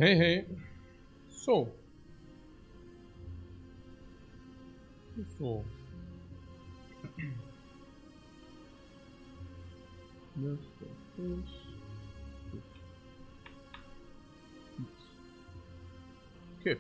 Hey, hey. So. Yes, this. Okay.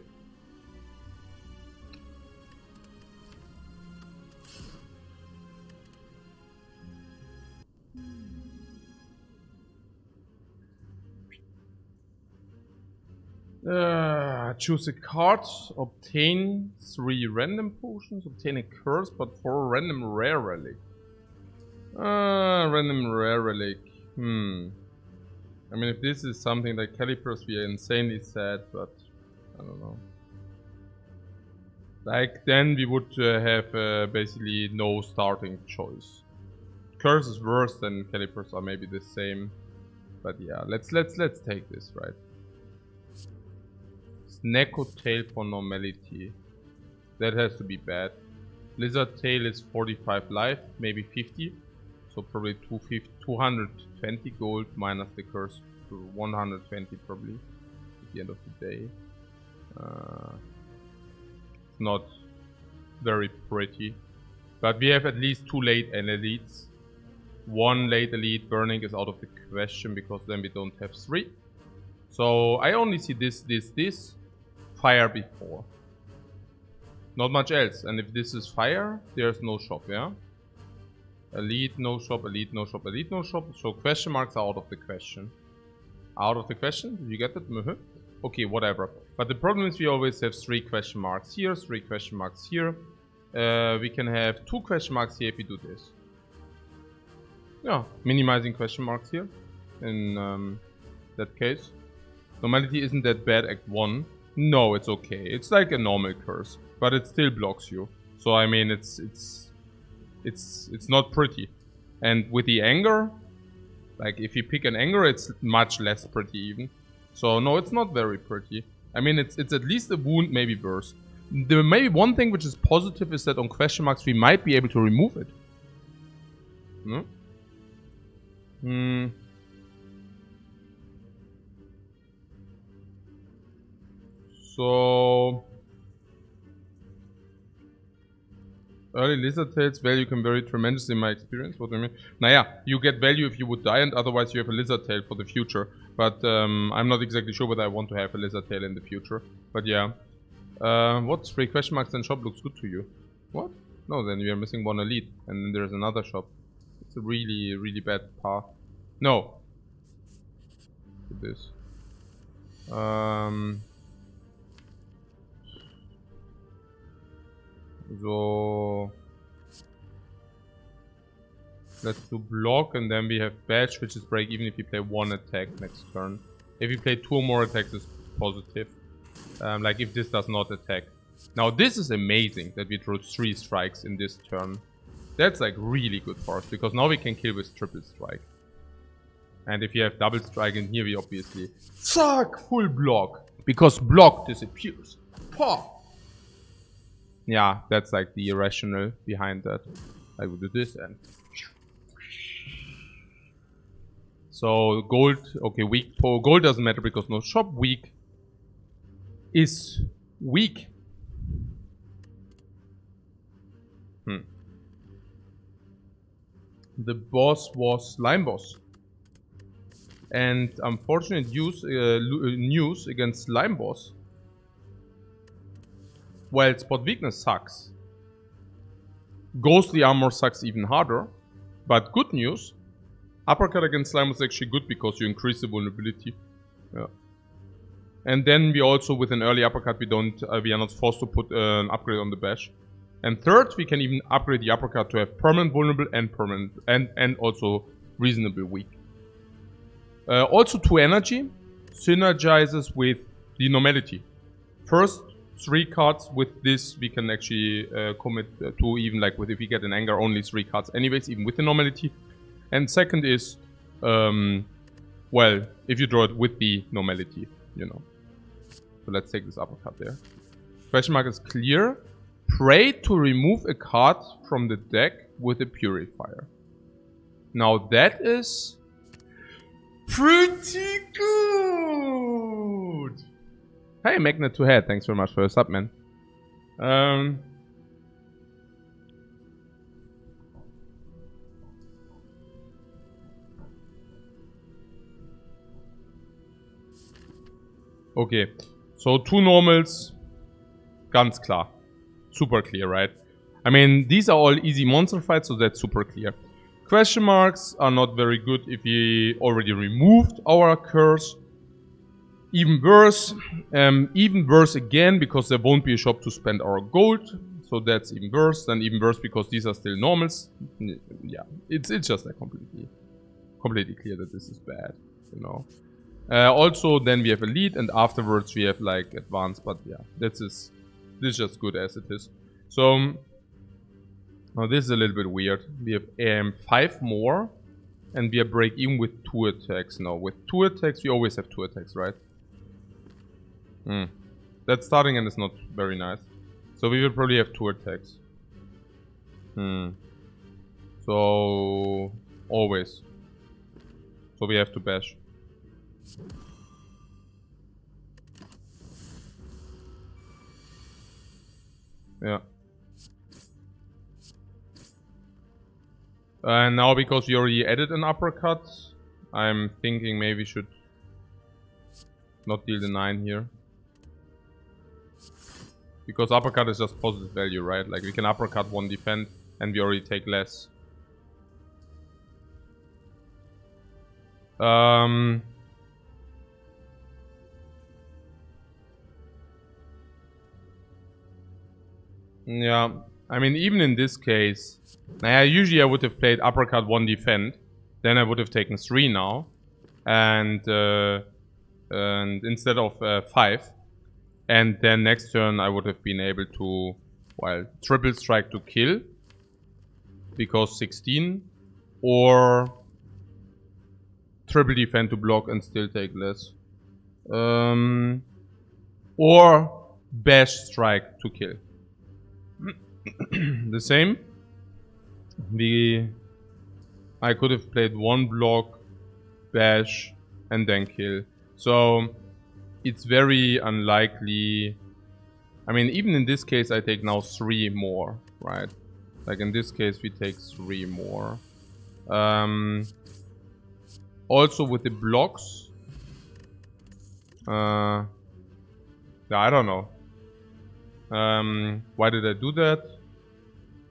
Choose a card, obtain 3 random potions, obtain a curse, but 4 random rare relic. Random rare relic. I mean, if this is something like calipers, we are insanely sad, but I don't know. Like, then we would have basically no starting choice. Curse is worse than calipers are maybe the same, but yeah, let's take this, right? Snecko tail for normality. That has to be bad. Lizard tail is 45 life, maybe 50. So probably 220 gold minus the curse to 120 probably at the end of the day. It's not very pretty. But we have at least 2 late elites. 1 late elite burning is out of the question because then we don't have 3. So I only see this. Fire before. Not much else. And if this is fire, there's no shop, yeah? Elite, no shop, elite, no shop, elite, no shop. So question marks are out of the question. Out of the question? Did you get that? Okay, whatever. But the problem is we always have 3 question marks here, 3 question marks here. We can have 2 question marks here if we do this. Yeah, minimizing question marks here. In that case. Normality isn't that bad, Act 1. No, it's okay. It's like a normal curse, but it still blocks you. So I mean, it's not pretty. And with the anger, like if you pick an anger, it's much less pretty even. So no, it's not very pretty. I mean, it's at least a wound, maybe worse. There may be one thing which is positive is that on question marks we might be able to remove it. So early lizard tails value can vary tremendously in my experience. What do you mean? Naja, you get value if you would die and otherwise you have a lizard tail for the future. But I'm not exactly sure whether I want to have a lizard tail in the future. But yeah. What's 3 question marks and shop looks good to you? What? No, then we are missing 1 elite. And then there's another shop. It's a really, really bad path. No. Look at this. So let's do block and then we have badge, which is break even if you play 1 attack next turn. If you play 2 or more attacks, it's positive. Like if this does not attack. Now this is amazing that we drew 3 strikes in this turn. That's like really good for us because now we can kill with triple strike. And if you have double strike in here, we obviously suck full block because block disappears. Pah! Yeah, that's like the rationale behind that. I will do this and... So gold, okay, weak. For gold doesn't matter because no shop. Weak is weak. The boss was Slime Boss. And unfortunate news against Slime Boss. Well, spot weakness sucks. Ghostly armor sucks even harder. But good news, uppercut against slime is actually good because you increase the vulnerability. Yeah. And then we also, with an early uppercut, we are not forced to put an upgrade on the bash. And third, we can even upgrade the uppercut to have permanent vulnerable and permanent and also reasonable weak. Also 2 energy synergizes with the normality. First 3 cards with this we can actually commit to even like with if we get an anger only 3 cards anyways even with the normality. And second is well if you draw it with the normality, you know. So let's take this uppercut there. Question mark is clear. Pray to remove a card from the deck with a purifier. Now that is pretty good. Hey, Magnet to Head, thanks very much for your sub, man. Okay, so 2 normals, ganz klar. Super clear, right? I mean, these are all easy monster fights, so that's super clear. Question marks are not very good if we already removed our curse. Even worse again, because there won't be a shop to spend our gold. So that's even worse. Then even worse because these are still normals. Yeah, it's just like completely clear that this is bad, you know. Also, then we have elite, and afterwards we have like advanced. But yeah, this is just good as it is. So now this is a little bit weird. We have 5 more, and we are break even with 2 attacks now. With 2 attacks, we always have 2 attacks, right? That starting end is not very nice. So we will probably have 2 attacks. So always. So we have to bash. Yeah. And now because we already added an uppercut, I'm thinking maybe we should not deal the 9 here. Because uppercut is just positive value, right? Like we can uppercut 1 defend and we already take less. Yeah, I mean, even in this case, usually I would have played uppercut 1 defend, then I would have taken 3 now, and instead of 5, and then next turn I would have been able to, well, triple strike to kill, because 16, or triple defend to block and still take less, or bash strike to kill. The same. I could have played 1 block, bash, and then kill. So it's very unlikely. I mean, even in this case, I take now 3 more, right? Like in this case, we take 3 more. Also with the blocks. Yeah, I don't know. Why did I do that?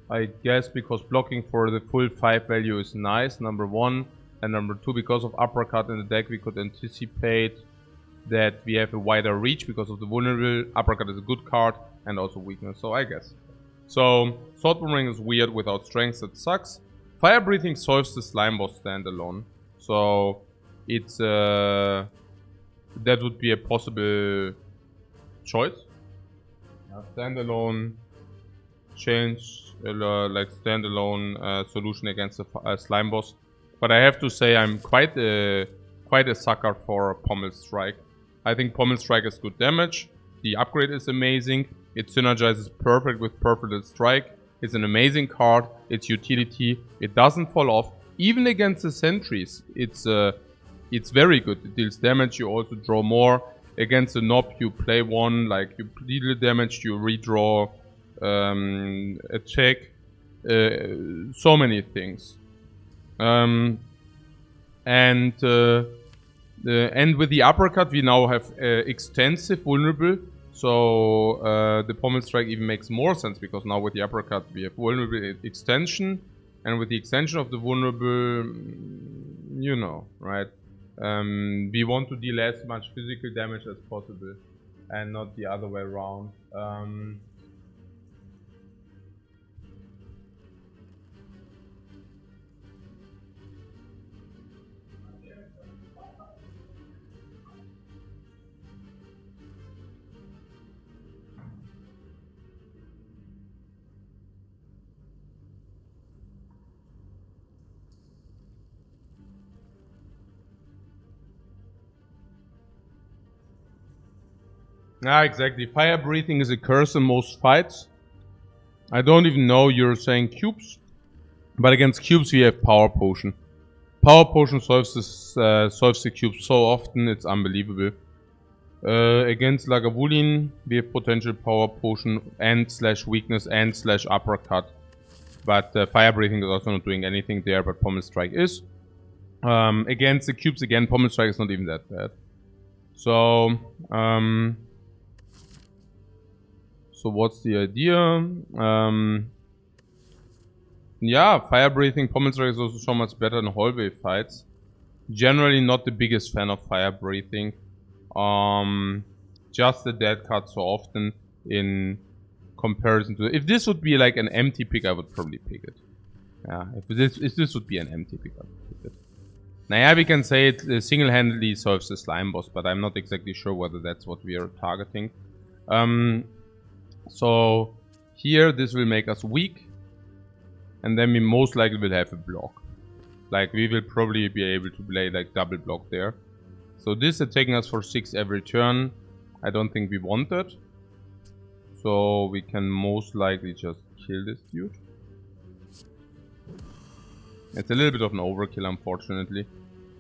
I guess because blocking for the full 5 value is nice, number 1. And number 2, because of uppercut in the deck, we could anticipate that we have a wider reach because of the vulnerable. Uppercut is a good card and also weakness, so I guess. So, Sword Boomerang is weird without strength, that sucks. Fire Breathing solves the Slime Boss standalone. So, it's that would be a possible choice. Standalone change, like standalone solution against the Slime Boss. But I have to say I'm quite a sucker for Pommel Strike. I think Pommel Strike is good damage. The upgrade is amazing. It synergizes perfect with Purple Strike. It's an amazing card. It's utility. It doesn't fall off. Even against the sentries, it's very good. It deals damage. You also draw more. Against the Knob, you play 1, like you deal damage, you redraw, attack, so many things. And with the uppercut, we now have extensive vulnerable. So the Pommel Strike even makes more sense because now with the uppercut we have vulnerable extension, and with the extension of the vulnerable, you know, right? We want to deal as much physical damage as possible, and not the other way around. Yeah, exactly. Fire breathing is a curse in most fights. I don't even know you're saying cubes. But against cubes we have Power Potion. Power Potion solves the cube so often, it's unbelievable. Against Lagavulin, we have potential power potion and / weakness and / uppercut. But fire breathing is also not doing anything there, but pommel strike is. Against the cubes again, pommel strike is not even that bad. So, so what's the idea? Yeah, fire breathing, pommel strike is also so much better in hallway fights. Generally not the biggest fan of fire breathing. Just the dead card so often in comparison to... If this would be like an empty pick, I would probably pick it. Yeah, if this would be an empty pick, I would pick it. Now, we can say it single-handedly solves the slime boss, but I'm not exactly sure whether that's what we are targeting. So, here, this will make us weak. And then we most likely will have a block. Like, we will probably be able to play like double block there. So this is attacking us for 6 every turn. I don't think we want that. So we can most likely just kill this dude. It's a little bit of an overkill, unfortunately.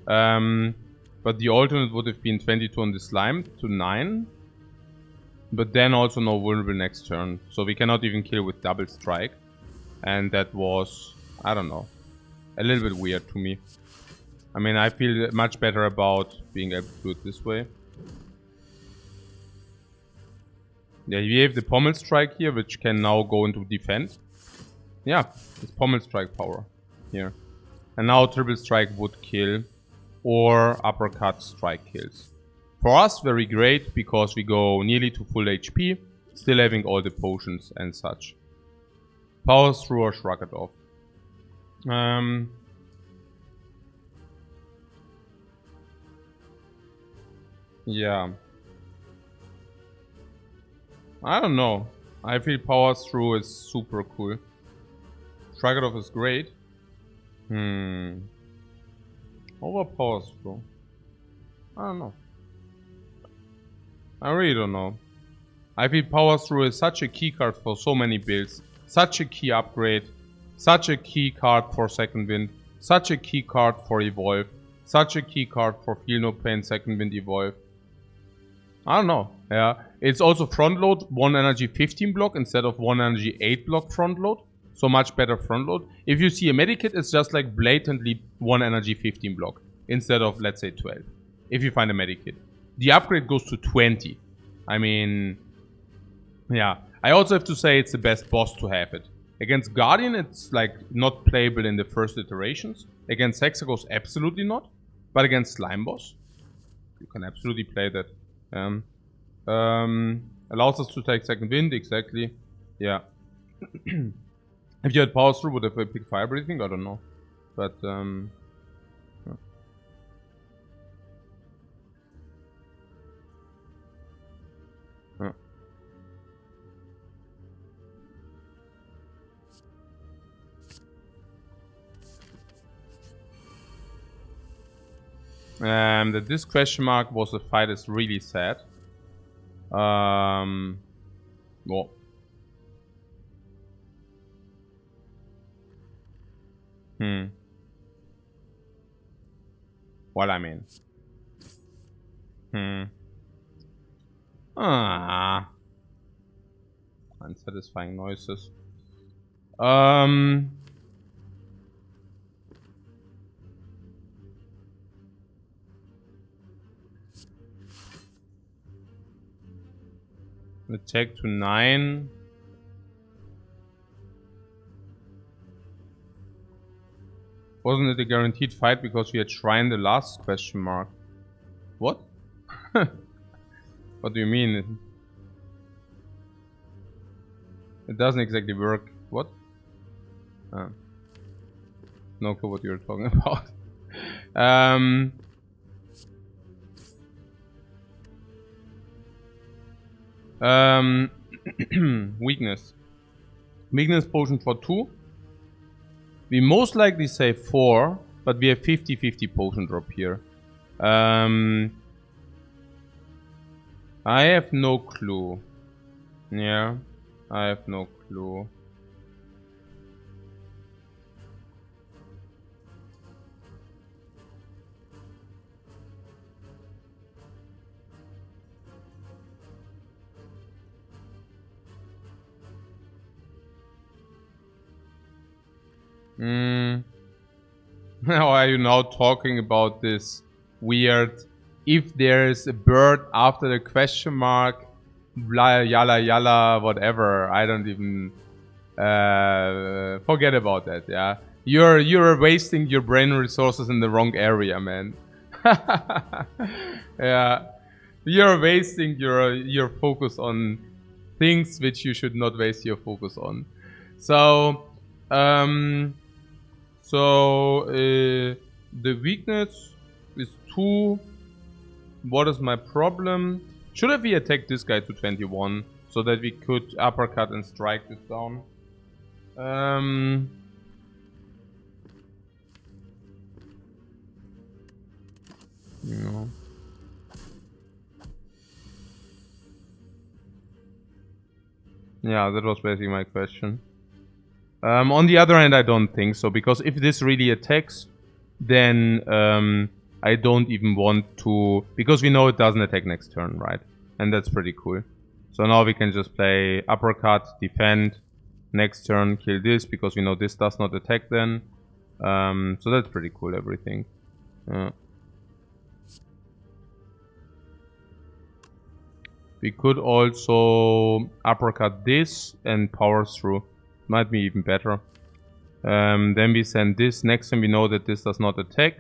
But the alternate would have been 22 on the slime to 9. But then also no vulnerable next turn. So we cannot even kill with double strike. And that was, I don't know, a little bit weird to me. I mean, I feel much better about being able to do it this way. Yeah, we have the pommel strike here, which can now go into defend. Yeah, it's pommel strike power here. And now triple strike would kill, or uppercut strike kills. For us, very great, because we go nearly to full HP, still having all the potions and such. Power through or shrug it off. Yeah. I don't know. I feel power through is super cool. Shrug it off is great. Over power through. I don't know. I really don't know. I feel power through is such a key card for so many builds. Such a key upgrade. Such a key card for second wind. Such a key card for evolve. Such a key card for feel no pain second wind evolve. I don't know. Yeah, it's also front load 1 energy 15 block instead of 1 energy 8 block front load. So much better front load. If you see a medikit, it's just like blatantly 1 energy 15 block instead of, let's say, 12. If you find a medikit. The upgrade goes to 20. I mean, yeah. I also have to say it's the best boss to have it. Against Guardian, it's like not playable in the first iterations. Against Hexagos, absolutely not. But against Slime Boss, you can absolutely play that. Allows us to take second wind, exactly. Yeah. If you had power through, would have picked fire breathing? I don't know. But that this question mark was a fight is really sad. Well. Well, I mean. Unsatisfying noises. Attack to 9. Wasn't it a guaranteed fight because we had Shrine the last question mark? What? What do you mean? It doesn't exactly work. What? No clue what you're talking about. Weakness. Weakness potion for 2. We most likely say 4, but we have 50-50 potion drop here. I have no clue. Yeah, I have no clue. Now are you now talking about this weird, if there's a bird after the question mark, blah, yalla yalla, whatever. I don't even forget about that. Yeah, you're wasting your brain resources in the wrong area, man. Yeah, you're wasting your focus on things which you should not waste your focus on. So the weakness is 2. What is my problem? Should have we attacked this guy to 21 so that we could uppercut and strike this down? No. Yeah, that was basically my question. On the other hand, I don't think so, because if this really attacks, then I don't even want to, because we know it doesn't attack next turn, right? And that's pretty cool. So now we can just play uppercut, defend, next turn kill this, because we know this does not attack then. So that's pretty cool, everything. We could also uppercut this and power through. Might be even better. Then we send this. Next time we know that this does not attack.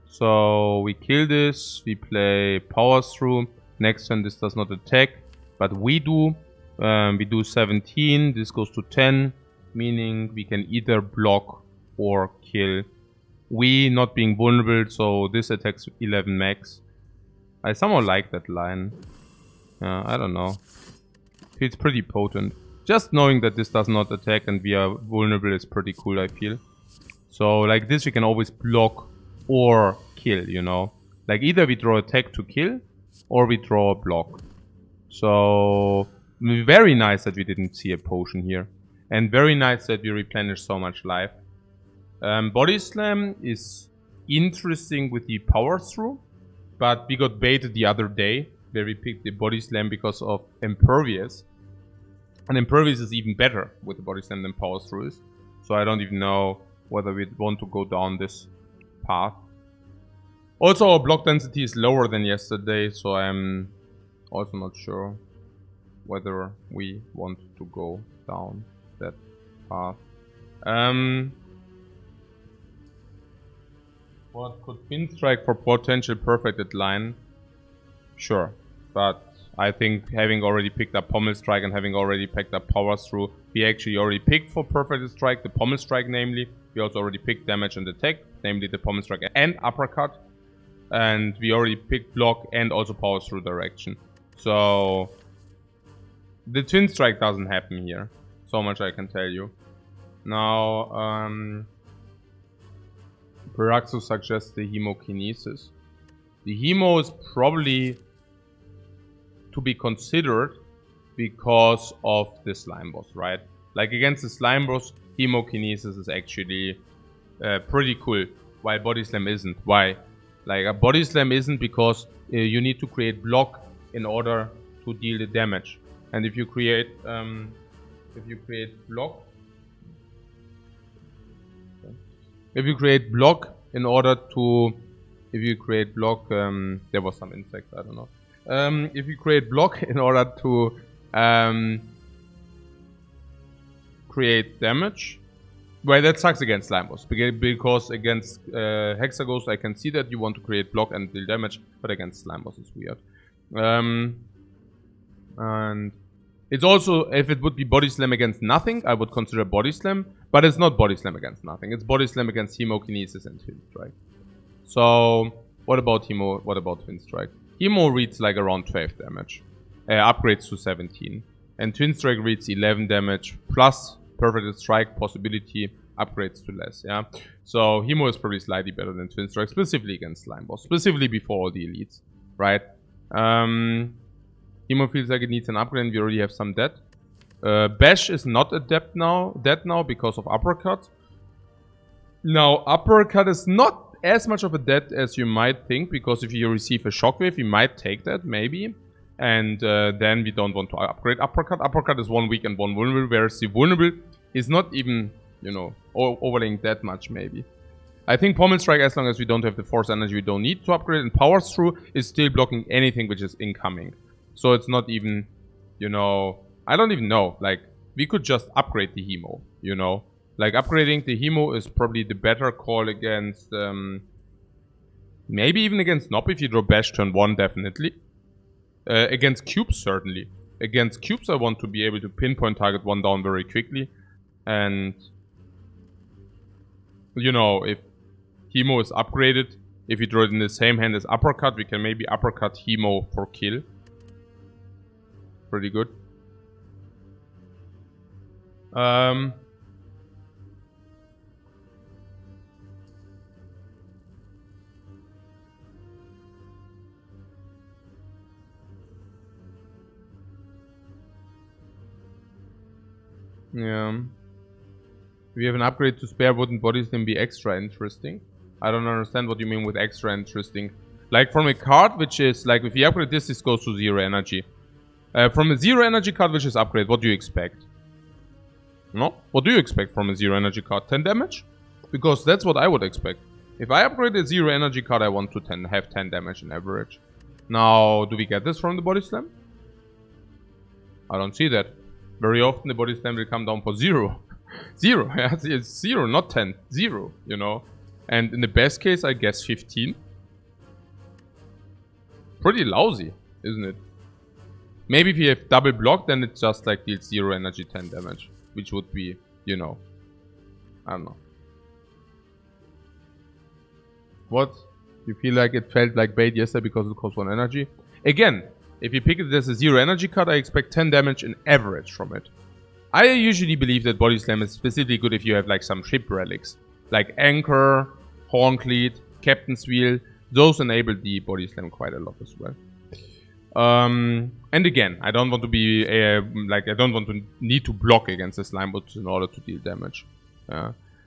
So we kill this. We play power through. Next turn this does not attack. But we do. We do 17. This goes to 10. Meaning we can either block or kill. We not being vulnerable. So this attacks 11 max. I somehow like that line. I don't know. Feels pretty potent. Just knowing that this does not attack and we are vulnerable is pretty cool, I feel. So like this we can always block or kill, you know. Like either we draw attack to kill or we draw a block. So very nice that we didn't see a potion here. And very nice that we replenished so much life. Body Slam is interesting with the power through. But we got baited the other day where we picked the Body Slam because of Impervious. And Impervious is even better with the Body Slam than Power Through is. So I don't even know whether we want to go down this path. Also, our block density is lower than yesterday, so I'm also not sure whether we want to go down that path. What could Pinstrike for potential perfected line? Sure, but I think having already picked up Pommel Strike and having already picked up Power Through, we actually already picked for Perfect Strike, the Pommel Strike namely. We also already picked Damage and Attack, namely the Pommel Strike and Uppercut. And we already picked Block and also Power Through direction. So the Twin Strike doesn't happen here. So much I can tell you. Now, Paraxo suggests the Hemokinesis. The Hemo is probably to be considered because of the slime boss, right? Like against the slime boss, Hemokinesis is actually pretty cool, while Body Slam isn't. Why? Like a Body Slam isn't because you need to create block in order to deal the damage. And if you create block, in order to, there was some insect, I don't know. If you create block in order to create damage, well, that sucks against slime boss, because against Hexaghost I can see that you want to create block and deal damage, but against slime boss it's weird. And it's also, if it would be Body Slam against nothing, I would consider Body Slam, but it's not Body Slam against nothing. It's Body Slam against Hemokinesis and Twin Strike. So what about Hemo? What about Twin Strike? Hemo reads like around 12 damage, upgrades to 17, and Twin Strike reads 11 damage plus Perfect Strike possibility, upgrades to less. Yeah, so Hemo is probably slightly better than Twin Strike, specifically against slime boss, specifically before all the elites, right? Hemo feels like it needs an upgrade, and we already have some dead. Bash is not a dead now because of Uppercut. Now Uppercut is not as much of a dead as you might think, because if you receive a shockwave, you might take that, maybe. And then we don't want to upgrade Uppercut. Uppercut is 1 weak and 1 vulnerable, whereas the vulnerable is not even you know, or overlaying that much maybe. I think Pommel Strike, as long as we don't have the Force Energy we don't need to upgrade, and Power Through is still blocking anything which is incoming. So it's not even, you know, I don't even know. Like, we could just upgrade the Hemo, you know. Like, upgrading the Hemo is probably the better call against, maybe even against Nob if you draw Bash turn 1, definitely. Against Cubes, certainly. Against Cubes, I want to be able to pinpoint target 1 down very quickly. And, you know, if Hemo is upgraded, if you draw it in the same hand as Uppercut, we can maybe Uppercut Hemo for kill. Pretty good. Yeah. We have an upgrade to Spare. Wouldn't Body Slam be extra interesting? I don't understand what you mean with extra interesting. Like from a card which is like if you upgrade this, this goes to 0 energy. From a 0 energy card which is upgrade, what do you expect? No? What do you expect from a 0 energy card? 10 damage? Because that's what I would expect. If I upgrade a 0 energy card, I want to have 10 damage in average. Now, do we get this from the Body Slam? I don't see that. Very often the Body Slam will come down for 0. 0, yeah, it's 0, not 10. 0, you know. And in the best case, I guess 15. Pretty lousy, isn't it? Maybe if you have double block, then it just like deals 0 energy 10 damage. Which would be, you know, I don't know. What? You feel like it felt like bait yesterday because it costs 1 energy? Again, if you pick it as a 0 energy card, I expect 10 damage in average from it. I usually believe that Body Slam is specifically good if you have like some ship relics. Like Anchor, Horncleat, Captain's Wheel. Those enable the Body Slam quite a lot as well. And again, I don't want to be like I don't want to need to block against the slime bots in order to deal damage,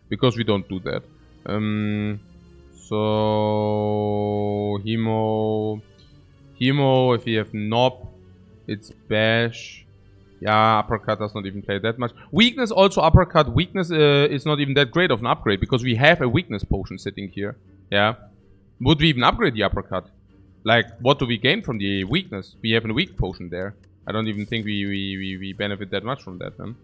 because we don't do that. So Hemo, if you have Nob, it's Bash. Yeah, Uppercut does not even play that much. Weakness also Uppercut. Weakness is not even that great of an upgrade because we have a weakness potion sitting here. Yeah, would we even upgrade the Uppercut? Like, what do we gain from the weakness? We have a weak potion there. I don't even think we benefit that much from that, man.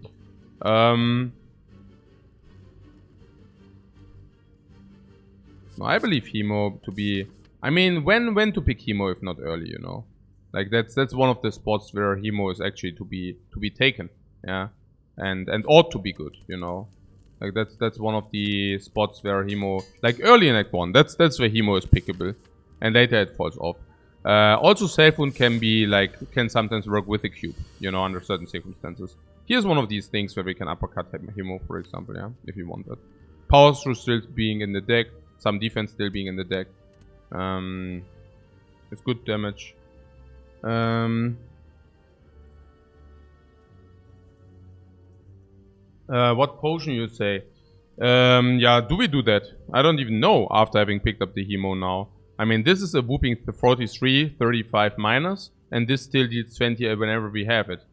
No, I believe Hemo to be... I mean, when to pick Hemo if not early, you know? Like, that's one of the spots where Hemo is actually to be taken, yeah? And ought to be good, you know? Like, that's one of the spots where Hemo... Like, early in Act 1, that's where Hemo is pickable. And later it falls off. Also, Self Wound can sometimes work with a cube, you know, under certain circumstances. Here's one of these things where we can uppercut Hemo, for example, yeah, if you want that. Power Through still being in the deck, some defense still being in the deck. It's good damage. What potion you say? Yeah, do we do that? I don't even know after having picked up the Hemo now. I mean, this is a whooping 43, 35 minus, and this still deals 20 whenever we have it.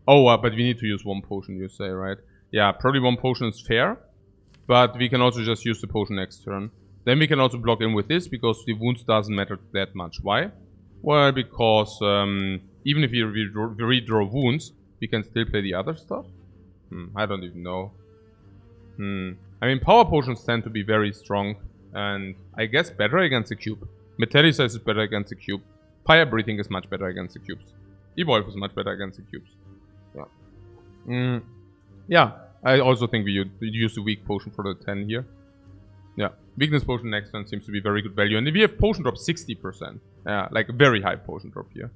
Oh, but we need to use 1 potion, you say, right? Yeah, probably 1 potion is fair, but we can also just use the potion next turn. Then we can also block in with this, because the wounds doesn't matter that much. Why? Well, because even if we redraw wounds, we can still play the other stuff. I don't even know. I mean, power potions tend to be very strong, and I guess better against the cube. Metallicize is better against the cube. Fire Breathing is much better against the cubes. Evolve is much better against the cubes. Yeah. Yeah, I also think we use the weak potion for the 10 here. Yeah, weakness potion next turn seems to be very good value. And if we have potion drop 60%. Yeah, like a very high potion drop here.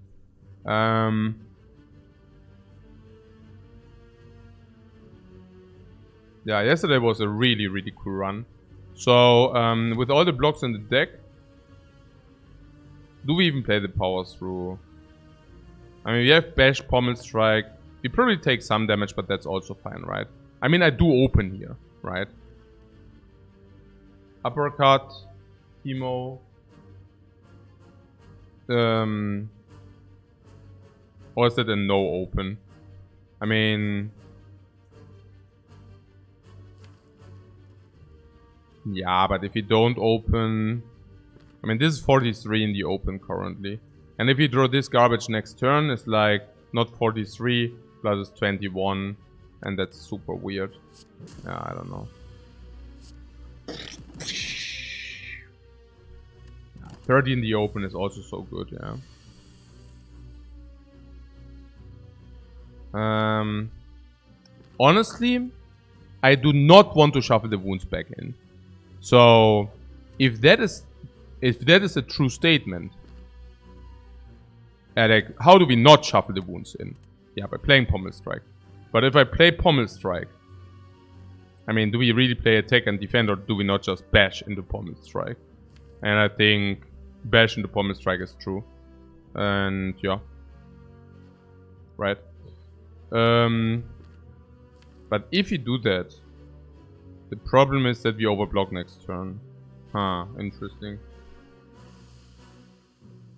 Yeah, yesterday was a really, really cool run. So, with all the blocks in the deck, do we even play the Power Through? I mean, we have Bash, Pommel Strike. We probably take some damage, but that's also fine, right? I mean, I do open here, right? Uppercut, Hemo. Or is that a no open? I mean... Yeah, but if you don't open... I mean, this is 43 in the open currently. And if you draw this garbage next turn, it's like not 43, plus it's 21. And that's super weird. Yeah, I don't know. 30 in the open is also so good, yeah. Honestly, I do not want to shuffle the wounds back in. So, if that is a true statement, like, how do we not shuffle the wounds in? Yeah, by playing Pommel Strike. But if I play Pommel Strike, I mean, do we really play attack and defend, or do we not just bash into Pommel Strike? And I think bash into Pommel Strike is true. And yeah. Right. But if you do that, the problem is that we overblock next turn. Huh, interesting.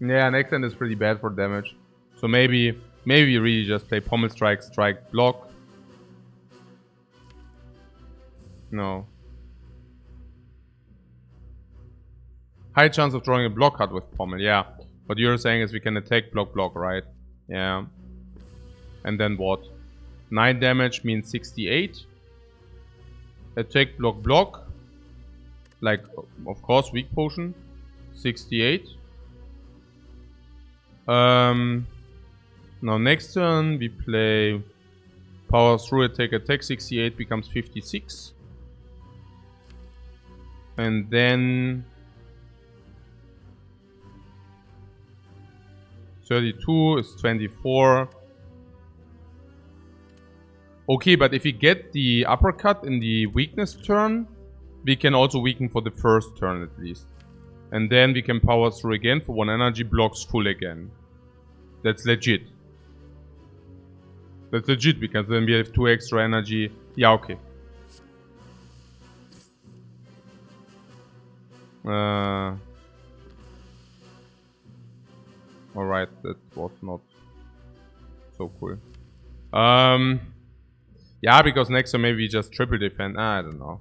Yeah, next turn is pretty bad for damage. So maybe we really just play Pommel Strike, strike, block. No. High chance of drawing a block card with Pommel, yeah. What you're saying is we can attack, block, block, right? Yeah. And then what? 9 damage means 68. Attack, block, block. Like, of course, weak potion. 68. Now next turn we play power through, attack, attack. 68 becomes 56. And then 32 is 24. Okay, but if we get the uppercut in the weakness turn, we can also weaken for the first turn at least. And then we can power through again for 1 energy, blocks full again. That's legit. That's legit, because then we have 2 extra energy. Yeah, okay. Alright, that was not so cool. Yeah, because next time maybe we just triple defend. I don't know.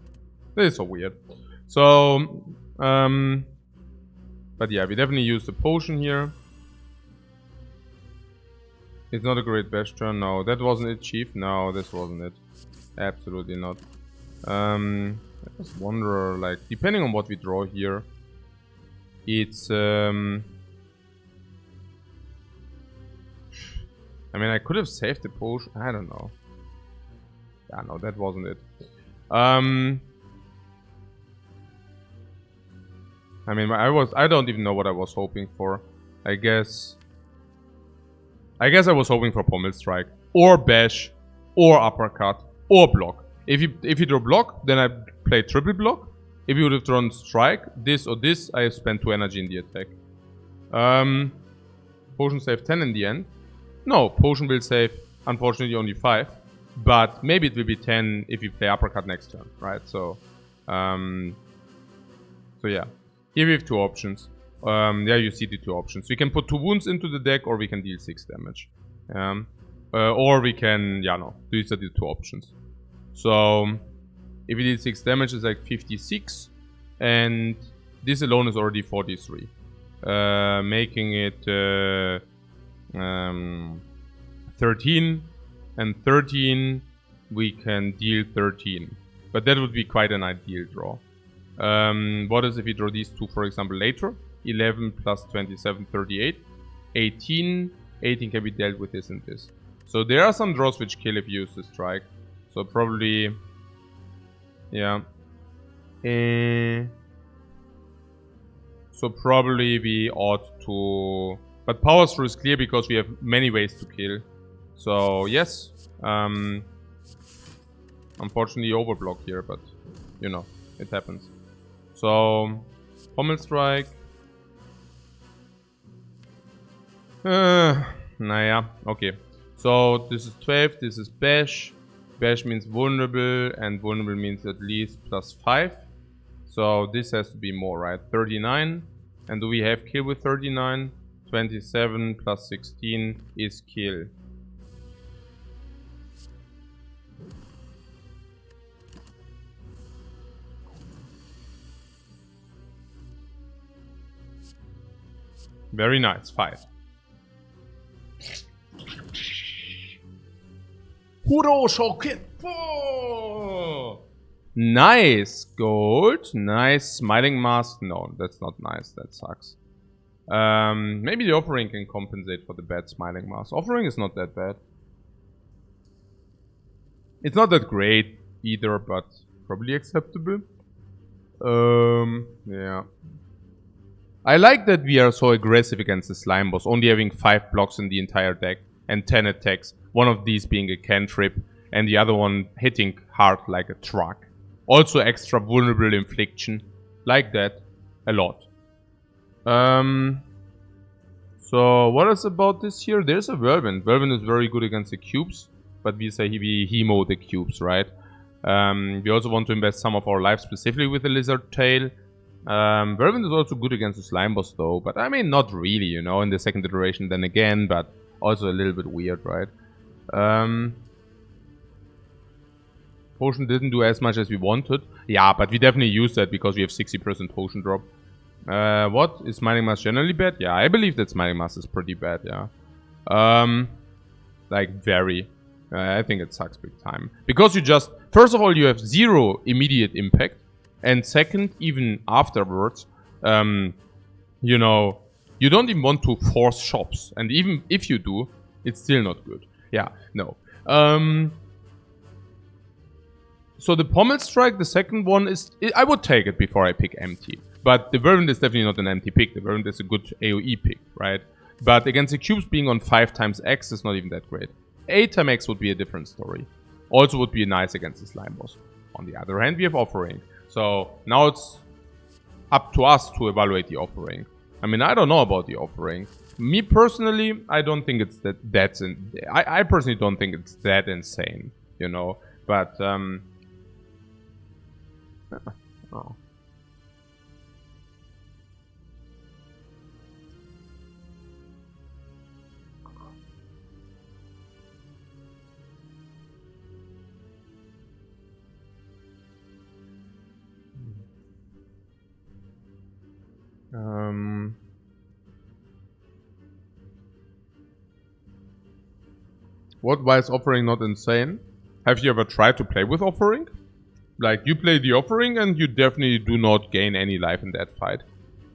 This is so weird. So, but yeah, we definitely use the potion here. It's not a great bash turn. No, that wasn't it, Chief. No, this wasn't it. Absolutely not. I just wonder, like, depending on what we draw here, it's I mean, I could have saved the potion. I don't know. Yeah, no, that wasn't it. I mean, I don't even know what I was hoping for. I guess I was hoping for Pommel Strike, or bash, or uppercut, or block. If you draw block, then I play triple block. If you would have drawn strike, this or this, I spent 2 energy in the attack. Potion save 10 in the end. No, potion will save, unfortunately, only 5. But maybe it will be 10 if you play uppercut next turn, right? So, so yeah. Here we have 2 options. Yeah, you see the 2 options. We can put 2 wounds into the deck, or we can deal 6 damage. Or we can, yeah, no. These are the 2 options. So, if we deal 6 damage, it's like 56. And this alone is already 43. Making it 13. And 13, we can deal 13. But that would be quite an ideal draw. What is if we draw these 2, for example, later? 11 plus 27, 38. 18 can be dealt with this and this. So there are some draws which kill if you use the strike. So probably, yeah. So probably we ought to... But power through is clear because we have many ways to kill. So yes, unfortunately overblock here, but you know, it happens. So, Pommel Strike. Naja, okay. So this is 12, this is bash. Bash means vulnerable, and vulnerable means at least plus 5. So this has to be more, right? 39. And do we have kill with 39? 27 plus 16 is kill. Very nice fight. Huro Shokin! Oh! Nice gold. Nice smiling mask. No, that's not nice. That sucks. Maybe the offering can compensate for the bad smiling mask. Offering is not that bad. It's not that great either, but probably acceptable. Yeah. I like that we are so aggressive against the slime boss, only having 5 blocks in the entire deck and 10 attacks. One of these being a cantrip and the other one hitting hard like a truck. Also extra vulnerable infliction. Like that. A lot. So what is about this here? There's a Whirlwind. Whirlwind is very good against the cubes. But we say we hemo the cubes, right? We also want to invest some of our life specifically with the lizard tail. Whirlwind is also good against the slime boss though. But I mean not really, you know, in the second iteration then again. But also a little bit weird, right? Potion didn't do as much as we wanted. Yeah, but we definitely used that because we have 60% potion drop. What? Is Mining Mask generally bad? Yeah, I believe that Mining Mask is pretty bad, yeah. Like, very. I think it sucks big time. Because you just... First of all, you have 0 immediate impact. And second, even afterwards, you know, you don't even want to force shops. And even if you do, it's still not good. Yeah, no. So the Pommel Strike, the second one, is... I would take it before I pick empty. But the Whirlwind is definitely not an empty pick. The Whirlwind is a good AoE pick, right? But against the cubes being on 5 times X is not even that great. 8 times X would be a different story. Also would be nice against the slime boss. On the other hand, we have offering. So now it's up to us to evaluate the offering. I mean, I don't know about the offering. Me personally, I don't think it's that's I personally don't think it's that insane, you know. But oh. What? Why is offering not insane? Have you ever tried to play with offering? Like, you play the offering and you definitely do not gain any life in that fight.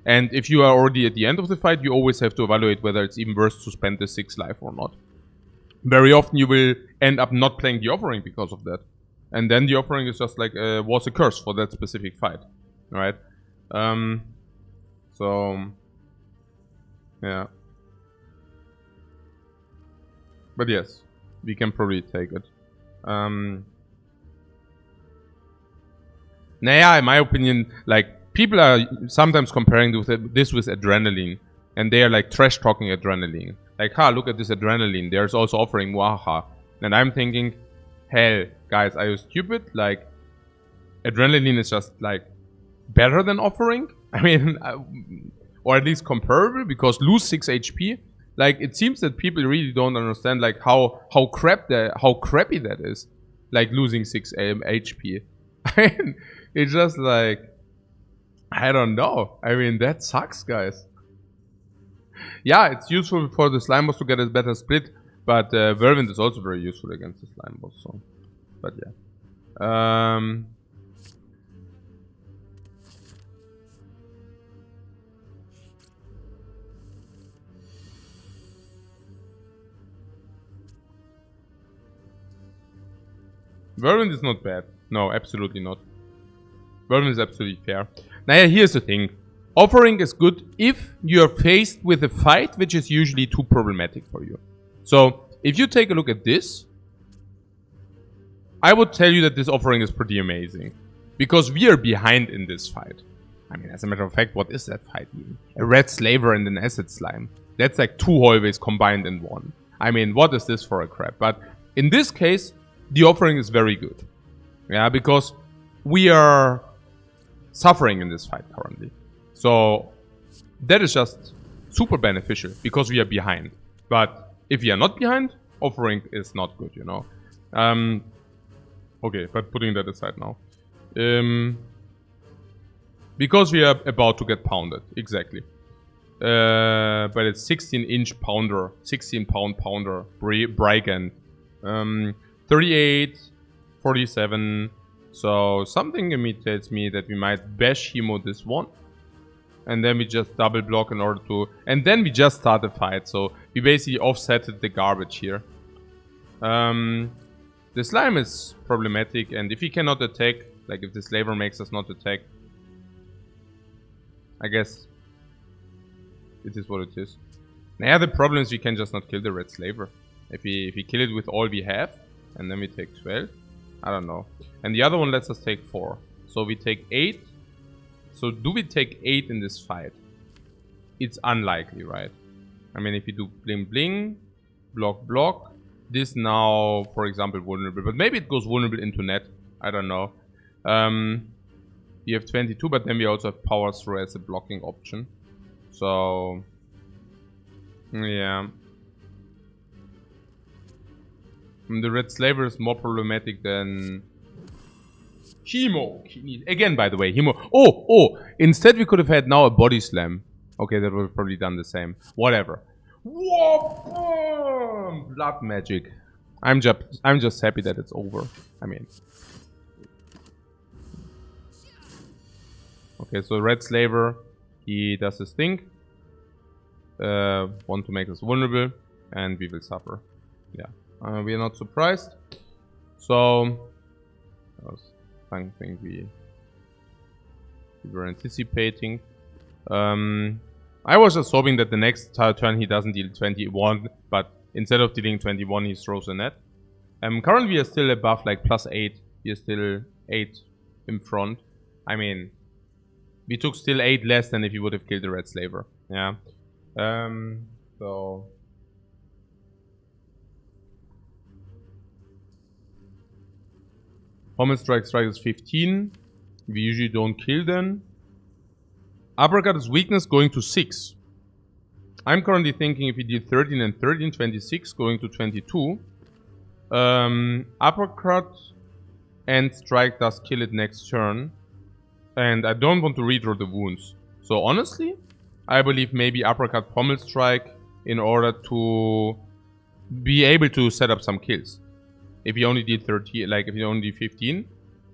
And if you are already at the end of the fight, you always have to evaluate whether it's even worth to spend the 6 life or not. Very often you will end up not playing the offering because of that. And then the offering is just like, was a curse for that specific fight. Right? So... yeah. But yes, we can probably take it. Naja, in my opinion, like, people are sometimes comparing this with adrenaline. And they are like trash talking adrenaline. Like, ha, look at this adrenaline. There's also offering, waha. And I'm thinking, hell, guys, are you stupid? Like, adrenaline is just like better than offering. I mean, or at least comparable, because lose 6 HP. Like, it seems that people really don't understand like how crappy that is. Like losing 6 HP. I mean, it's just like, I don't know. I mean, that sucks, guys. Yeah, it's useful for the slime boss to get a better split, but Whirlwind is also very useful against the slime boss. So, but yeah. Whirlwind is not bad. No, absolutely not. Whirlwind is absolutely fair. Now, yeah, here's the thing. Offering is good if you're faced with a fight which is usually too problematic for you. So, if you take a look at this, I would tell you that this offering is pretty amazing. Because we are behind in this fight. I mean, as a matter of fact, what is that fight even? A red slaver and an acid slime. That's like 2 hallways combined in one. I mean, what is this for a crap? But in this case, the offering is very good. Yeah, because we are suffering in this fight currently. So that is just super beneficial because we are behind. But if we are not behind, offering is not good, you know. Okay, but putting that aside now. Because we are about to get pounded. Exactly. But it's 16-inch pounder, 16-pound pounder, Brigand. 38, 47. So something in me tells me that we might bash Hemo this one. And then we just double block in order to... And then we just start the fight. So we basically offsetted the garbage here. The slime is problematic. And if he cannot attack, like if the slaver makes us not attack, I guess it is what it is. Now the problem is we can just not kill the red slaver. If we kill it with all we have, and then we take 12, I don't know. And the other one lets us take 4. So we take 8. So do we take 8 in this fight? It's unlikely, right? I mean, if you do bling bling, block block, this now, for example, vulnerable. But maybe it goes vulnerable into net. I don't know. We have 22, but then we also have power through as a blocking option. So, yeah. The red slaver is more problematic than Hemo. Again, by the way, Hemo. Oh! Instead, we could have had now a body slam. Okay, that would have probably done the same. Whatever. Whoa! Blood magic. I'm just happy that it's over. I mean. Okay, so red slaver, he does his thing. Want to make us vulnerable, and we will suffer. Yeah. We are not surprised. So, that was something we were anticipating. I was just hoping that the next turn he doesn't deal 21, but instead of dealing 21, he throws a net. Currently we are still above like +8. We are still 8 in front. I mean, we took still 8 less than if he would have killed the red slaver. Yeah. So. Pommel strike is 15. We usually don't kill them. Uppercut is weakness going to 6. I'm currently thinking if we deal 13 and 13, 26, going to 22. Uppercut and strike does kill it next turn. And I don't want to redraw the wounds. So honestly, I believe maybe uppercut pommel strike in order to be able to set up some kills. If you only did 30, like if you only did 15,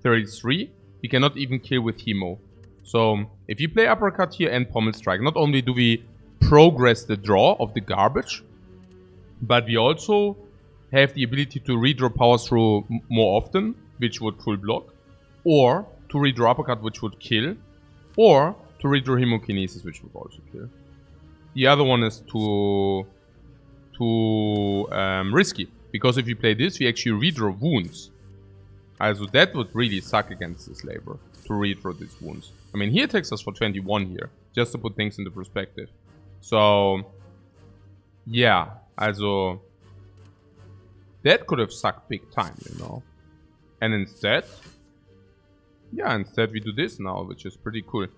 33, you cannot even kill with Hemo. So if you play uppercut here and pommel strike, not only do we progress the draw of the garbage, but we also have the ability to redraw power through more often, which would full block, or to redraw uppercut, which would kill, or to redraw hemokinesis, which would also kill. The other one is too risky, because if you play this, we actually redraw wounds. Also that would really suck against the slaver, to redraw these wounds. I mean, he attacks us for 21 here, just to put things into perspective. So, yeah, also, that could have sucked big time, you know. And instead, yeah, instead we do this now, which is pretty cool.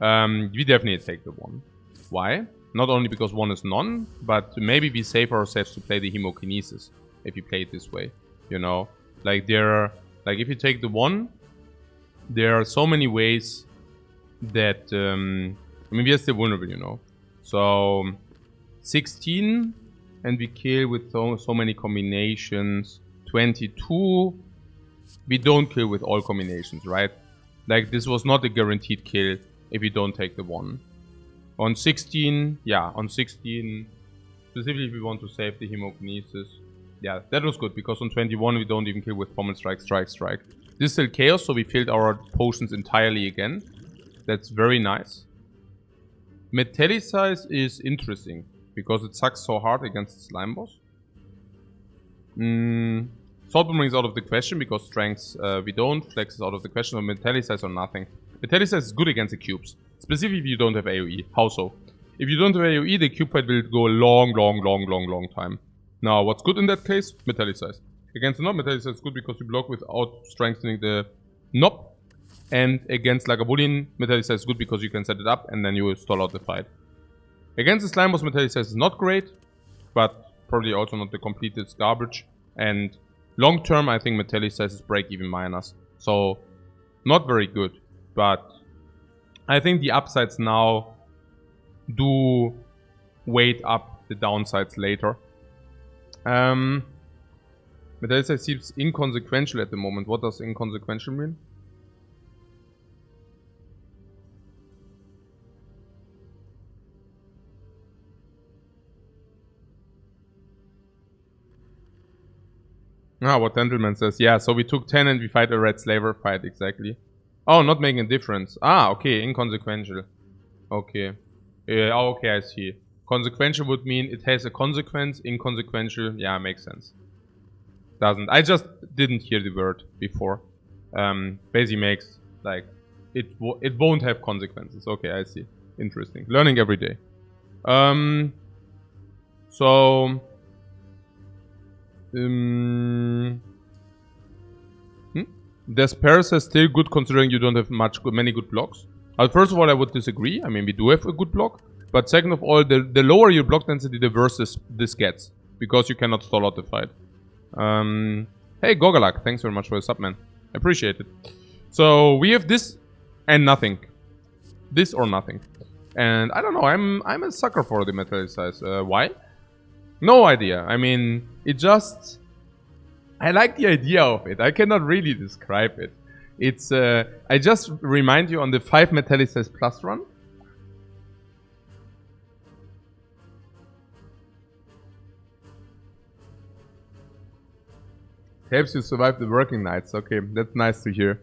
We definitely take the 1. Why? Not only because 1 is none, but maybe we save ourselves to play the hemokinesis if you play it this way, you know. Like if you take the 1, there are so many ways that I mean, we are still vulnerable, you know. So 16, and we kill with so many combinations. 22, we don't kill with all combinations, right? Like this was not a guaranteed kill if you don't take the 1. On 16, yeah, on 16, specifically if we want to save the hemokinesis, yeah, that was good, because on 21 we don't even kill with pommel strike, strike. This is still chaos, so we filled our potions entirely again. That's very nice. Metallicize is interesting, because it sucks so hard against the slime boss. Saltbomb is out of the question, because strengths we don't. Flex is out of the question, or Metallicize or nothing. Metallicize is good against the cubes, specifically if you don't have AoE. How so? If you don't have AoE, the cube fight will go a long time. Now, what's good in that case? Metallicize. Against the knob, Metallicize is good because you block without strengthening the knob. And against Lagavulin, Metallicize is good because you can set it up and then you will stall out the fight. Against the slime boss, Metallicize is not great, but probably also not the completest garbage. And long term, I think Metallicize is break-even minus. So, not very good. But I think the upsides now do weight up the downsides later. Metallicite seems inconsequential at the moment. What does inconsequential mean? Ah, what Gentleman says. Yeah, so we took 10 and we fight a red slaver fight, exactly. Oh, not making a difference. Ah, okay, inconsequential. Okay. Oh, okay, I see. Consequential would mean it has a consequence. Inconsequential, yeah, makes sense. Doesn't. I just didn't hear the word before. Basically makes, like, it won't have consequences. Okay, I see. Interesting. Learning every day. Despair is still good considering you don't have many good blocks. First of all, I would disagree. I mean, we do have a good block. But second of all, the lower your block density, the worse this gets. Because you cannot stall out the fight. Hey, Gogalak, thanks very much for the sub, man. I appreciate it. So, we have this and nothing. This or nothing. And I don't know, I'm a sucker for the Metallicite. Why? No idea. I mean, it just... I like the idea of it. I cannot really describe it. It's, I just remind you on the 5 Metallicite plus run. Helps you survive the working nights. Okay, that's nice to hear.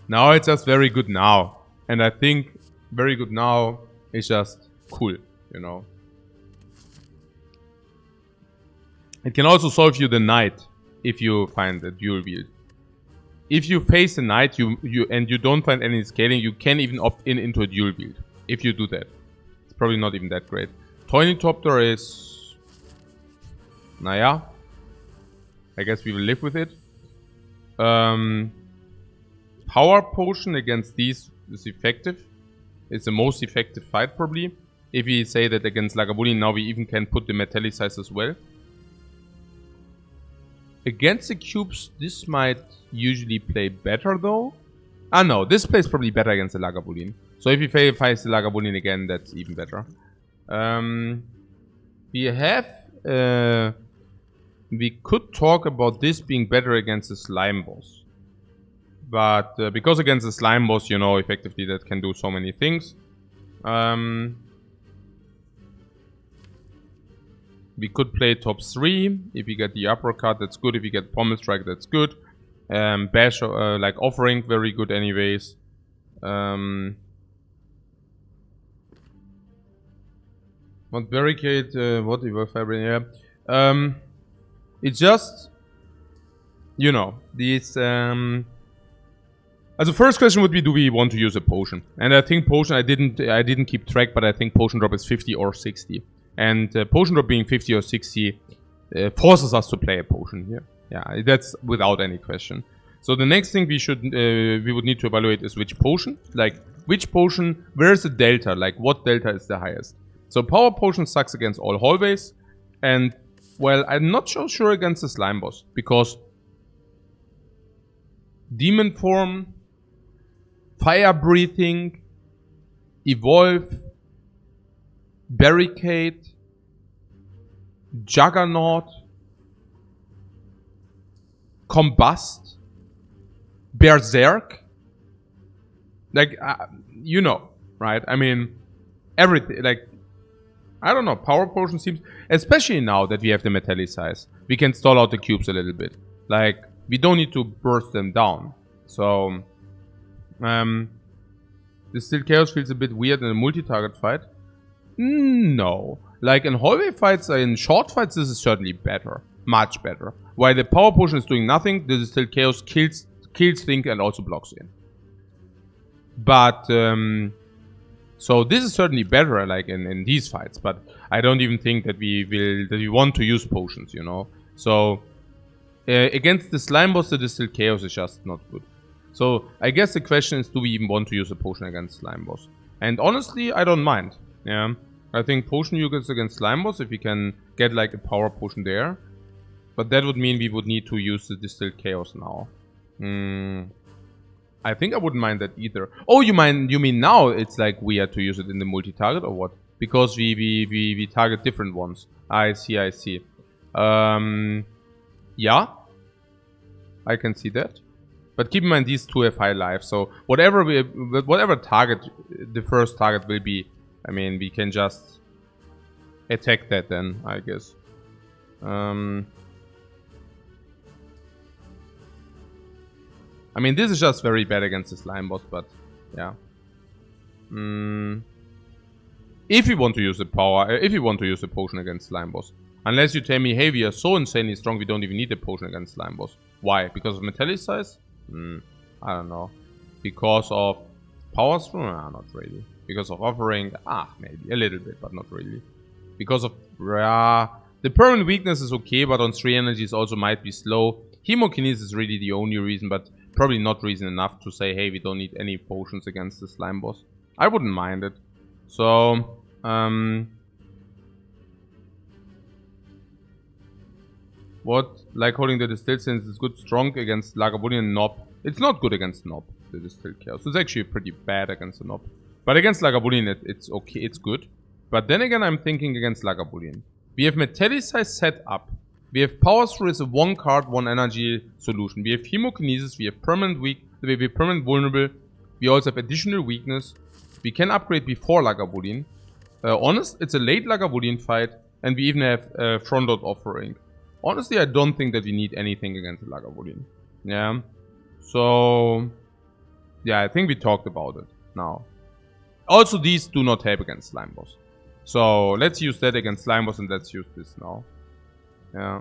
Now it's just very good now. And I think very good now is just cool, you know. It can also solve you the knight if you find a dual wield. If you face a knight and you don't find any scaling, you can even opt into a dual wield. If you do that. It's probably not even that great. Toinitopter is... Naja. I guess we will live with it. Power Potion against these is effective. It's the most effective fight probably. If we say that against Lagavulin, now we even can put the Metallicite as well. Against the cubes, this might usually play better though. Ah no, this plays probably better against the Lagavulin. So if you face the Lagavulin again, that's even better. We have... we could talk about this being better against the slime boss. But because against the slime boss, you know, effectively that can do so many things. We could play top 3. If we get the uppercut, that's good. If we get pommel strike, that's good. Bash, like offering, very good anyways. What barricade? What evolve fabric? Yeah. It's just, you know, these. The first question would be, do we want to use a potion? And I think potion, I didn't keep track, but I think potion drop is 50 or 60. And potion drop being 50 or 60 forces us to play a potion here. Yeah, that's without any question. So the next thing we would need to evaluate is which potion. Like, which potion, where's the delta? Like, what delta is the highest? So power potion sucks against all hallways. And, well, I'm not so sure against the slime boss. Because demon form, fire breathing, evolve, barricade, juggernaut, combust, berserk, like you know, right? I mean, everything. Like, I don't know. Power potion seems, especially now that we have the Metallicite, we can stall out the cubes a little bit. Like, we don't need to burst them down. So, the Still Chaos feels a bit weird in a multi-target fight. No. Like in hallway fights, in short fights, this is certainly better. Much better. While the power potion is doing nothing, the Still Chaos kills things and also blocks in. But, so this is certainly better, like in these fights. But I don't even think that we want to use potions, you know. So, against the slime boss, the Still Chaos is just not good. So, I guess the question is, do we even want to use a potion against slime boss? And honestly, I don't mind. Yeah, I think potion use against slime boss if we can get like a power potion there. But that would mean we would need to use the Distilled Chaos now. I think I wouldn't mind that either. Oh, you mean now it's like weird to use it in the multi-target or what? Because we target different ones. I see. Yeah. I can see that. But keep in mind these two have high life, so whatever target the first target will be, I mean, we can just attack that then, I guess. I mean, this is just very bad against the slime boss, but yeah. If you want to use the power, if you want to use the potion against slime boss, unless you tell me, hey, we are so insanely strong, we don't even need a potion against slime boss. Why? Because of metallic size? I don't know. Because of power strong? Nah, not really. Because of offering? Maybe a little bit, but not really. Because of the permanent weakness is okay, but on 3 energies also might be slow. Hemokinesis is really the only reason, but probably not reason enough to say, hey, we don't need any potions against the slime boss. I wouldn't mind it. So, what? Like holding the distilled sense is good, strong against Lagavulin Nob. It's not good against Nob, the distilled chaos. It's actually pretty bad against the Nob. But against Lagavulin, it's okay, it's good. But then again, I'm thinking against Lagavulin. We have Metallicise set up. We have Power Through as a 1 card, 1 energy solution. We have Hemokinesis, we have permanent weak, we have permanent vulnerable. We also have additional weakness. We can upgrade before Lagavulin. Honest, it's a late Lagavulin fight. And we even have Frontal Offering. Honestly, I don't think that we need anything against Lagavulin. Yeah. So, yeah, I think we talked about it now. Also, these do not help against Slime Boss. So, let's use that against Slime Boss and let's use this now. Yeah.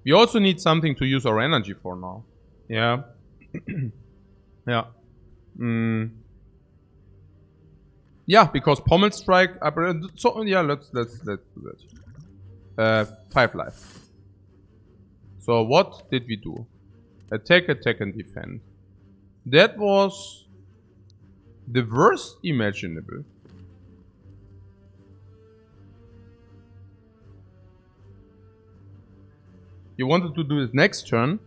We also need something to use our energy for now. Yeah. Yeah. Yeah, because Pommel Strike. So yeah, let's do that. 5 life. So what did we do? Attack, and defend. That was the worst imaginable. You wanted to do this next turn.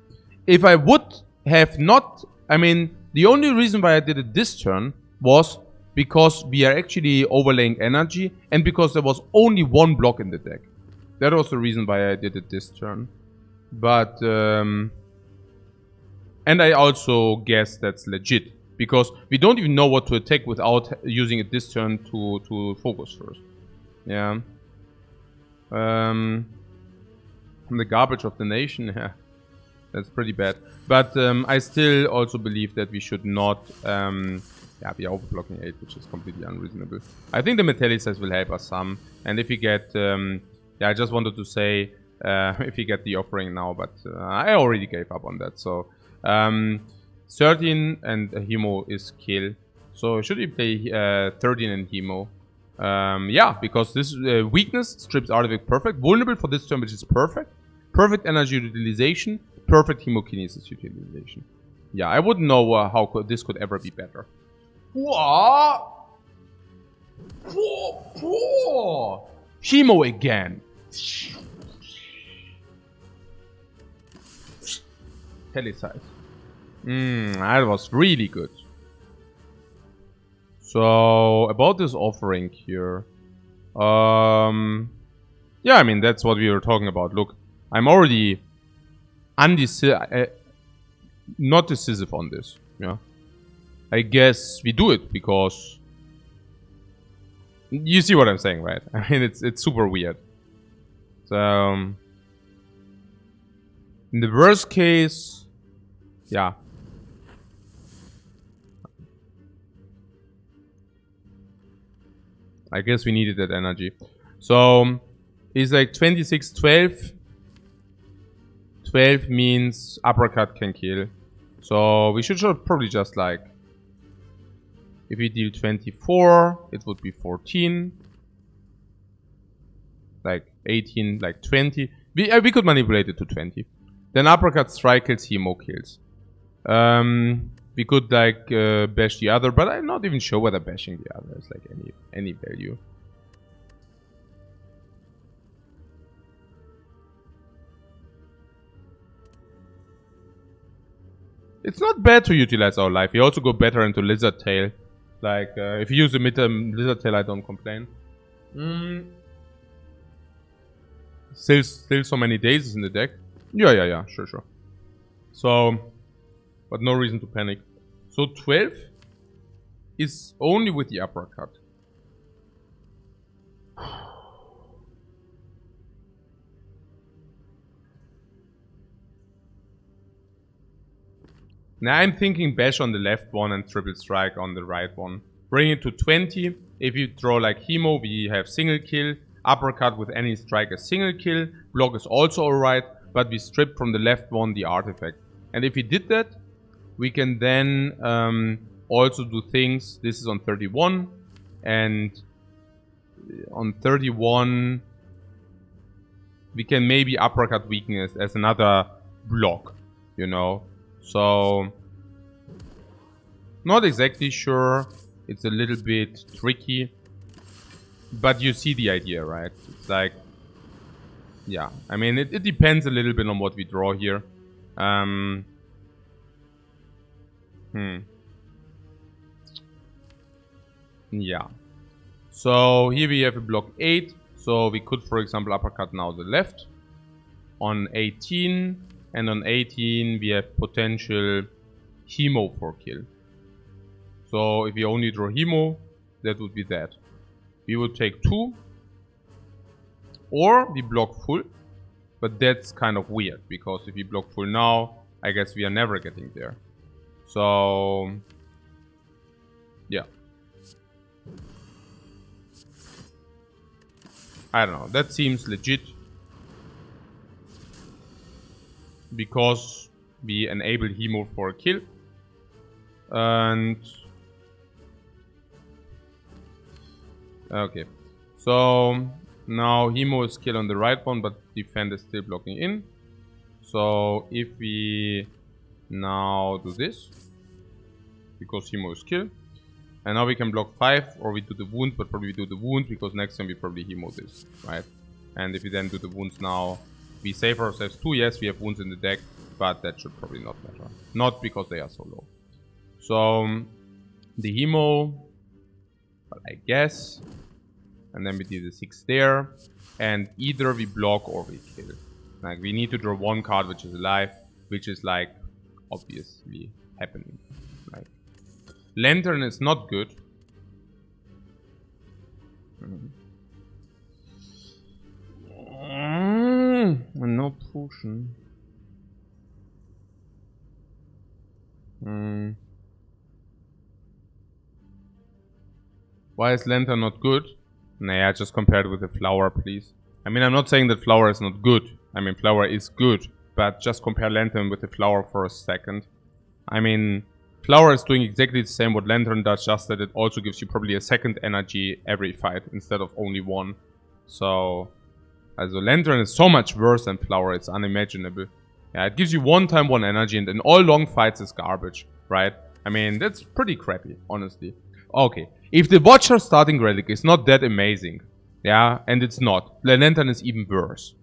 If I would have not, I mean, the only reason why I did it this turn was because we are actually overlaying energy and because there was only 1 block in the deck. That was the reason why I did it this turn. But, and I also guess that's legit. Because we don't even know what to attack without using it this turn to focus first. Yeah. The garbage of the nation, yeah. That's pretty bad. But I still also believe that we should not... yeah, we are overblocking 8, which is completely unreasonable. I think the Metallicise will help us some. And if we get... yeah, I just wanted to say... if we get the offering now, but I already gave up on that. So... 13 and Hemo is kill. So should we play 13 and Hemo? Yeah, because this weakness strips artifact perfect. Vulnerable for this turn, which is perfect. Perfect energy utilization. Perfect hemokinesis utilization. Yeah, I wouldn't know how this could ever be better. Hemo again. Telecite. That was really good. So, about this offering here. Yeah, I mean, that's what we were talking about. Look, I'm already not decisive on this. Yeah. I guess we do it because... You see what I'm saying, right? I mean, it's super weird. So... in the worst case... Yeah. I guess we needed that energy. So, it's like 26, 12. 12 means uppercut can kill. So, we should probably just like... If we deal 24, it would be 14. Like 18, like 20. We could manipulate it to 20. Then uppercut strike kills, Hemo kills. We could like bash the other, but I'm not even sure whether bashing the other is like any value. It's not bad to utilize our life. We also go better into Lizard Tail. Like, if you use the mid-term Lizard Tail, I don't complain. Still so many days in the deck. Yeah, sure. So, but no reason to panic. So 12 is only with the uppercut. Now I'm thinking bash on the left one and triple strike on the right one. Bring it to 20. If you draw like Hemo, we have single kill. Uppercut with any strike is single kill. Block is also alright, but we strip from the left one the artifact. And if we did that, we can then also do things. This is on 31. And on 31, we can maybe uppercut weakness as another block, you know. So, not exactly sure. It's a little bit tricky. But you see the idea, right? It's like, yeah. I mean, it depends a little bit on what we draw here. Yeah. So, here we have a block 8. So, we could, for example, uppercut now the left. On 18. And on 18, we have potential Hemo for kill. So, if we only draw Hemo, that would be that. We would take 2. Or we block full. But that's kind of weird. Because if we block full now, I guess we are never getting there. So, yeah. I don't know. That seems legit. Because we enable Hemo for a kill. And okay. So now Hemo is kill on the right one, but defend is still blocking in. So if we now do this, because Hemo is kill, and now we can block 5, or we do the wound, but probably we do the wound because next time we probably Hemo this, right? And if we then do the wounds now, we save ourselves 2. Yes, we have wounds in the deck, but that should probably not matter. Not because they are so low. So, the Hemo, but I guess. And then we do the 6 there. And either we block or we kill. Like, we need to draw 1 card which is alive, which is like, obviously happening. Like, Lantern is not good. No potion. Why is Lantern not good? Nah, just compare it with the Flower, please. I mean, I'm not saying that Flower is not good. I mean, Flower is good. But just compare Lantern with the Flower for a second. I mean, Flower is doing exactly the same what Lantern does, just that it also gives you probably a second energy every fight instead of only 1. So, also Lantern is so much worse than Flower, it's unimaginable. Yeah, it gives you 1 time 1 energy, and in all long fights is garbage, right? I mean, that's pretty crappy, honestly. Okay, if the Watcher starting relic is not that amazing, yeah, and it's not, the Lantern is even worse.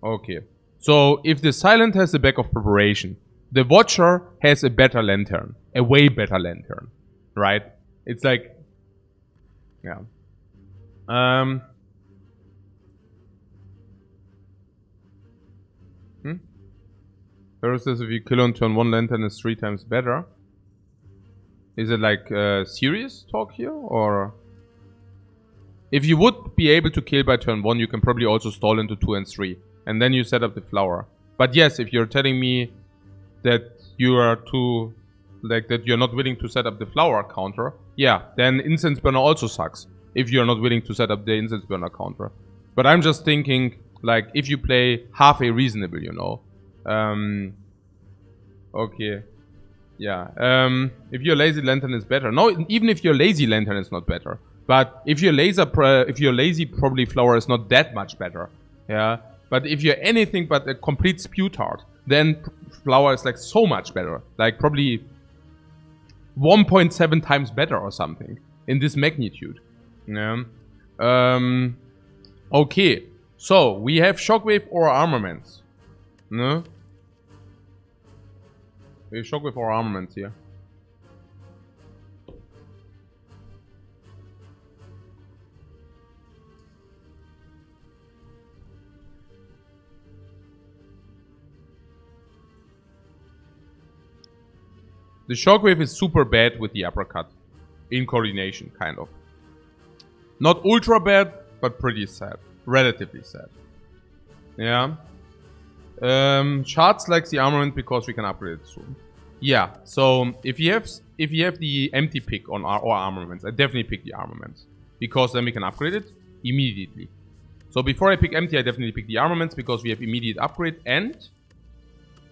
Okay, so if the Silent has the back of preparation, the Watcher has a better Lantern, a way better Lantern, right? It's like, yeah. First says if you kill on turn 1, Lantern is 3 times better. Is it like serious talk here, or? If you would be able to kill by turn 1, you can probably also stall into 2 and 3. And then you set up the Flower. But yes, if you're telling me that you are too, like that you're not willing to set up the Flower counter, yeah, then Incense Burner also sucks. If you're not willing to set up the Incense Burner counter. But I'm just thinking, like, if you play half a reasonable, you know. Okay. Yeah. If your lazy Lantern is better. No, even if your lazy Lantern is not better. But if you're lazy, probably Flower is not that much better. Yeah. But if you're anything but a complete Spewtard, then Flower is like so much better. Like probably 1.7 times better or something. In this magnitude. Yeah. Okay. So, we have Shockwave or Armaments. No? We shockwave our armaments here. The shockwave is super bad with the uppercut. In coordination, kind of. Not ultra bad, but pretty sad. Relatively sad. Yeah. Shards likes the armament because we can upgrade it soon. Yeah, so if you have the empty pick on our armaments, I definitely pick the armaments. Because then we can upgrade it immediately. So before I pick empty, I definitely pick the armaments because we have immediate upgrade, and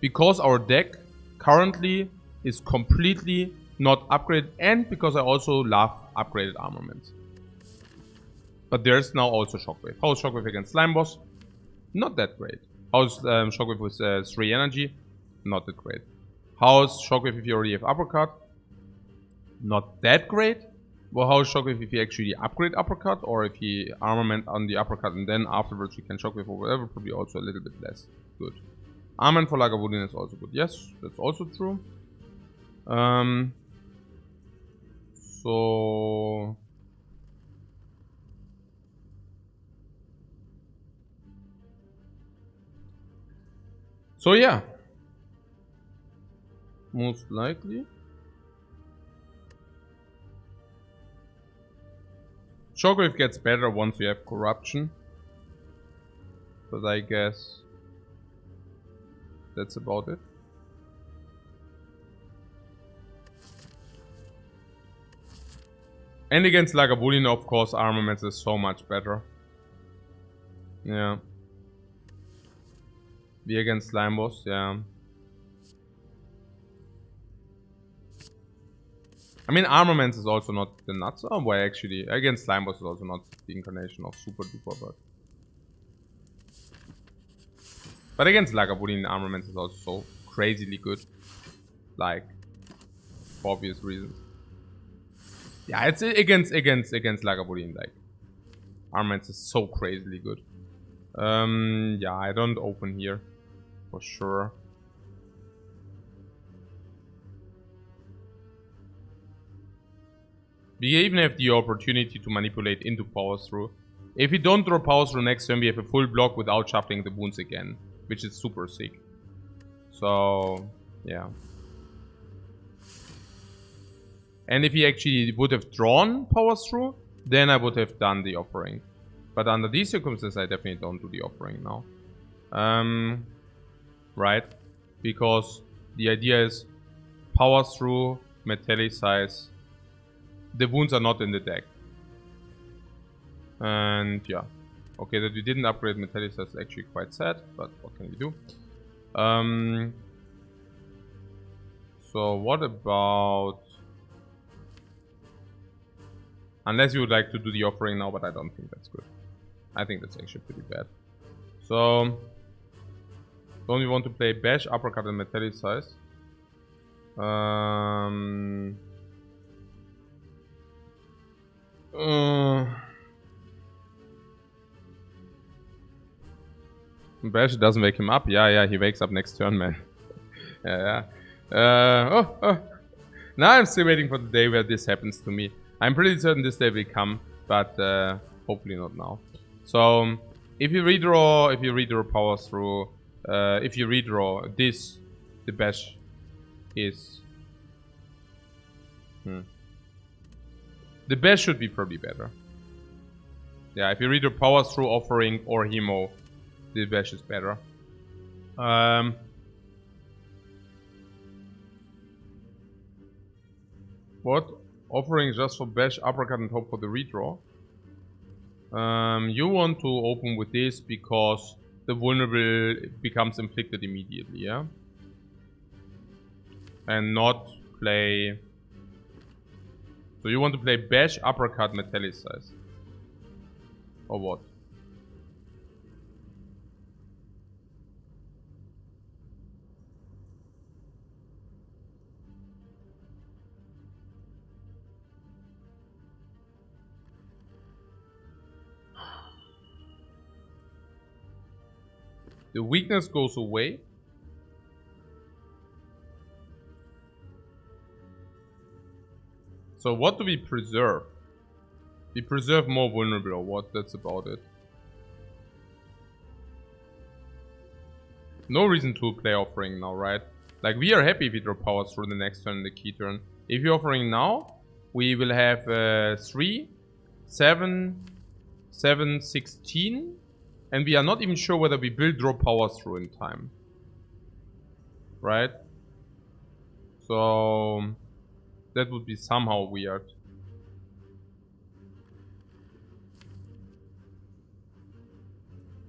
because our deck currently is completely not upgraded, and because I also love upgraded armaments. But there's now also Shockwave. How's Shockwave against Slime Boss? Not that great. How's Shockwave with 3 energy? Not that great. How's Shockwave if you already have Uppercut? Not that great. Well, how's Shockwave if you actually upgrade Uppercut, or if you armament on the Uppercut and then afterwards you can Shockwave or whatever? Probably also a little bit less good. Armament for Lagavulin is also good. Yes, that's also true. So yeah, most likely Shockwave gets better once you have Corruption, but I guess that's about it. And against Lagavulin, of course, armaments is so much better. Yeah. Wie against Slime Boss, yeah. I mean, armaments is also not the nuts. Oh, well, actually, against Slime Boss is also not the incarnation of super duper, but against Lagavulin, armaments is also so crazily good. Like, for obvious reasons. Yeah, it's against Lagavulin, like, armaments is so crazily good. Yeah, I don't open here. For sure. We even have the opportunity to manipulate into power through. If we don't draw power through next turn, we have a full block without shuffling the wounds again, which is super sick. So, yeah. And if he actually would have drawn power through, then I would have done the offering. But under these circumstances, I definitely don't do the offering now. Right? Because the idea is power through, metallicize. The wounds are not in the deck. And yeah. Okay, that we didn't upgrade metallicize is actually quite sad, but what can we do? So what about... Unless you would like to do the offering now, but I don't think that's good. I think that's actually pretty bad. So... Don't we want to play Bash, Uppercut and Metallicize? Bash doesn't wake him up. Yeah, he wakes up next turn, man. yeah. Now I'm still waiting for the day where this happens to me. I'm pretty certain this day will come, but hopefully not now. So if you redraw power through, if you redraw this, the Bash is... The Bash should be probably better. Yeah, if you redraw power through, offering or Hemo, the Bash is better. What? Offering just for Bash, Uppercut and hope for the redraw? You want to open with this because the vulnerable becomes inflicted immediately, yeah? And not play... So you want to play Bash, Uppercut, Metallicize? Or what? The weakness goes away. So what do we preserve? We preserve more vulnerable or what? That's about it. No reason to play offering now, right? Like, we are happy if we draw powers through the next turn and the key turn. If you're offering now, we will have 3, 7, 7, 16. And we are not even sure whether we will draw powers through in time. Right? So that would be somehow weird.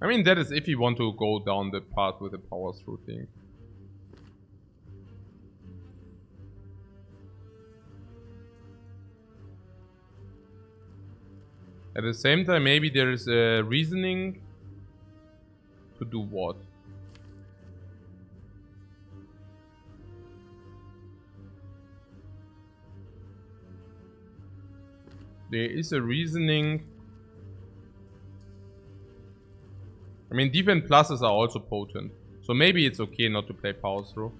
I mean, that is if you want to go down the path with the powers through thing. At the same time, maybe there is a reasoning to do what? There is a reasoning. I mean, defense pluses are also potent. So maybe it's okay not to play power through.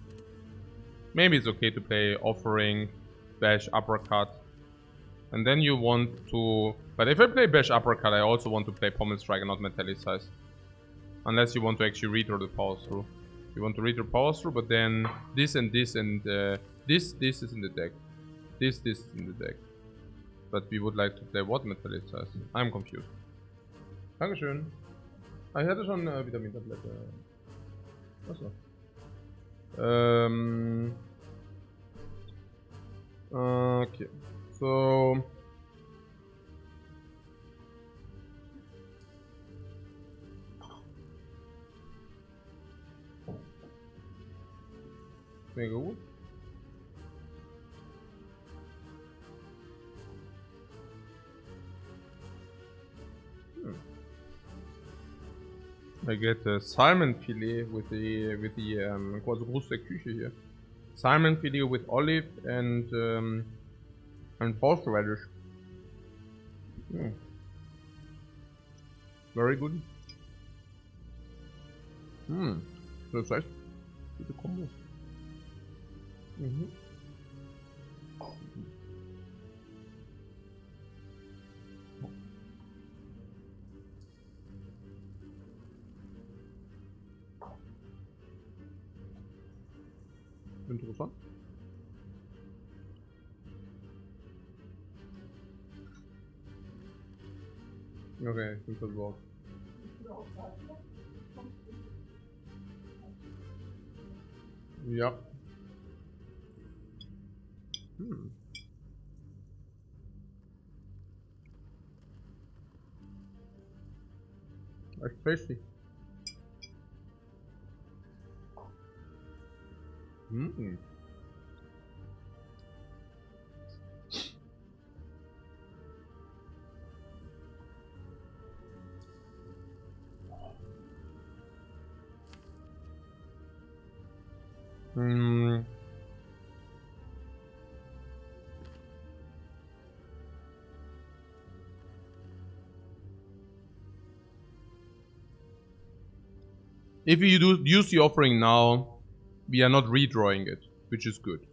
Maybe it's okay to play offering, bash, uppercut. And then you want to... But if I play bash, uppercut, I also want to play pommel strike and not metallicize. Unless you want to actually redraw the power through. You want to redraw power through, but then this and this and this is in the deck. This is in the deck. But we would like to play what metallicize? I'm confused. Dankeschön. Ah, ich hatte schon Vitamintablette. Achso. Okay. So. Mega gut. I get salmon filet with the quasi groß der Küche hier. Salmon filet with olive and horseradish. Very good. Das heißt, gute Kombo. Interessant. Okay, ich bin versorgt. Ja. Echt tasty. If you use the offering now, we are not redrawing it, which is good.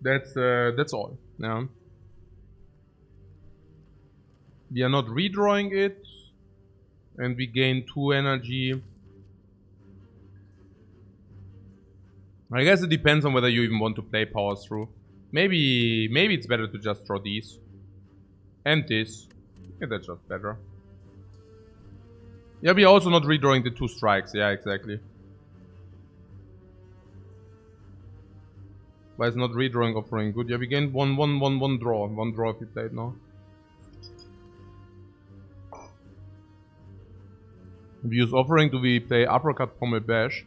That's all. Yeah. We are not redrawing it, and we gain 2 energy. I guess it depends on whether you even want to play powers through. Maybe it's better to just draw these. And this. Yeah, that's just better. Yeah, we are also not redrawing the 2 strikes. Yeah, exactly. Why is not redrawing offering good? Yeah, we gained one draw. One draw if we played now. We use offering, do we play uppercut, pommel, bash?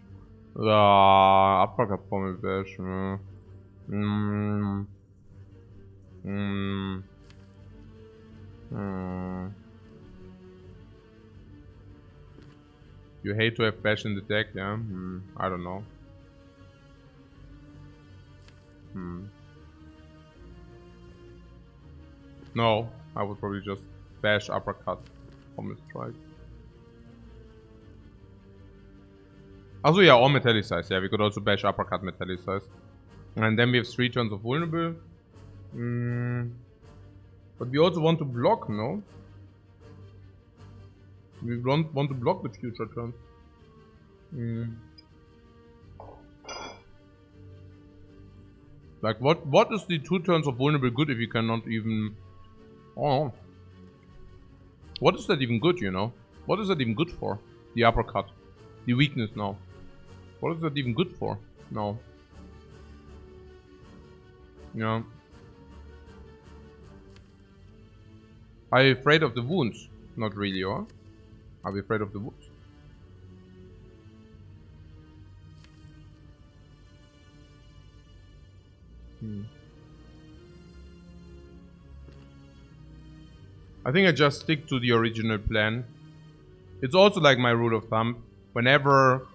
Uppercut, pommel, bash. You hate to have bash in the deck, yeah? I don't know. No, I would probably just bash, uppercut, pommel, strike. Also, yeah, or metallicize. Yeah, we could also bash, uppercut, metallicize. And then we have 3 turns of vulnerable. But we also want to block, no? We don't want to block the future turn. Like what is the 2 turns of vulnerable good if you cannot even... Oh. What is that even good, you know? What is that even good for? The uppercut. The weakness now. What is that even good for? No. Yeah. Are you afraid of the wounds? Not really, or? Are we afraid of the wounds? I think I just stick to the original plan. It's also like my rule of thumb. Whenever...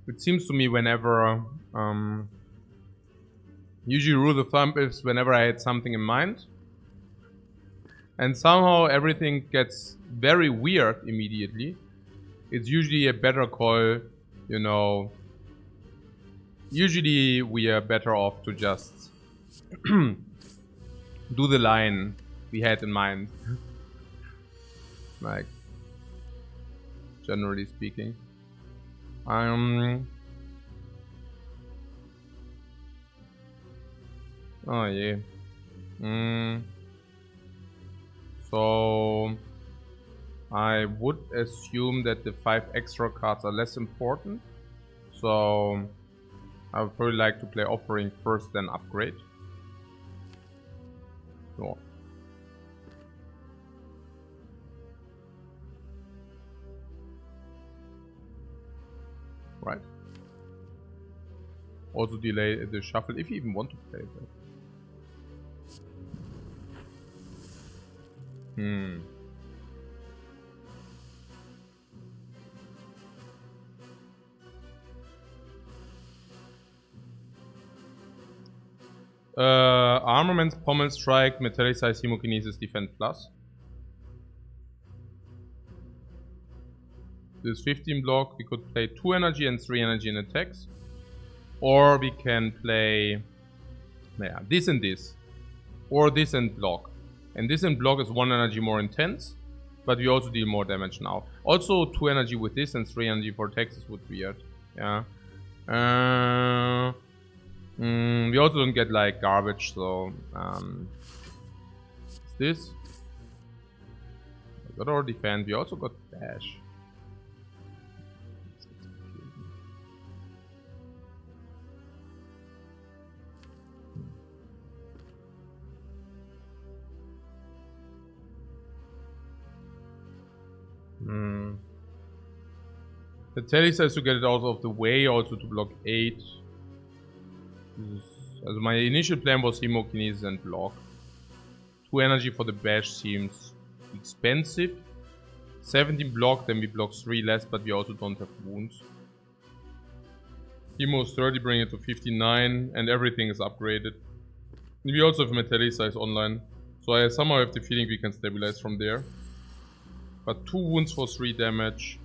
It seems to me whenever... usually rule of thumb is whenever I had something in mind. And somehow everything gets very weird immediately. It's usually a better call, you know... Usually we are better off to just... do the line we had in mind. Like, generally speaking. Oh yeah. So I would assume that the 5 extra cards are less important. So I would probably like to play Offering first, then Upgrade. Sure. Right. Also delay the shuffle if you even want to play that. Armaments, Pommel Strike, Metallicized Hemokinesis, Defend Plus. This 15 block, we could play 2 energy and 3 energy in attacks. Or we can play this and this. Or this and block. And this and block is 1 energy more intense. But we also deal more damage now. Also 2 energy with this and 3 energy for attacks would be weird. Yeah. We also don't get like garbage, so this. We got our defend, we also got dash. The Telly says to get it out of the way, also to block 8. As my initial plan was Hemokinesis and block. 2 energy for the bash seems expensive. 17 block, then we block 3 less, but we also don't have wounds. Hemo is 30, bring it to 59, and everything is upgraded. We also have Metallicize online, so I somehow have the feeling we can stabilize from there. But 2 wounds for 3 damage.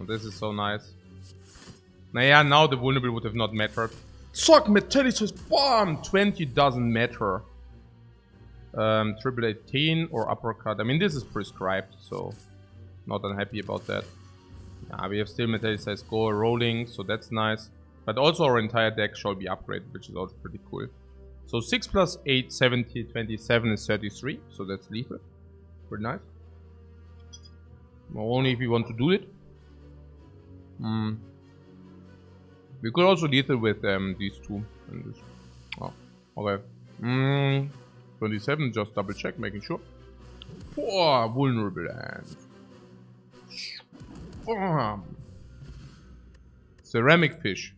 This is so nice. Naja, now the vulnerable would have not mattered. Suck Metallicus, BAM! 20 doesn't matter. Triple 18 or uppercut. I mean, this is prescribed, so not unhappy about that. We have still Metallicized Go rolling, so that's nice. But also our entire deck shall be upgraded, which is also pretty cool. So 6 plus 8, 70, 27 is 33, so that's lethal. Pretty nice. Only if you want to do it. We could also lethal with these two. And this. Oh, okay. 27, just double check, making sure. Oh, vulnerable and... Ceramic fish.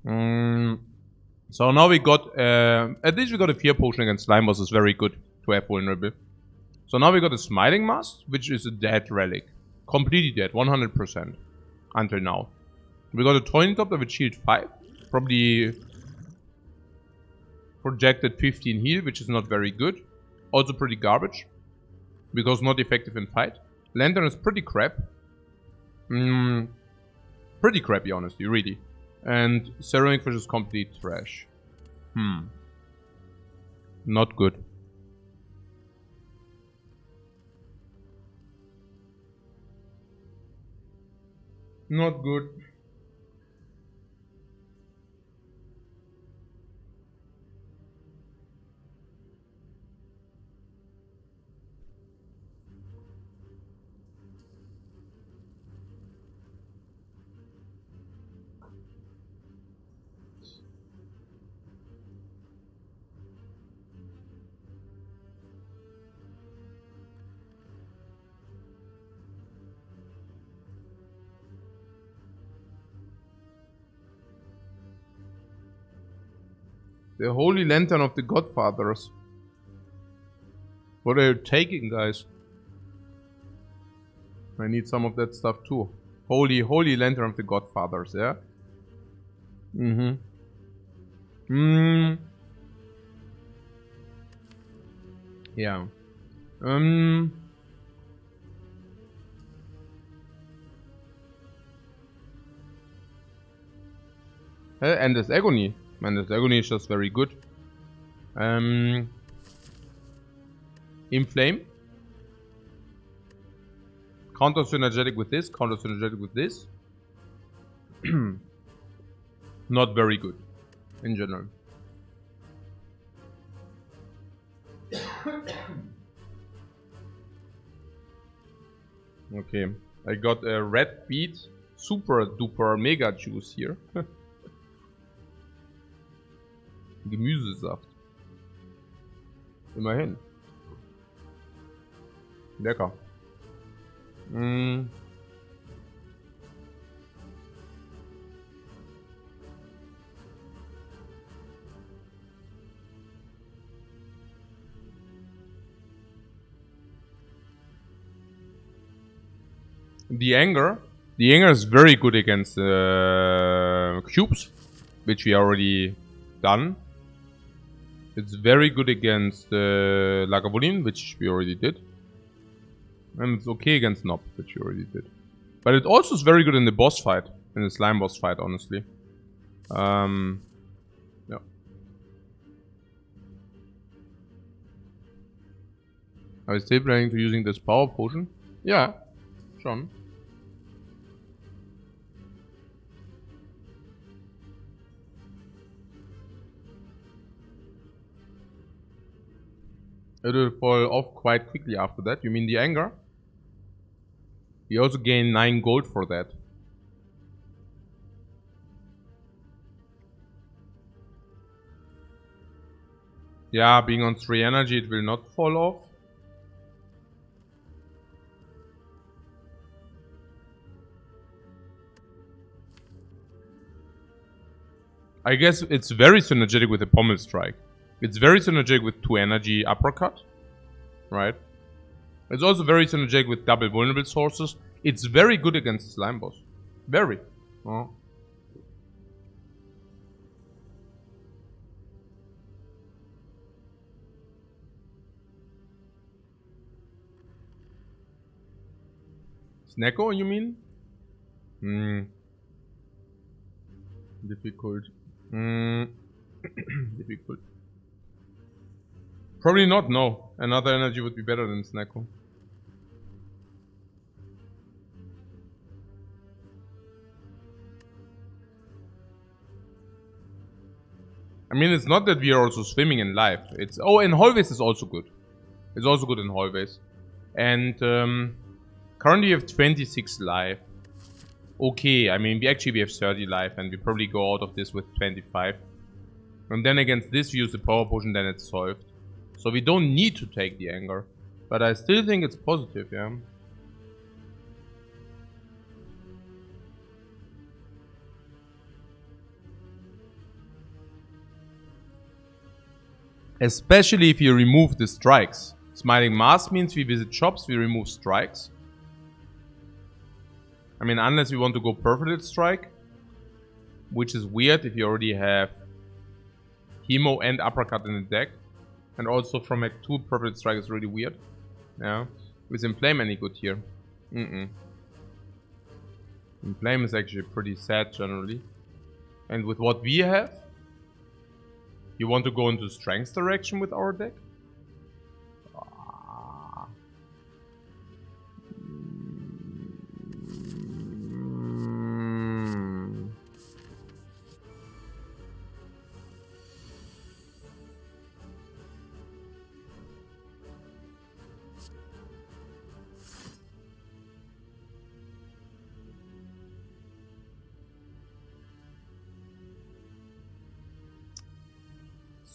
So now we got, at least we got a fear potion against slime boss, is very good to have vulnerable. So now we got a smiling mask, which is a dead relic. Completely dead, 100%. Until now. We got a Toiling Doctor with shield 5. Probably projected 15 heal, which is not very good. Also pretty garbage, because not effective in fight. Lantern is pretty crap. Pretty crappy, honestly, really. And Ceramic Fish is complete trash. Not good. Not good. The Holy Lantern of the Godfathers. What are you taking, guys? I need some of that stuff too. Holy Lantern of the Godfathers, yeah? Yeah. And this Agony. Man, this Agony is just very good. Inflame. Counter synergetic with this, counter synergetic with this. Not very good in general. Okay, I got a red beet super duper mega juice here. Gemüsesaft. Immerhin. Lecker. The anger is very good against cubes, which we already done. It's very good against Lagavulin, which we already did. And it's okay against Nob, which we already did. But it also is very good in the boss fight, in the slime boss fight, honestly. Yeah. Are you still planning to using this power potion? Yeah, schon. It will fall off quite quickly after that. You mean the anger? We also gain 9 gold for that. Yeah, being on 3 energy, it will not fall off. I guess it's very synergetic with the Pommel Strike. It's very synergetic with 2 energy uppercut. Right? It's also very synergetic with double vulnerable sources. It's very good against slime boss. Very. Oh. Snacko, you mean? Difficult. Difficult. Probably not, no. Another energy would be better than Snacko. I mean, it's not that we are also swimming in life. It's... Oh, and Hallways is also good. It's also good in Hallways. And currently we have 26 life. Okay, I mean, we have 30 life, and we probably go out of this with 25. And then against this, we use the power potion, then it's solved. So we don't need to take the anger. But I still think it's positive, yeah. Especially if you remove the strikes. Smiling Mask means we visit shops, we remove strikes. I mean, unless we want to go Perforated Strike. Which is weird if you already have Hemo and Uppercut in the deck. And also from Act 2, Perfect Strike is really weird. Yeah. Is Inflame any good here? Inflame is actually pretty sad generally. And with what we have? You want to go into Strength direction with our deck?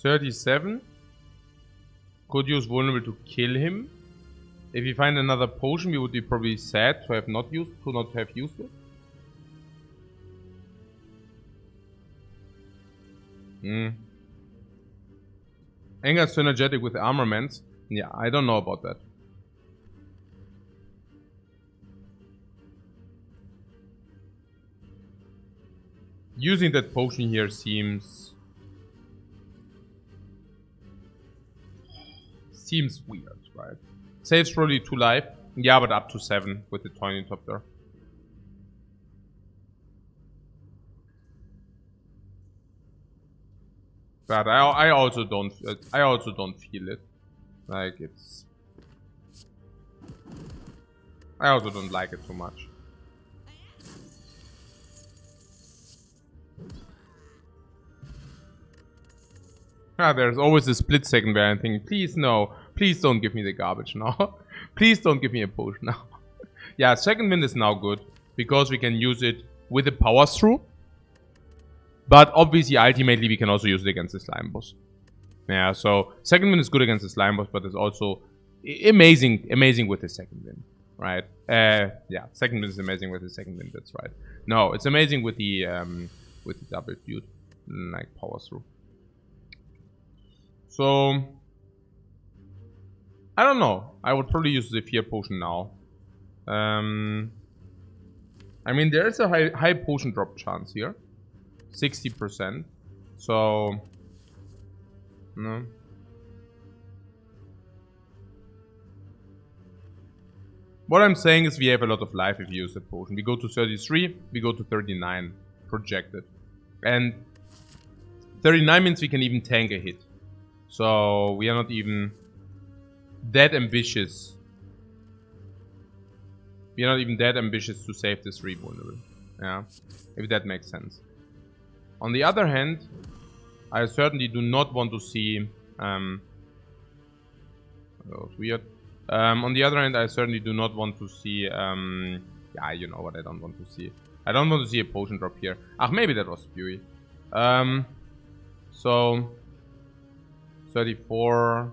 $37. Could use vulnerable to kill him. If we find another potion, we would be probably sad to not have used it. Anger synergetic with armaments. Yeah, I don't know about that. Using that potion here seems weird, right? Saves probably 2 life. Yeah, but up to 7 with the Tiny Top there. But I also don't feel it. Like it's. I also don't like it too much. There's always a split second where I'm thinking, please no, please don't give me the garbage now. Please don't give me a potion now. Yeah, second wind is now good because we can use it with the power through. But obviously, ultimately, we can also use it against the slime boss. Yeah, so second wind is good against the slime boss, but it's also amazing with the second wind, right? Yeah, second wind is amazing with the second wind. That's right. No, it's amazing with the double dude, like power through. So, I don't know. I would probably use the fear potion now. I mean, there is a high potion drop chance here. 60%. So, no. What I'm saying is we have a lot of life if we use the potion. We go to 33, we go to 39 projected. And 39 means we can even tank a hit. So we are not even that ambitious. We are not even that ambitious to save this 3 vulnerable. Yeah, if that makes sense. On the other hand, I certainly do not want to see. That was weird. On the other hand, I certainly do not want to see. Yeah, you know what I don't want to see. I don't want to see a potion drop here. Maybe that was Spewy. So 34.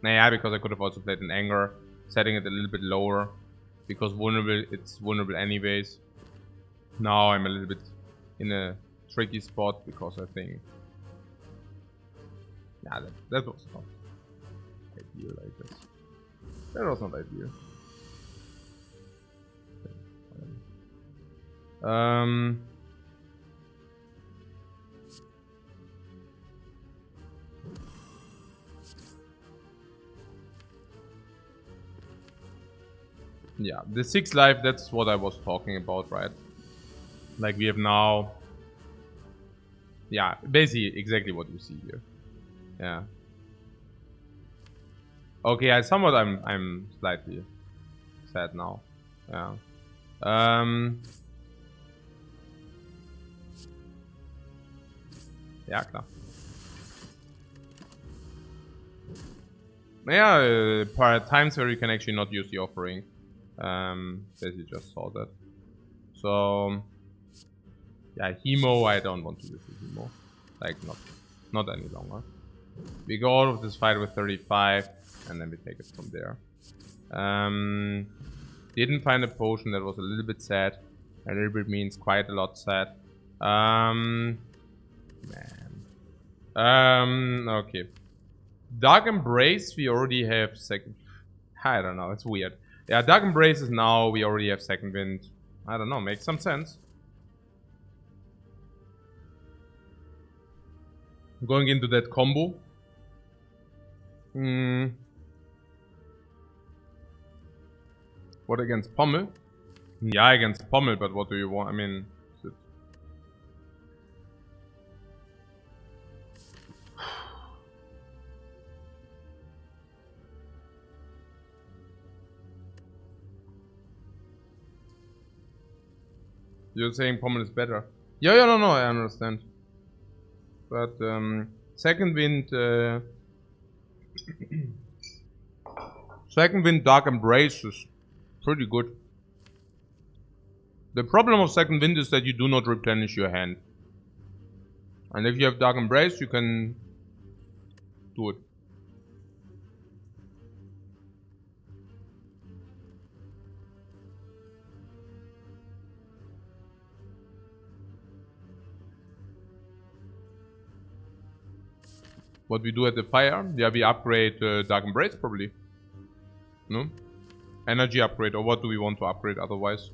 Nah, because I could have also played an anger, setting it a little bit lower, because it's vulnerable anyways. Now I'm a little bit in a tricky spot because I think, yeah, that was not ideal, I guess. That was not ideal. Yeah, the 6 life, that's what I was talking about, right? Like we have now, yeah, basically exactly what you see here. Yeah. Okay, I'm slightly sad now. Yeah. Ja, klar. Yeah, times where you can actually not use the offering. As you just saw that. So, yeah, Hemo, I don't want to use the Hemo. Like, not any longer. We go out of this fight with 35, and then we take it from there. Didn't find a potion, that was a little bit sad. A little bit means quite a lot sad. Man. Okay. Dark Embrace, we already have second. I don't know, it's weird. Yeah, Dark Embrace is now, we already have second wind. I don't know, makes some sense. Going into that combo. What against Pommel? Yeah, against Pommel, but what do you want? I mean... You're saying Pommel is better. Yeah, no, I understand. But, second wind, second wind Dark Embrace is pretty good. The problem of second wind is that you do not replenish your hand. And if you have Dark Embrace, you can do it. What we do at the fire? Yeah, we upgrade Dark Embrace probably. No? Energy upgrade, or what do we want to upgrade otherwise?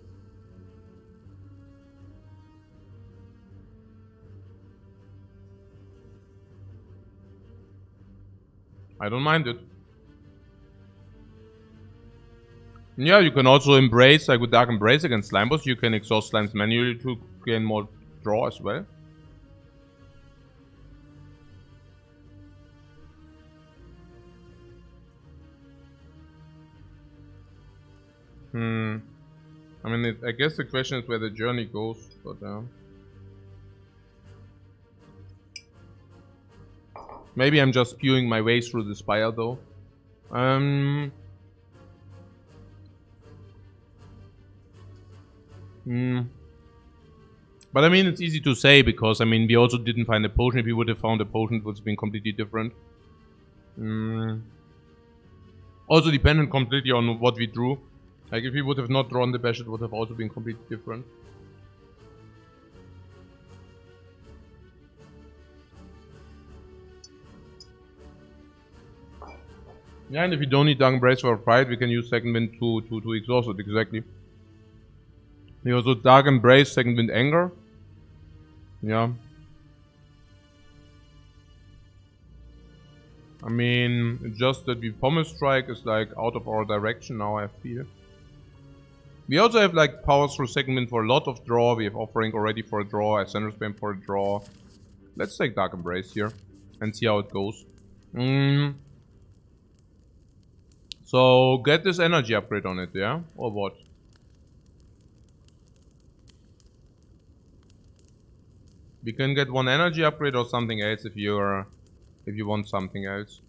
I don't mind it. Yeah, you can also embrace, like with Dark Embrace against Slime Boss, you can exhaust slimes manually to gain more draw as well. I mean, I guess the question is where the journey goes, but maybe I'm just spewing my way through the Spire though. But I mean, it's easy to say because I mean, we also didn't find a potion. If we would have found a potion, it would have been completely different. Also dependent completely on what we drew. Like if we would have not drawn the bash, it would have also been completely different. Yeah, and if we don't need Dark Embrace for a fight, we can use Second Wind to exhaust it, exactly. We also Dark Embrace, Second Wind Anger. Yeah. I mean, it's just that we Pommel Strike is like out of our direction now, I feel. We also have like powers through Second Wind for a lot of draw. We have Offering already for a draw, Ascension Spam for a draw. Let's take Dark Embrace here and see how it goes. So get this energy upgrade on it, yeah? Or what? We can get one energy upgrade or something else if you want something else.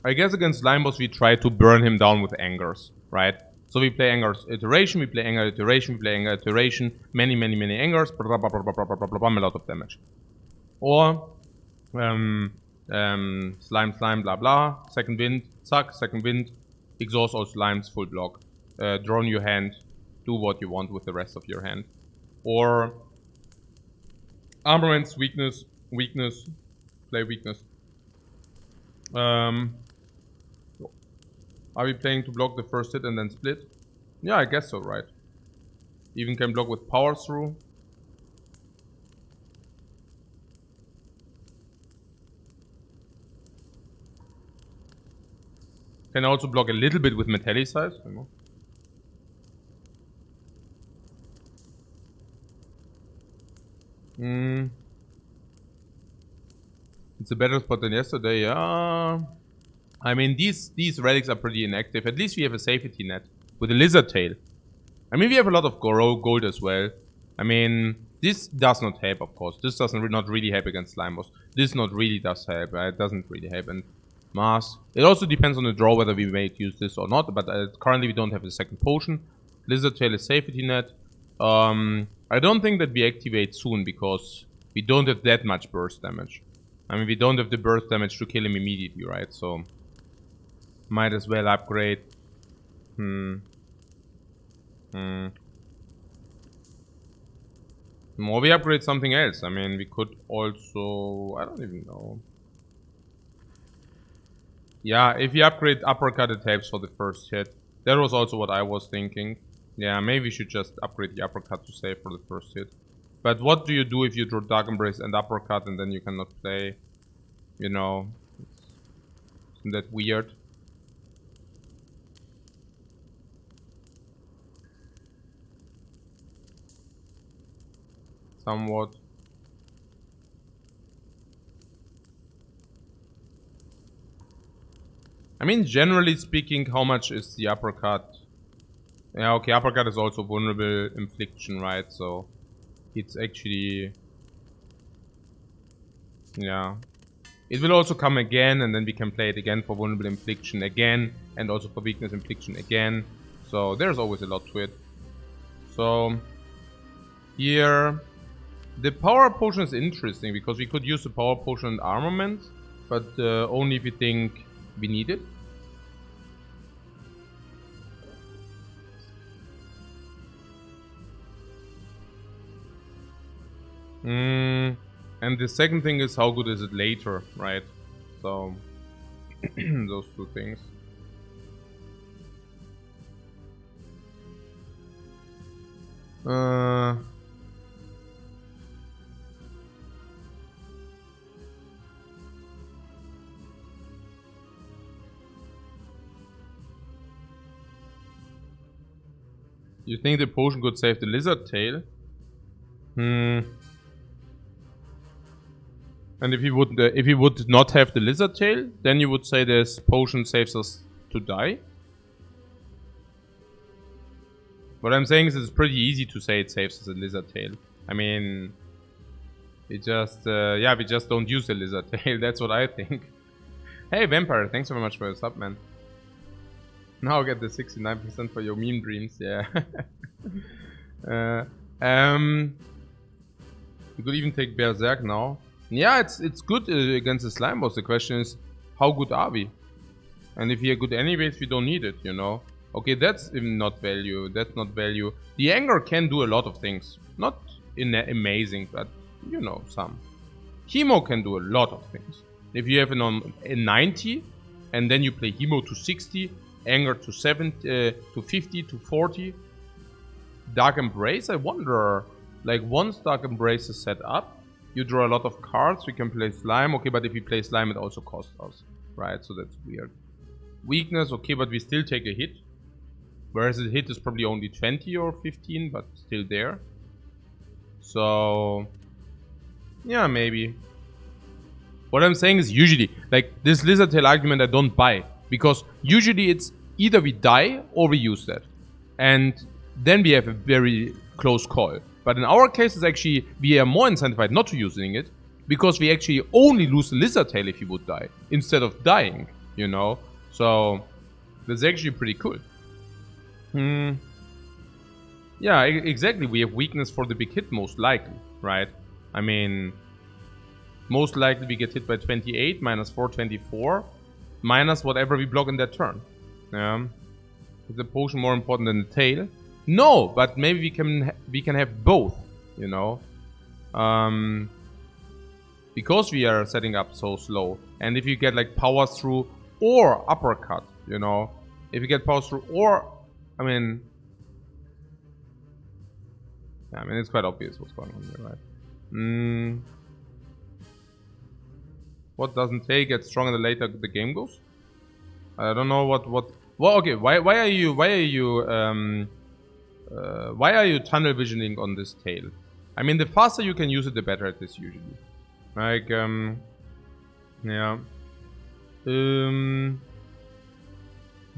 I guess against Slime Boss we try to burn him down with angers, right? So we play angers iteration, we play anger iteration, we play anger iteration, many angers, blah, blah, blah, blah, blah, blah, blah, blah, a lot of damage. Or slime, blah blah, Second Wind, suck, Second Wind, exhaust all slimes, full block. Draw in your hand, do what you want with the rest of your hand. Or Armaments, weakness, play weakness. Are we playing to block the first hit and then split? Yeah, I guess so, right? Even can block with power through. Can also block a little bit with Metallicize, you know. It's a better spot than yesterday, yeah. I mean, these relics are pretty inactive. At least we have a safety net with a lizard tail. I mean, we have a lot of gold as well. I mean, this does not help, of course. This does not really help against Slime Boss. This not really does help. It doesn't really help. And Mask. It also depends on the draw whether we may use this or not. But currently we don't have a second potion. Lizard tail is safety net. I don't think that we activate soon because we don't have that much burst damage. I mean, we don't have the burst damage to kill him immediately, right? So might as well upgrade. Or we upgrade something else. I mean, we could also... I don't even know. Yeah, if we upgrade uppercut, it helps for the first hit. That was also what I was thinking. Yeah, maybe we should just upgrade the uppercut to save for the first hit. But what do you do if you draw Dark Embrace and uppercut and then you cannot play? You know, isn't that weird? Somewhat. I mean, generally speaking, how much is the uppercut? Yeah, okay, uppercut is also vulnerable infliction, right? So it's actually... Yeah. It will also come again, and then we can play it again for vulnerable infliction again, and also for weakness infliction again. So there's always a lot to it. So here, the power potion is interesting because we could use the power potion and armament, but only if we think we need it. And the second thing is how good is it later, right? So those two things. You think the potion could save the lizard tail? And if he would not have the lizard tail, then you would say this potion saves us to die. What I'm saying is it's pretty easy to say it saves us a lizard tail. I mean, we just we just don't use the lizard tail. That's what I think. Hey Vampire, thanks very much for your sub, man. Now get the 69% for your meme dreams. Yeah. You could even take Berserk now. Yeah, it's good against the slime boss. The question is, how good are we? And if we are good anyways, we don't need it, you know. Okay, that's not value. That's not value. The anger can do a lot of things. Not amazing, but you know, some. Hemo can do a lot of things. If you have a 90, and then you play Hemo to 60, anger to 70, to 50, to 40. Dark Embrace, I wonder. Like once Dark Embrace is set up, you draw a lot of cards, we can play Slime, okay, but if we play Slime it also costs us, right, so that's weird. Weakness, okay, but we still take a hit. Whereas the hit is probably only 20 or 15, but still there. So, yeah, maybe. What I'm saying is usually, like this Lizard Tail argument I don't buy. Because usually it's either we die or we use that. And then we have a very close call. But in our case, it's actually, we are more incentivized not to using it, because we actually only lose the lizard tail if you would die, instead of dying, you know? So, that's actually pretty cool. Yeah, exactly, we have weakness for the big hit, most likely, right? I mean, most likely we get hit by 28, minus 4, 24, minus whatever we block in that turn. Is the potion more important than the tail? No, but maybe we can have both, you know, because we are setting up so slow. And if you get like power through or uppercut, you know, if you get power through or, I mean it's quite obvious what's going on here, right? What doesn't take get stronger the later the game goes? I don't know what. Well, okay. Why are you tunnel visioning on this tail? I mean, the faster you can use it, the better it is usually. Like, yeah.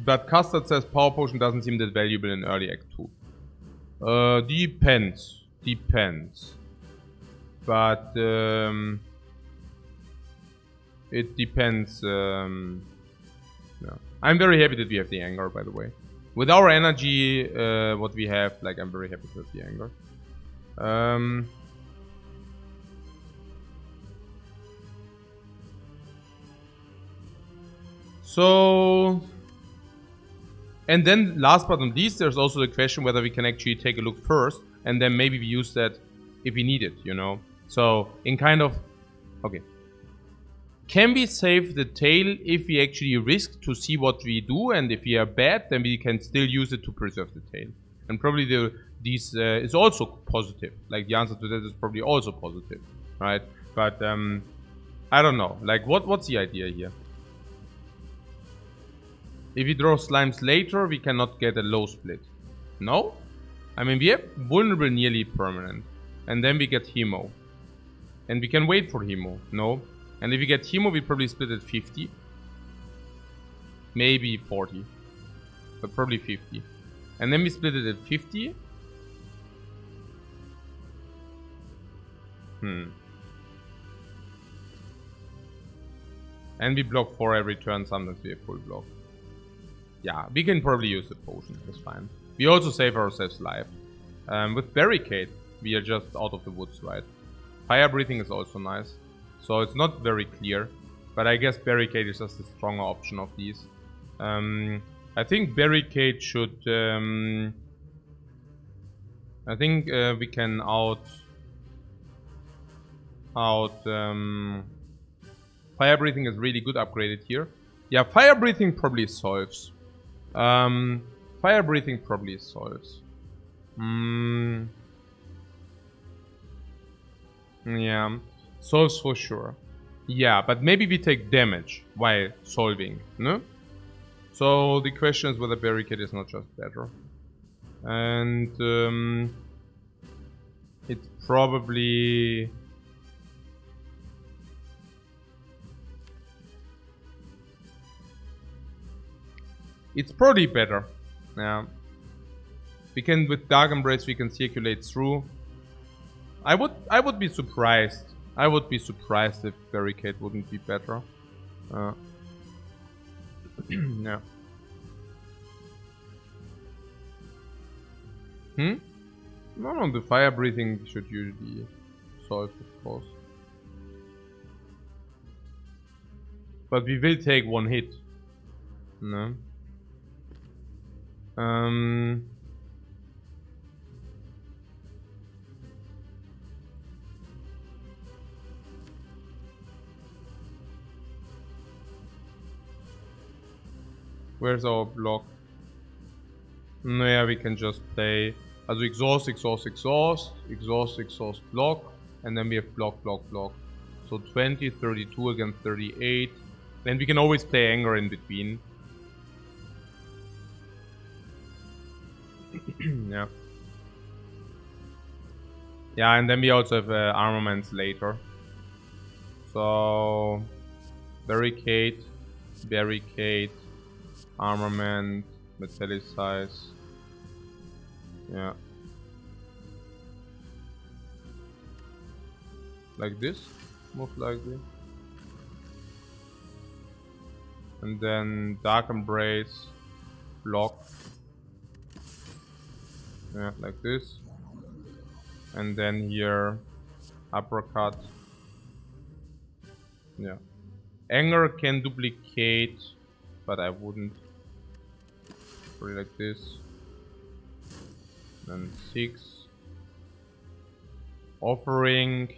But Custard says Power Potion doesn't seem that valuable in early Act 2. Depends. But, it depends, yeah. I'm very happy that we have the anger, by the way. With our energy, what we have, like, I'm very happy to have the anger. So, and then last but not least, there's also the question whether we can actually take a look first, and then maybe we use that if we need it, you know. So in kind of, okay. Can we save the tail if we actually risk to see what we do, and if we are bad, then we can still use it to preserve the tail. And probably these is also positive. Like the answer to that is probably also positive, right? But I don't know. Like what's the idea here? If we draw slimes later, we cannot get a low split. No? I mean, we have vulnerable nearly permanent. And then we get Hemo. And we can wait for Hemo. No? And if we get Hemo, we probably split at 50. Maybe 40. But probably 50. And then we split it at 50. And we block 4 every turn, sometimes we have full block. Yeah, we can probably use the potion, that's fine. We also save ourselves life. With Barricade, we are just out of the woods, right? Fire Breathing is also nice. So it's not very clear. But I guess Barricade is just a stronger option of these. I think Barricade should... I think we can Fire Breathing is really good upgraded here. Yeah, Fire Breathing probably solves. Fire Breathing probably solves. Yeah, solves for sure. Yeah, but maybe we take damage while solving, no? So the question is whether Barricade is not just better. And it's probably... It's probably better. Yeah. We can, with Dark Embrace, we can circulate through. I would be surprised. I would be surprised if Barricade wouldn't be better. Yeah. No, the Fire Breathing should usually solve, of course. But we will take one hit. No. Where's our block? No, yeah, we can just play. Also exhaust, block, and then we have block. So 20, 32 against 38. Then we can always play anger in between. Yeah. Yeah, and then we also have armaments later. So barricade, armament, metallicize. Yeah. Like this, most likely. And then Dark Embrace, block. Yeah, like this. And then here, uppercut. Yeah. Anger can duplicate, but I wouldn't. Put it like this. Then 6. Offering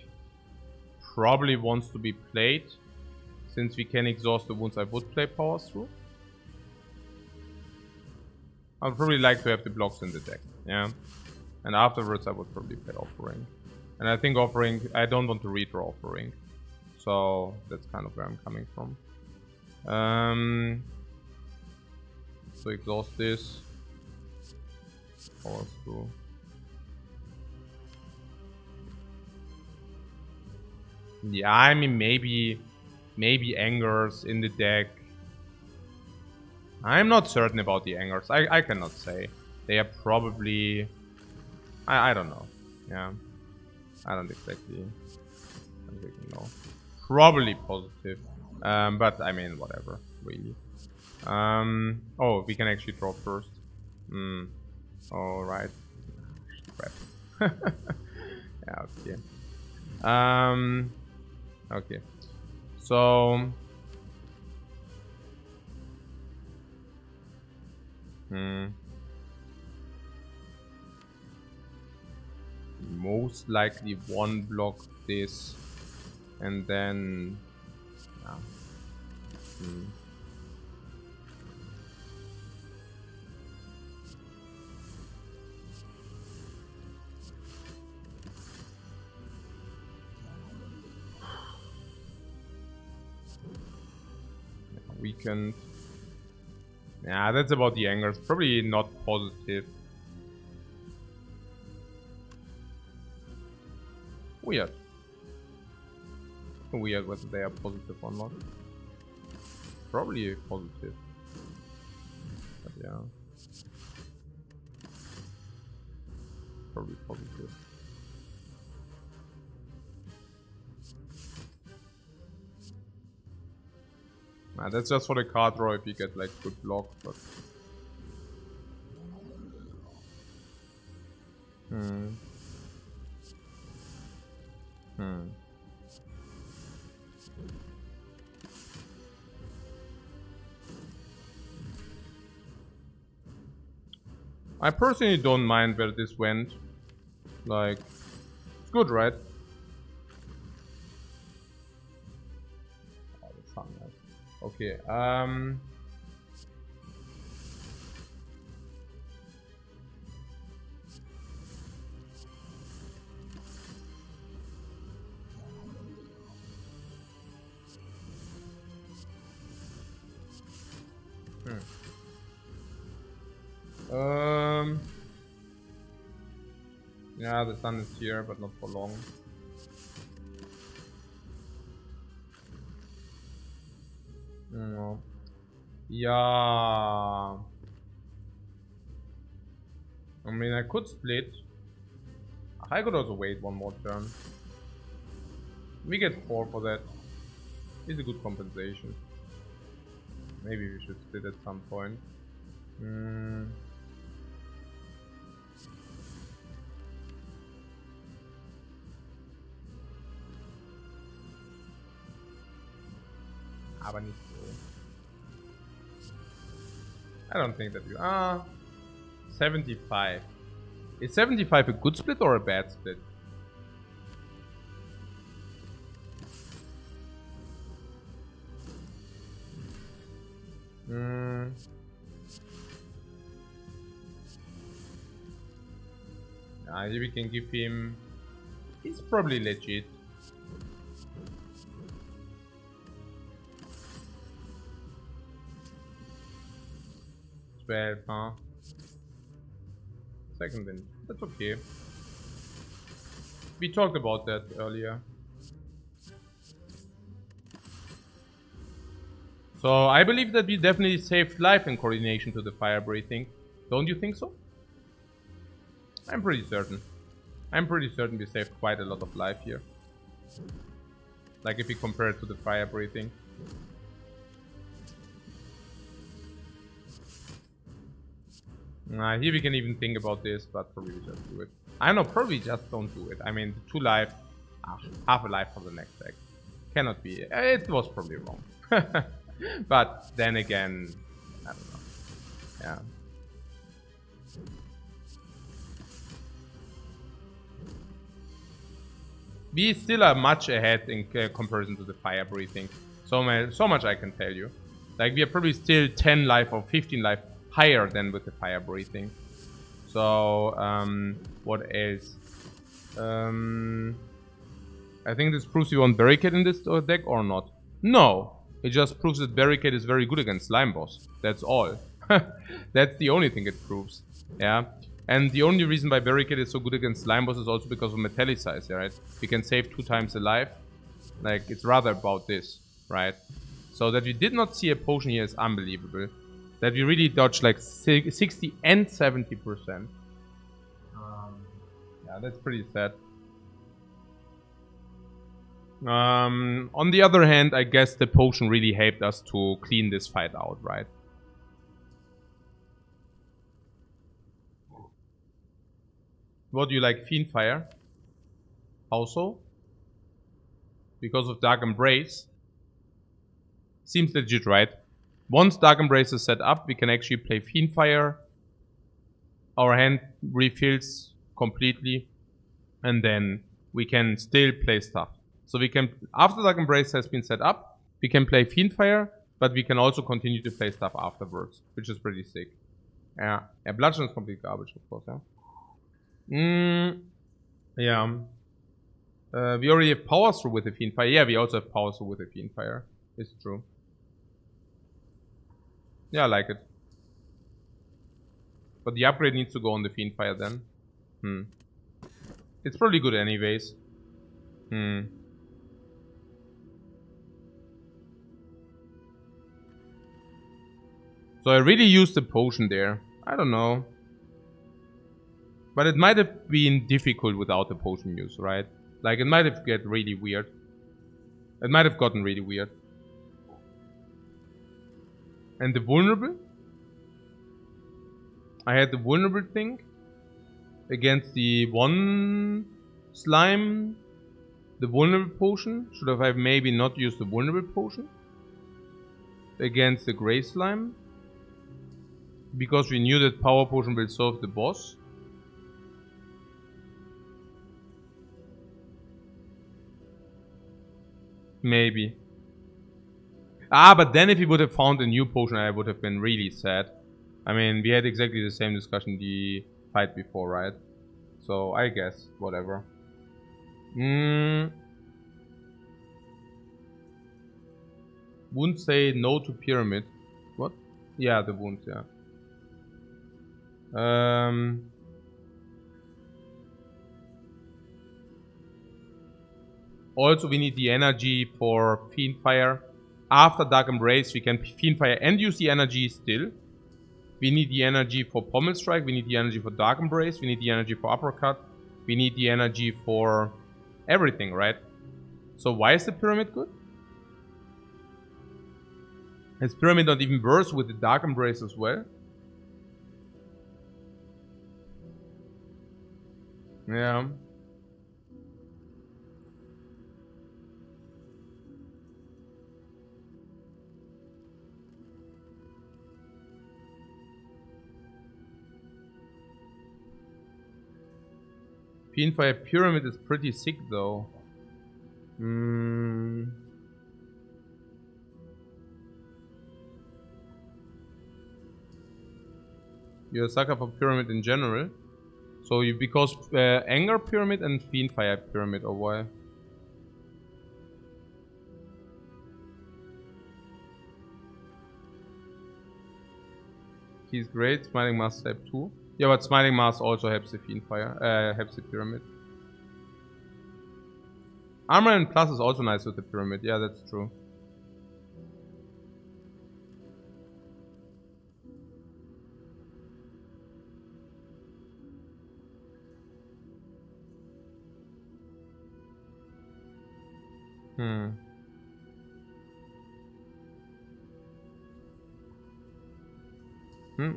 probably wants to be played. Since we can exhaust the wounds, I would play Power Through. I would probably like to have the blocks in the deck, yeah. And afterwards I would probably play Offering. And I think Offering, I don't want to redraw Offering. So that's kind of where I'm coming from. So exhaust this. Power Through. Yeah, I mean maybe Angers in the deck. I'm not certain about the Angers. I cannot say. They are probably... I don't know. Yeah. I don't exactly know. Probably positive. But I mean, whatever. Really. Oh, we can actually draw first. Alright. Crap. Yeah, okay. Okay. So... most likely one block this, and then yeah. Weakened. Yeah, that's about the angers. Probably not positive. Weird. Weird whether they are positive or not. Probably positive. But yeah. Probably positive. Nah, that's just for the card draw if you get like good block, but I personally don't mind where this went. Like, it's good, right? Oh, that's not nice. Okay, yeah, the sun is here, but not for long. No. Yeah. I mean, I could split. I could also wait one more turn. We get 4 for that. It's a good compensation. Maybe we should split at some point. Aber nicht so. I don't think that you 75. Is 75 a good split or a bad split? We can give him. He's probably legit. Huh? Second win. That's okay. We talked about that earlier. So I believe that we definitely saved life in coordination to the fire breathing. Don't you think so? I'm pretty certain. I'm pretty certain we saved quite a lot of life here. Like if we compare it to the fire breathing. Here we can even think about this, but probably we just do it. I don't know, probably just don't do it. I mean, 2 life, half a life for the next deck. Cannot be. It was probably wrong. But then again, I don't know. Yeah. We still are much ahead in comparison to the fire breathing. So much I can tell you. Like, we are probably still 10 life or 15 life higher than with the fire breathing. So, what else? I think this proves you want Barricade in this deck or not. No, it just proves that Barricade is very good against Slime Boss. That's all. That's the only thing it proves. Yeah. And the only reason why Barricade is so good against Slime Boss is also because of Metallicize, right? We can save 2 times the life. Like, it's rather about this, right? So that we did not see a potion here is unbelievable. That we really dodged like 60 and 70%. Yeah, that's pretty sad. On the other hand, I guess the potion really helped us to clean this fight out, right? What do you like? Fiendfire? How so? Because of Dark Embrace? Seems legit, right? Once Dark Embrace is set up, we can actually play Fiendfire. Our hand refills completely. And then we can still play stuff. So we can, after Dark Embrace has been set up, we can play Fiendfire, but we can also continue to play stuff afterwards, which is pretty sick. Yeah, Bludgeon is complete garbage, of course, yeah. Yeah. We already have Power Through with the Fiendfire. Yeah, we also have Power Through with the Fiendfire. It's true. Yeah, I like it. But the upgrade needs to go on the Fiendfire then. It's probably good anyways. So I really used the potion there. I don't know. But it might have been difficult without the potion use, right? Like, it might have get really weird. It might have gotten really weird. And the vulnerable? I had the vulnerable thing against the one slime. The vulnerable potion. Should have maybe not used the vulnerable potion against the gray slime. Because we knew that power potion will solve the boss. Maybe. But then if we would have found a new potion, I would have been really sad. I mean, we had exactly the same discussion the fight before, right? So, I guess, whatever. Wound say no to pyramid. What? Yeah, the wound, yeah. Also, we need the energy for Fiendfire. After Dark Embrace, we can Fiendfire and use the energy still. We need the energy for Pommel Strike. We need the energy for Dark Embrace. We need the energy for Uppercut. We need the energy for everything, right? So why is the Pyramid good? Is Pyramid not even worse with the Dark Embrace as well? Yeah. Fiendfire Pyramid is pretty sick though. You're a sucker for Pyramid in general. So you, because Anger Pyramid and Fiendfire Pyramid, or why? He's great, Smiling Mask type 2. Yeah, but Smiling Mask also helps the Fiendfire, helps the Pyramid. Armor and Plus is also nice with the Pyramid, yeah, that's true.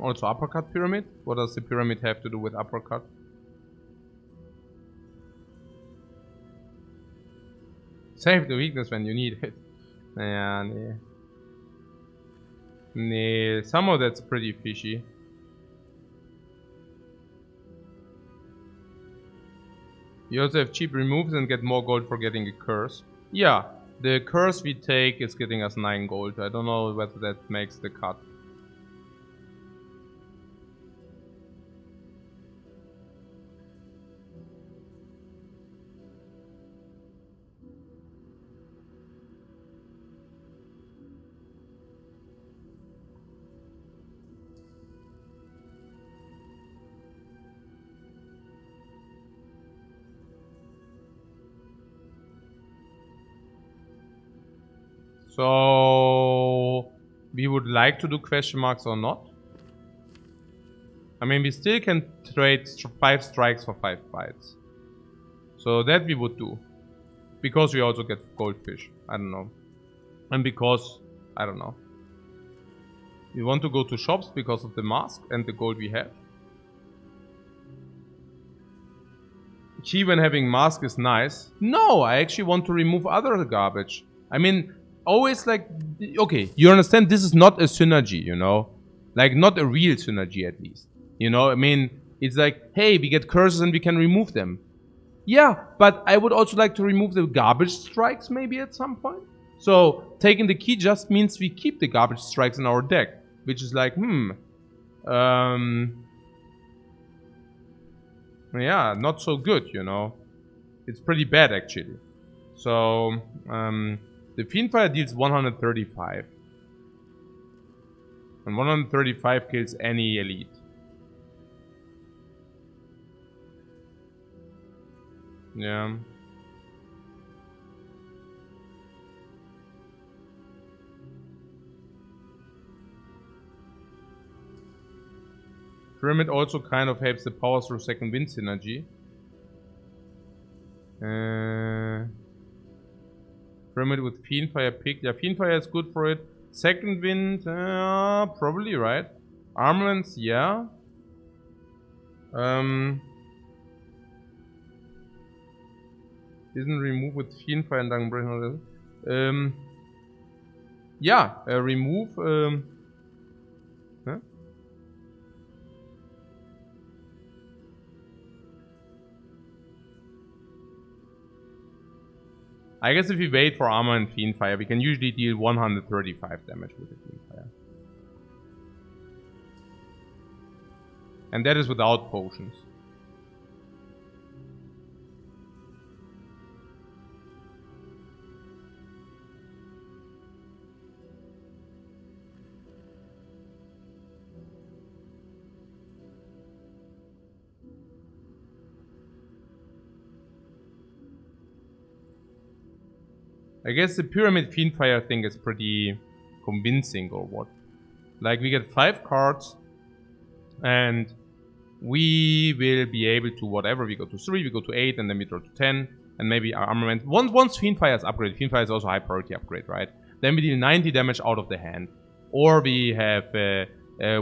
Also Uppercut Pyramid? What does the Pyramid have to do with Uppercut? Save the weakness when you need it. Yeah, nee. Some of that's pretty fishy. You also have cheap removes and get more gold for getting a curse. Yeah, the curse we take is getting us 9 gold. I don't know whether that makes the cut. So we would like to do question marks or not. I mean, we still can trade 5 strikes for 5 fights. So that we would do. Because we also get goldfish. I don't know. And because, I don't know. We want to go to shops because of the mask and the gold we have. Key when having mask is nice. No, I actually want to remove other garbage. I mean, always like, okay, you understand this is not a synergy, you know? Like, not a real synergy at least. You know, I mean, it's like, hey, we get curses and we can remove them. Yeah, but I would also like to remove the garbage strikes maybe at some point. So taking the key just means we keep the garbage strikes in our deck, which is like, yeah, not so good, you know. It's pretty bad actually. So the Fiendfire deals 135. And 135 kills any elite. Yeah. Pyramid also kind of helps the power through second wind synergy. Pyramid with Fiendfire pick. Yeah, Fiendfire is good for it. Second wind, probably, right? Armaments, yeah. Isn't remove with Fiendfire and Dunbreath. Yeah, remove. Huh? I guess if we wait for armor and Fiendfire, we can usually deal 135 damage with the Fiendfire. And that is without potions. I guess the Pyramid Fiendfire thing is pretty convincing or what. Like we get 5 cards and we will be able to whatever. We go to 3, we go to 8 and then we draw to 10 and maybe armament. Once Fiendfire is upgraded, Fiendfire is also a high priority upgrade, right? Then we deal 90 damage out of the hand. Or we have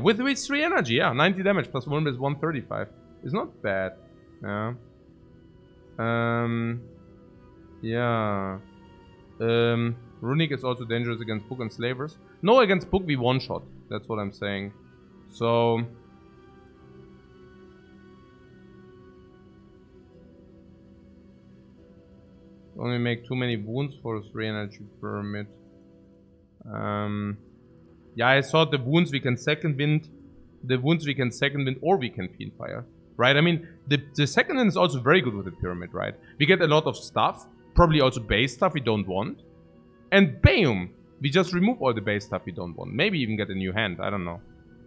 with 3 energy, yeah, 90 damage plus 1 is 135. It's not bad. Yeah. Yeah. Runic is also dangerous against Book and Slavers. No, against Book we one-shot. That's what I'm saying. So... only make too many wounds for a 3 energy pyramid. Yeah, I thought the wounds we can second wind. The wounds we can second wind or we can Fiendfire. Right? I mean, the second wind is also very good with the pyramid, right? We get a lot of stuff. Probably also base stuff we don't want. And bam! We just remove all the base stuff we don't want. Maybe even get a new hand. I don't know.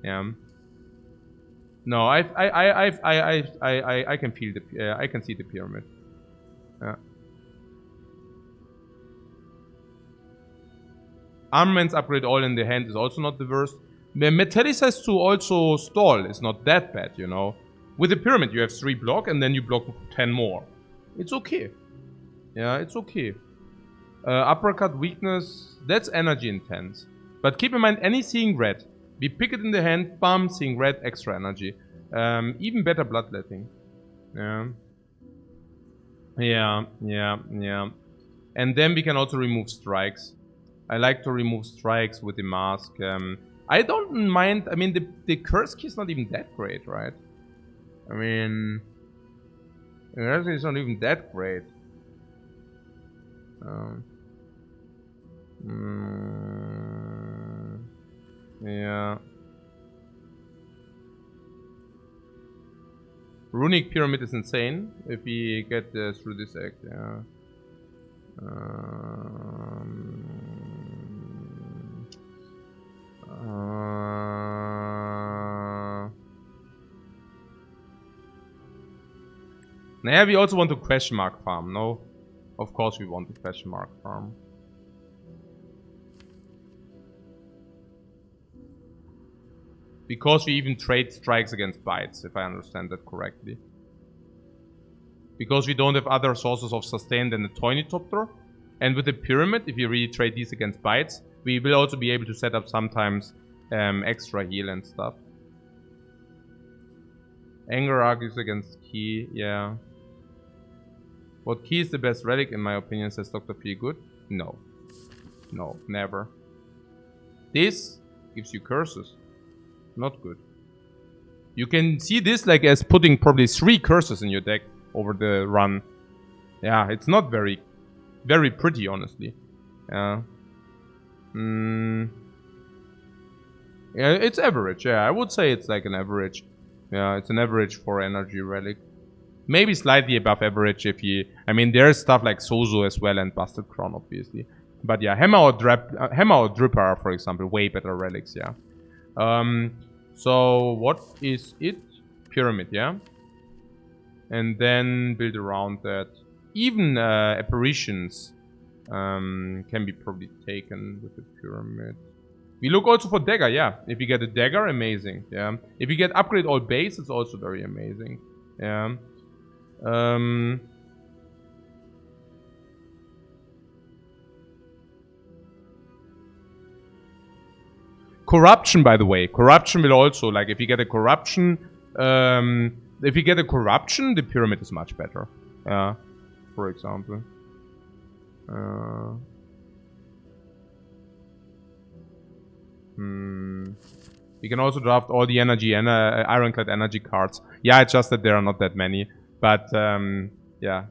Yeah. No, I can feel the. I can see the pyramid. Yeah. Armaments upgrade all in the hand is also not the worst. Metallicized to also stall is not that bad, you know. With the pyramid you have 3 block and then you block 10 more. It's okay. Yeah, it's okay. Uppercut weakness, that's energy intense. But keep in mind, any seeing red. We pick it in the hand, bam, seeing red, extra energy. Even better bloodletting. Yeah. Yeah. And then we can also remove strikes. I like to remove strikes with the mask. I don't mind, I mean, the curse key is not even that great, right? I mean, the curse key is not even that great. Yeah. Runic Pyramid is insane if we get through this act, yeah. Naja, we also want to question mark farm, no? Of course we want to question mark farm. Because we even trade strikes against bites, if I understand that correctly. Because we don't have other sources of sustain than the Toynitopter. And with the pyramid, if you really trade these against bites, we will also be able to set up sometimes extra heal and stuff. Anger argues against Key, yeah. What Key is the best relic in my opinion, says Dr. Feelgood? No. No, never. This gives you curses. Not good. You can see this like as putting probably 3 curses in your deck over the run. Yeah, it's not very pretty, honestly. Yeah. Yeah, it's average. Yeah, I would say it's like an average. Yeah, it's an average for energy relic. Maybe slightly above average if you... I mean, there's stuff like Sozo as well and Busted Crown, obviously. But yeah, Hammer or Dripper are, for example, way better relics, yeah. So what is it? Pyramid, yeah? And then build around that. Even apparitions can be probably taken with the pyramid. We look also for dagger, yeah. If you get a dagger, amazing, yeah. If you get upgrade all base, it's also very amazing, yeah. Corruption, by the way. Corruption will also, like, if you get a corruption, the pyramid is much better. Yeah, for example. You can also draft all the energy and Ironclad energy cards. Yeah, it's just that there are not that many. But, yeah.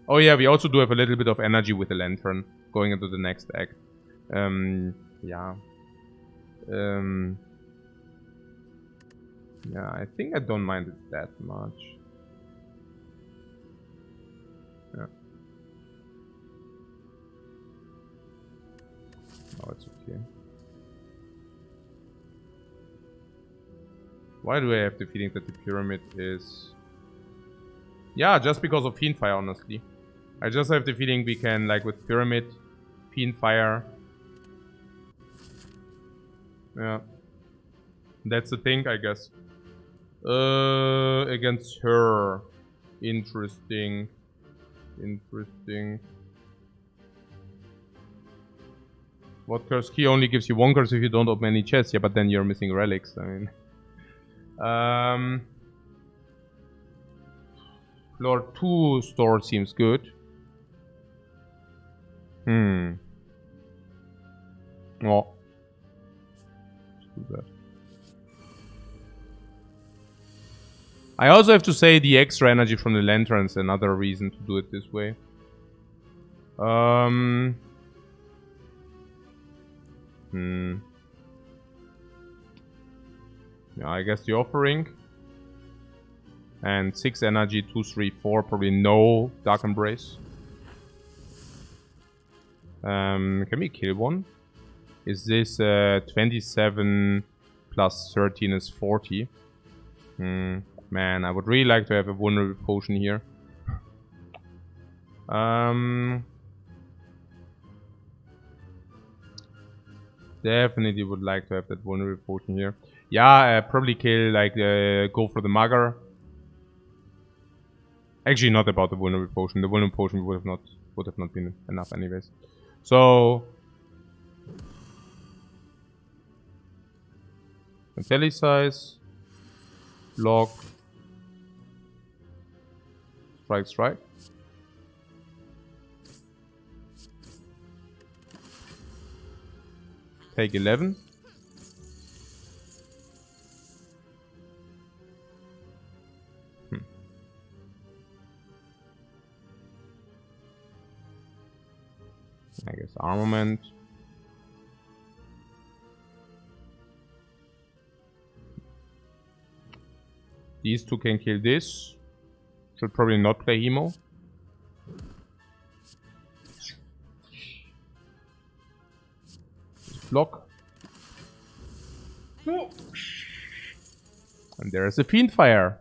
Oh yeah, we also do have a little bit of energy with the lantern going into the next act. Yeah. Yeah, I think I don't mind it that much. Yeah. Oh, it's okay. Why do I have the feeling that the pyramid is... Yeah, just because of Fiendfire, honestly. I just have the feeling we can, like with Pyramid, Fiendfire. Yeah. That's the thing, I guess. Against her. Interesting. Interesting. What curse key only gives you one curse if you don't open any chests? Yeah, but then you're missing relics, I mean. Floor 2 store seems good. Oh. Let's do that. I also have to say the extra energy from the lantern is another reason to do it this way. Yeah, I guess the offering. And 6 energy, 2, 3, 4. Probably no Dark Embrace. Can we kill one? Is this 27 plus 13 is 40? Man, I would really like to have a vulnerable potion here. Definitely would like to have that vulnerable potion here. Yeah, probably kill, like, go for the Mugger. Actually, not about the vulnerable potion. The vulnerable potion would have not been enough, anyways. So, Metallicize, block, strike. Take 11. I guess armament. These two can kill this. Should probably not play Hemo. Block. And there's a Fiendfire.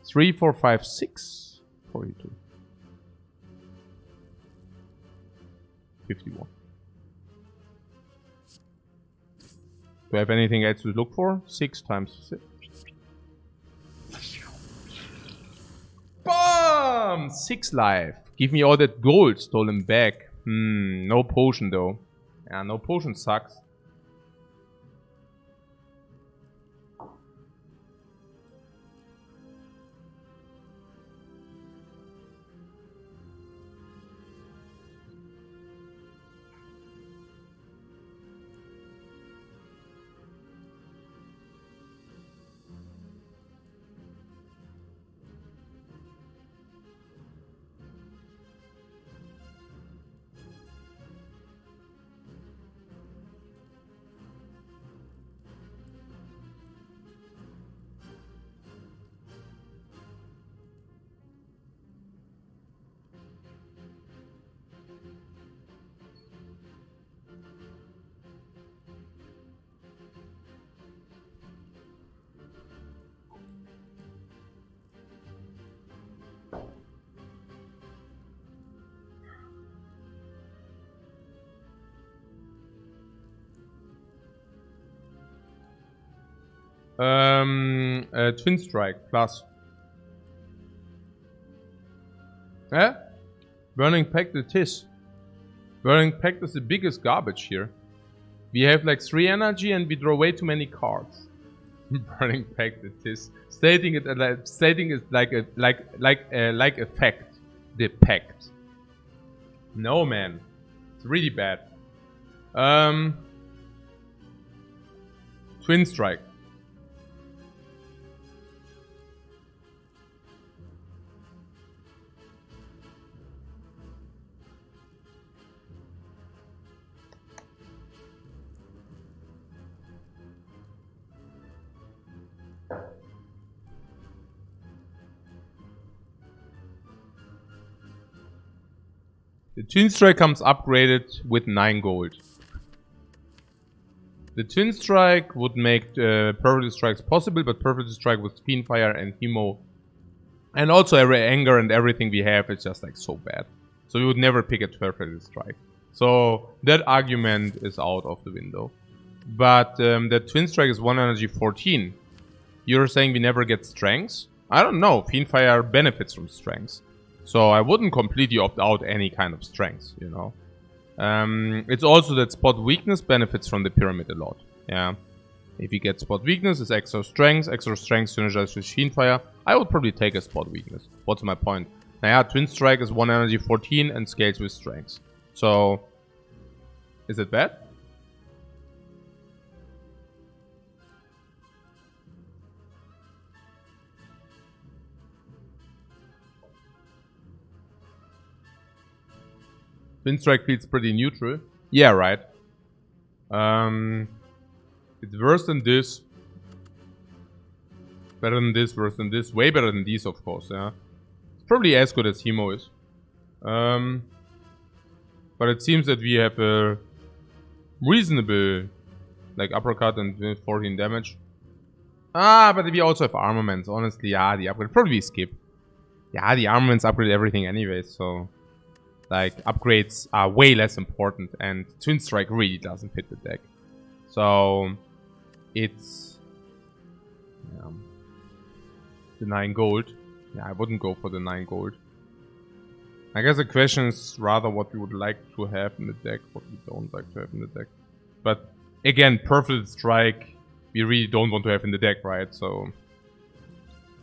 3, 4, 5, 6. 42. 51. Do I have anything else to look for? 6 times 6. BAM! 6 life. Give me all that gold stolen back. No potion though. Yeah, no potion sucks. Twin Strike plus. Eh? Burning Pact it is. Burning Pact is the biggest garbage here. We have like 3 energy and we draw way too many cards. Burning Pact it is. Stating it like a fact. The pact. No man. It's really bad. Twin Strike. The Twin Strike comes upgraded with 9 gold. The Twin Strike would make Perfect Strikes possible, but Perfect Strike with Fiendfire and Hemo and also every anger and everything we have is just like so bad. So we would never pick a Perfect Strike. So that argument is out of the window. But the Twin Strike is 1 energy 14. You're saying we never get strengths? I don't know. Fiendfire benefits from strengths. So I wouldn't completely opt out any kind of strengths, you know. It's also that spot weakness benefits from the pyramid a lot. Yeah. If you get spot weakness, it's extra strength synergized with Fiendfire. I would probably take a spot weakness. What's my point? Now, Twin Strike is 1 energy 14 and scales with strength. So, is it bad? Twin Strike feels pretty neutral. Yeah, right. It's worse than this. Better than this, worse than this. Way better than these, of course, yeah. It's probably as good as Hemo is. But it seems that we have a reasonable, like, uppercut and 14 damage. Ah, but we also have armaments. Honestly, yeah, the upgrade. Probably skip. Yeah, the armaments upgrade everything anyway, so... Like, upgrades are way less important, and Twin Strike really doesn't fit the deck. So, it's... Yeah, the 9 gold. Yeah, I wouldn't go for the 9 gold. I guess the question is rather what we would like to have in the deck, what we don't like to have in the deck. But, again, Perfect Strike, we really don't want to have in the deck, right? So,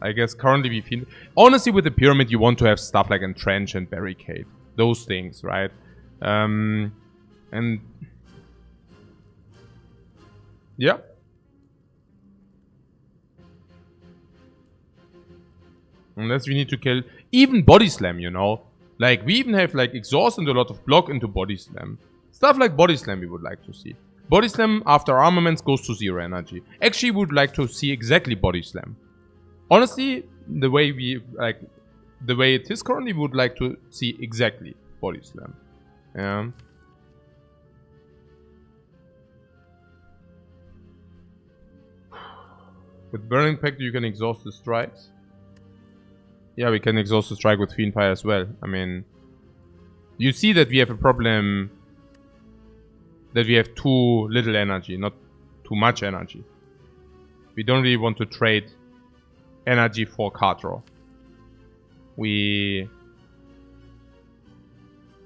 I guess currently we feel... Honestly, with the Pyramid, you want to have stuff like Entrench and Barricade. Those things, right? And yeah. Unless we need to kill even Body Slam, you know. Like we even have like exhaust and a lot of block into Body Slam. Stuff like Body Slam we would like to see. Body Slam after armaments goes to 0 energy. Actually would like to see exactly Body Slam. Honestly, the way we like the way it is currently, we would like to see exactly Body Slam. Yeah. With Burning Pact, you can exhaust the strikes. Yeah, we can exhaust the strike with Fiendfire as well. I mean, you see that we have a problem that we have too little energy, not too much energy. We don't really want to trade energy for card draw. We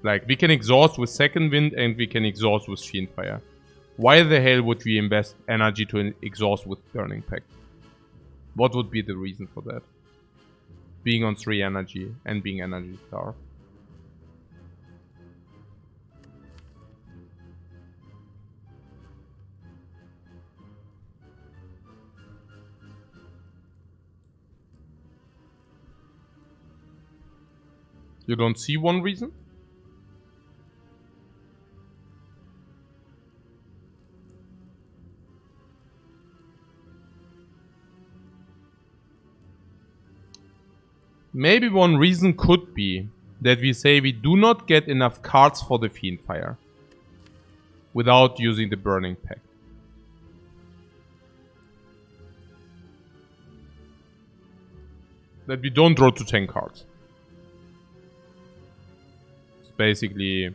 can exhaust with Second Wind and we can exhaust with Fiendfire. Why the hell would we invest energy to exhaust with Burning Pact? What would be the reason for that? Being on 3 energy and being energy starved. You don't see one reason? Maybe one reason could be that we say we do not get enough cards for the Fiendfire without using the Burning Pact. That we don't draw to 10 cards. It's basically...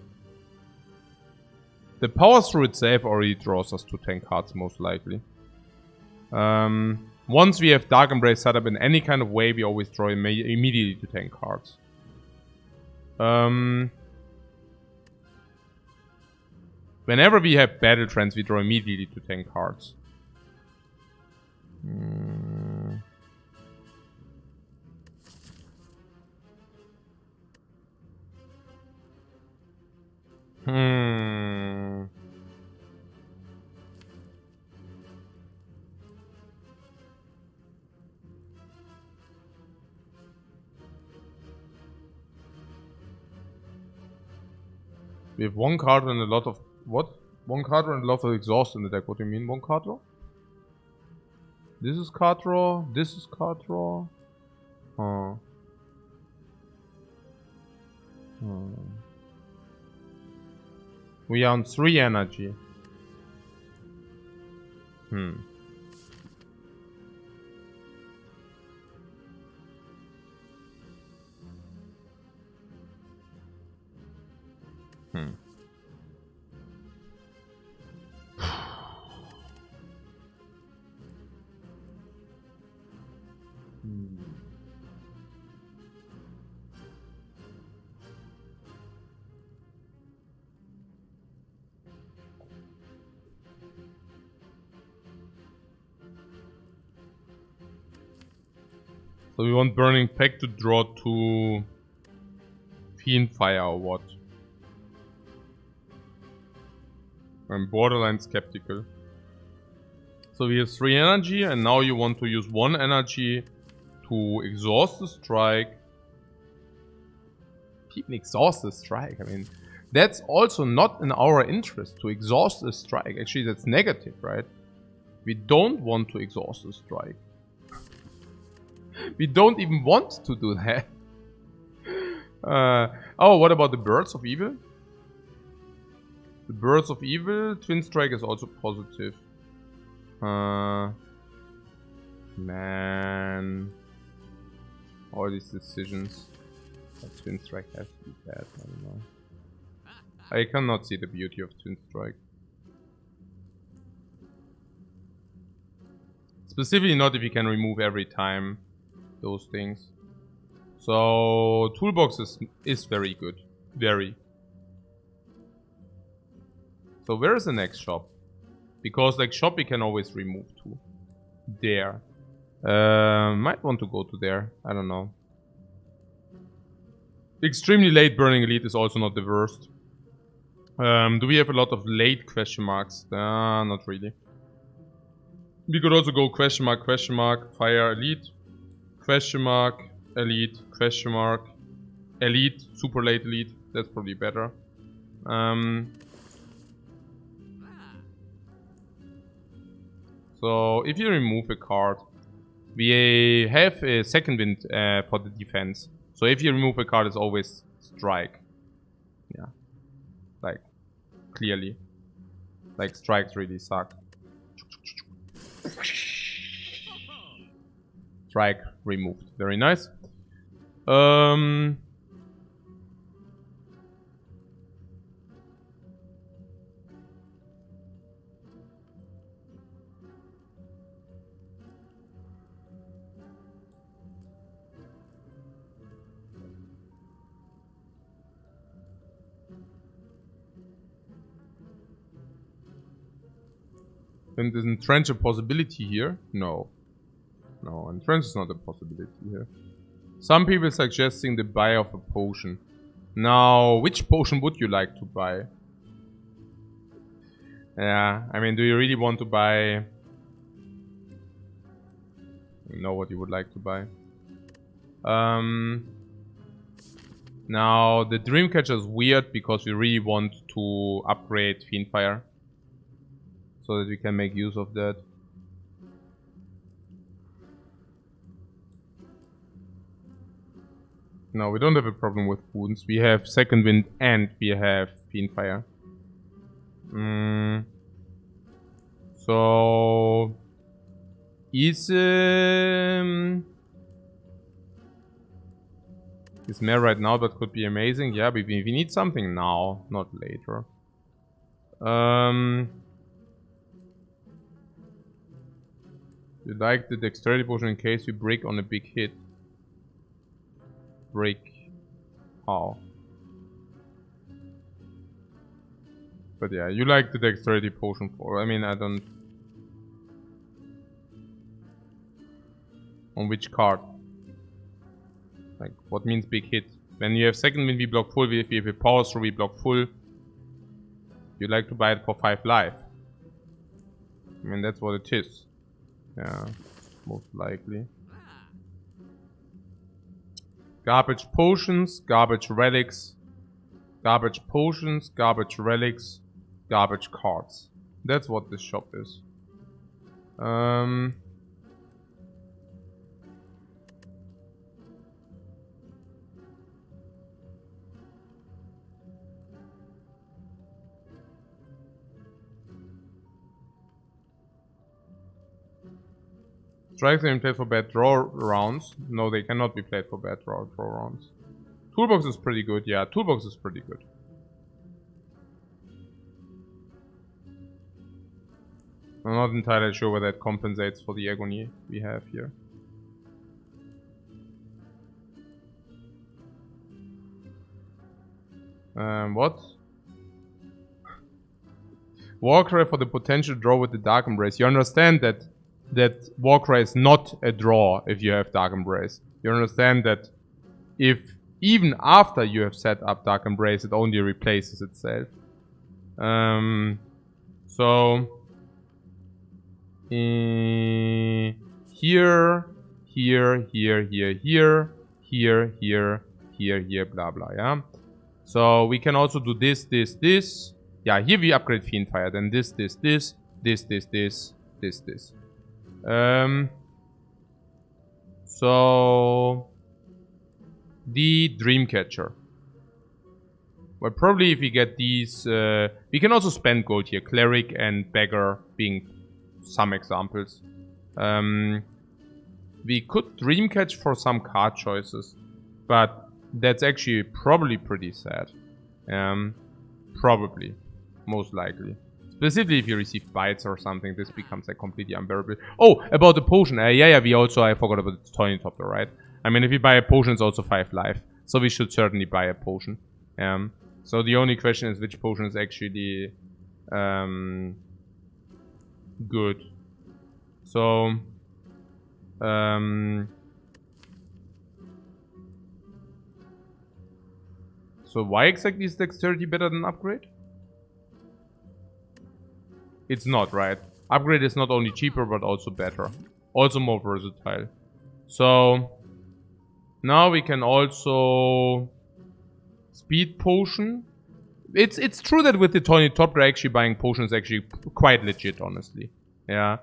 The power through itself already draws us to 10 cards most likely. Once we have Dark Embrace set up in any kind of way, we always draw immediately to 10 cards. Whenever we have Battle Trance, we draw immediately to 10 cards. We have one card and a lot of... What? One card and a lot of exhaust in the deck. What do you mean, one card draw? This is card draw. This is card draw. We are on 3 energy. So we want Burning Pact to draw to Fiend Fire or what? I'm borderline skeptical. So we have 3 energy and now you want to use 1 energy to exhaust the strike. Even exhaust the strike, I mean, that's also not in our interest to exhaust the strike. Actually, that's negative, right? We don't want to exhaust the strike. We don't even want to do that. Oh, what about the Birds of Evil? The Birds of Evil, Twin Strike is also positive. Man. All these decisions. But Twin Strike has to be bad, I don't know. I cannot see the beauty of Twin Strike. Specifically not if you can remove every time those things. So Toolbox is very good. Very. So where is the next shop? Because like shop we can always remove to. There. Might want to go to there. I don't know. Extremely late Burning Elite is also not the worst. Do we have a lot of late question marks? Not really. We could also go question mark, fire elite, question mark, elite, question mark, elite, super late elite. That's probably better. So if you remove a card, we have a second wind for the defense. So if you remove a card, it's always strike. Yeah, like clearly, like strikes really suck. Strike removed. Very nice. And is entrench a possibility here? No. No, entrench is not a possibility here. Some people suggesting the buy of a potion. Now, which potion would you like to buy? Yeah, I mean, do you really want to buy... You know what you would like to buy. Now, the Dreamcatcher is weird because we really want to upgrade Fiendfire. So that we can make use of that. No, we don't have a problem with wounds. We have second wind and we have Fiendfire. So is Mare right now, that could be amazing. Yeah, we need something now, not later. You like the dexterity potion in case you break on a big hit. Break. How? But yeah, you like the dexterity potion for. I mean, I don't. On which card? Like, what means big hit? When you have second wind, we block full. If you have a power through, we block full. You like to buy it for 5 life. I mean, that's what it is. Yeah, most likely. Garbage potions, garbage relics, garbage potions, garbage relics, garbage cards. That's what this shop is. Strikes can be played for bad draw rounds. No, they cannot be played for bad draw rounds. Toolbox is pretty good. Yeah, toolbox is pretty good. I'm not entirely sure whether that compensates for the agony we have here. What? Warcry for the potential draw with the Dark Embrace. You understand that Warcry is not a draw if you have Dark Embrace. You understand that if even after you have set up Dark Embrace, it only replaces itself. So here, here, blah blah, yeah. So we can also do this. Yeah, here we upgrade Fiendfire, then this. So the Dreamcatcher. Well, probably if we get these, we can also spend gold here. Cleric and Beggar being some examples. We could Dreamcatch for some card choices, but that's actually probably pretty sad. Probably, most likely. Specifically if you receive bites or something, this becomes like completely unbearable. Oh, about the potion. Yeah, we also, I forgot about the Untitled Chapter, right? I mean, if you buy a potion, it's also 5 life. So we should certainly buy a potion. So the only question is which potion is actually good. So so why exactly is dexterity better than upgrade? It's not, right? Upgrade is not only cheaper but also better. Also more versatile. So now we can also speed potion. It's true that with the Tony Top, actually buying potions is actually quite legit, honestly. Yeah.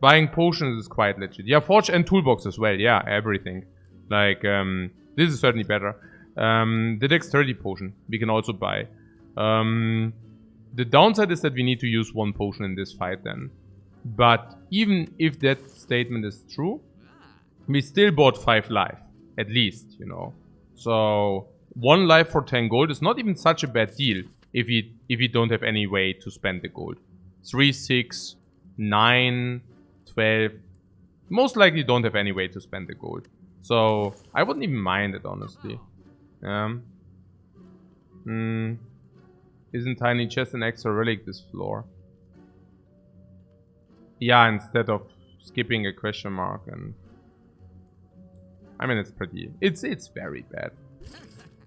Buying potions is quite legit. Yeah, Forge and Toolbox as well. Yeah, everything. Like, this is certainly better. The Dexterity potion we can also buy. The downside is that we need to use 1 potion in this fight then. But even if that statement is true, we still bought 5 life. At least, you know. So 1 life for 10 gold is not even such a bad deal if you don't have any way to spend the gold. 3, 6, 9, 12. Most likely don't have any way to spend the gold. So I wouldn't even mind it, honestly. Isn't Tiny Chest an extra relic this floor? Yeah, instead of skipping a question mark. And I mean, it's pretty... It's very bad.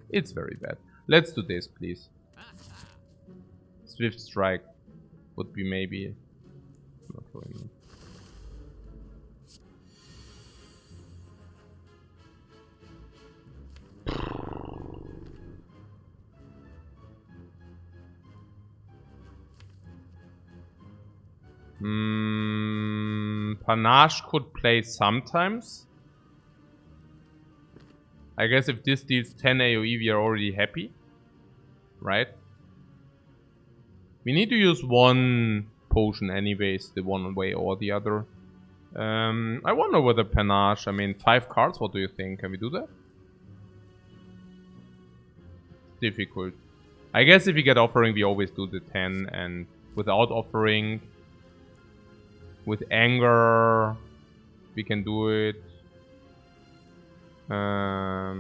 It's very bad. Let's do this, please. Swift Strike would be maybe... Not really. Panache could play sometimes. I guess if this deals 10 AoE, we are already happy. Right? We need to use 1 potion anyways, the one way or the other. I wonder whether Panache, I mean 5 cards, what do you think? Can we do that? Difficult. I guess if we get offering, we always do the 10, and without offering, with anger, We can do it. I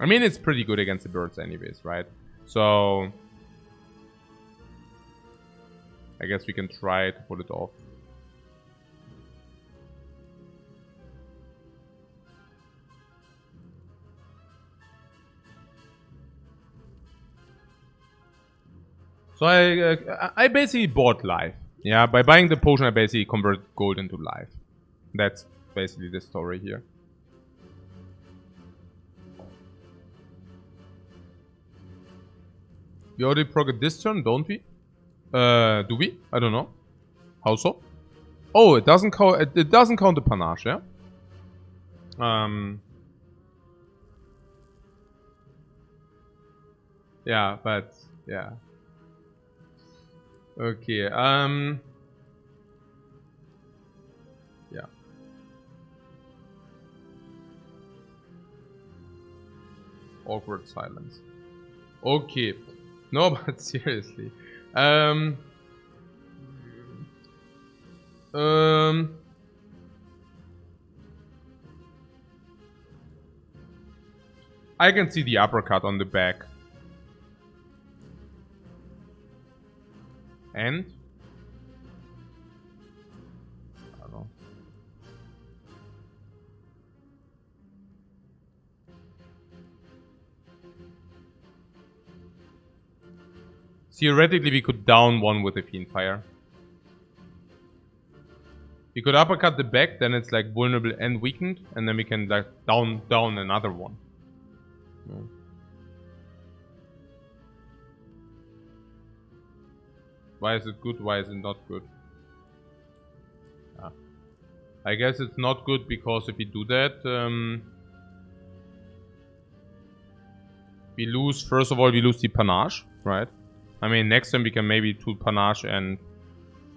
mean, it's pretty good against the birds anyways, right? So I guess we can try to pull it off. So I basically bought life. Yeah, by buying the potion, I basically convert gold into life. That's basically the story here. We already proc this turn, don't we? Do we? I don't know. How so? Oh, it doesn't count. It doesn't count the panache, yeah. Yeah, but yeah. Okay. Yeah. Awkward silence. Okay. No, but seriously. I can see the uppercut on the back. And? I don't know. Theoretically, we could down one with a Fiend Fire. We could uppercut the back, then it's like vulnerable and weakened, and then we can like down another one. Yeah. Why is it good? Why is it not good? Ah. I guess it's not good because if we do that, we lose. First of all, we lose the panache, right? I mean, next time we can maybe do panache and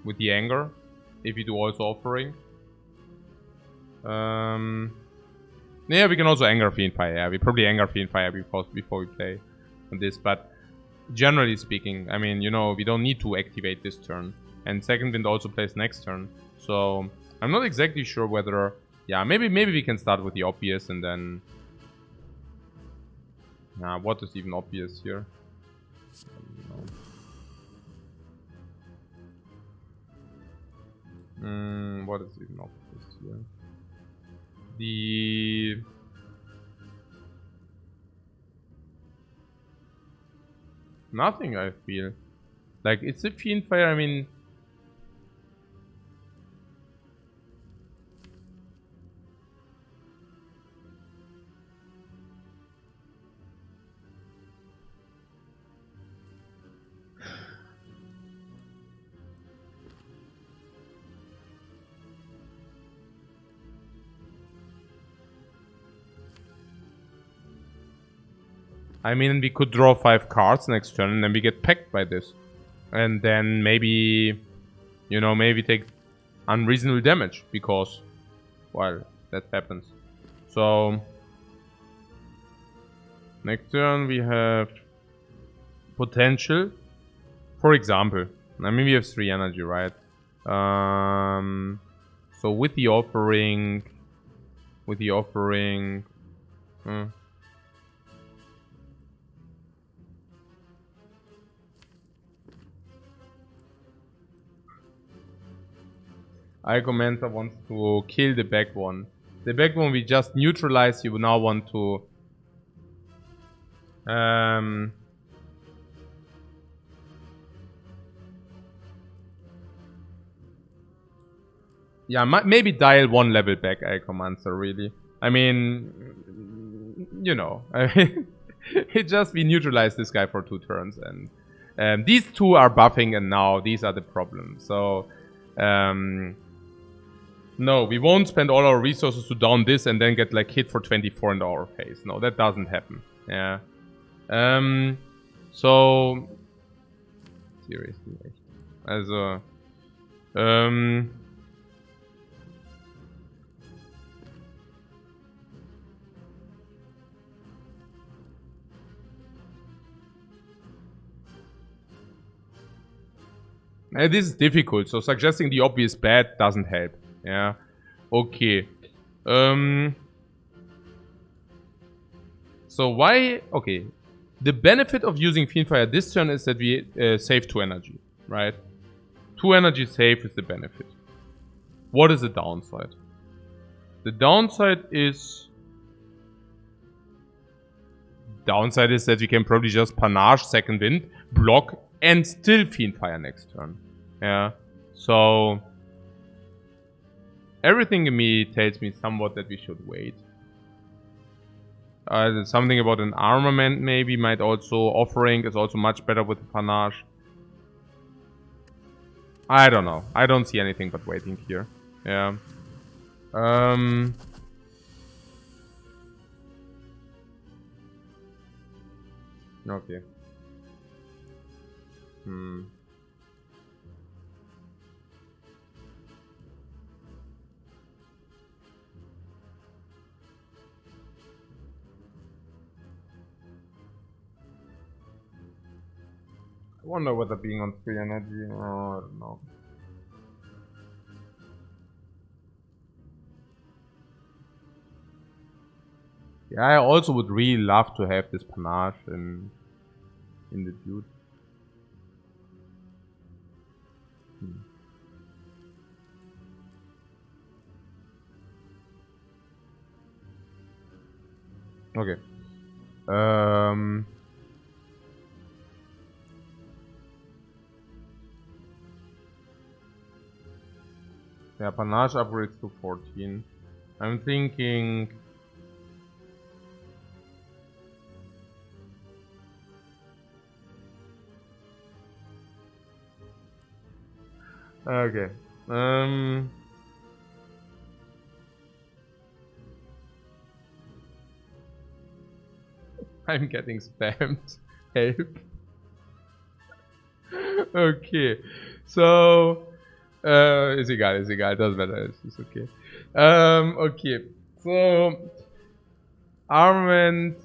with the anger, if we do also offering. Yeah, we can also anger Fiend Fire. Yeah, we probably anger Fiend Fire before we play on this, but generally speaking, I mean, you know, we don't need to activate this turn. And second wind also plays next turn. So I'm not exactly sure whether, yeah, maybe we can start with the obvious and then. Nah, what is even obvious here? What is even obvious here? Nothing, I feel. Like, it's a Fiend Fire, I mean. I mean, we could draw 5 cards next turn and then we get pecked by this. And then maybe, you know, maybe take unreasonable damage because, well, that happens. So, next turn we have potential. For example, I mean, we have 3 energy, right? So with the offering, Argumenta wants to kill the back one. The back one we just neutralize. You now want to yeah, maybe dial 1 level back Argumenta, really. I mean, you know, I mean, it just we neutralize this guy for 2 turns and these 2 are buffing and now these are the problems. So no, we won't spend all our resources to down this and then get like hit for 24 in our face. No, that doesn't happen. Yeah. So seriously, also This is difficult, so suggesting the obvious bad doesn't help. Yeah. Okay. So why... Okay. The benefit of using Fiendfire this turn is that we save 2 energy, right? 2 energy save is the benefit. What is the downside? The downside is... Downside is that we can probably just Panache, Second Wind, block, and still Fiendfire next turn. Yeah. So... Everything in me tells me somewhat that we should wait. Something about an armament maybe might also... Offering is also much better with the Panache. I don't know. I don't see anything but waiting here. Yeah. Okay. I wonder whether being on 3 energy... Oh, I don't know. Yeah, I also would really love to have this Panache in the dude. Okay. Yeah, Panache upgrades to 14. I'm thinking... Okay. I'm getting spammed. Help. Okay. So... ist egal, doesn't matter, it's okay. Okay. So... Armament...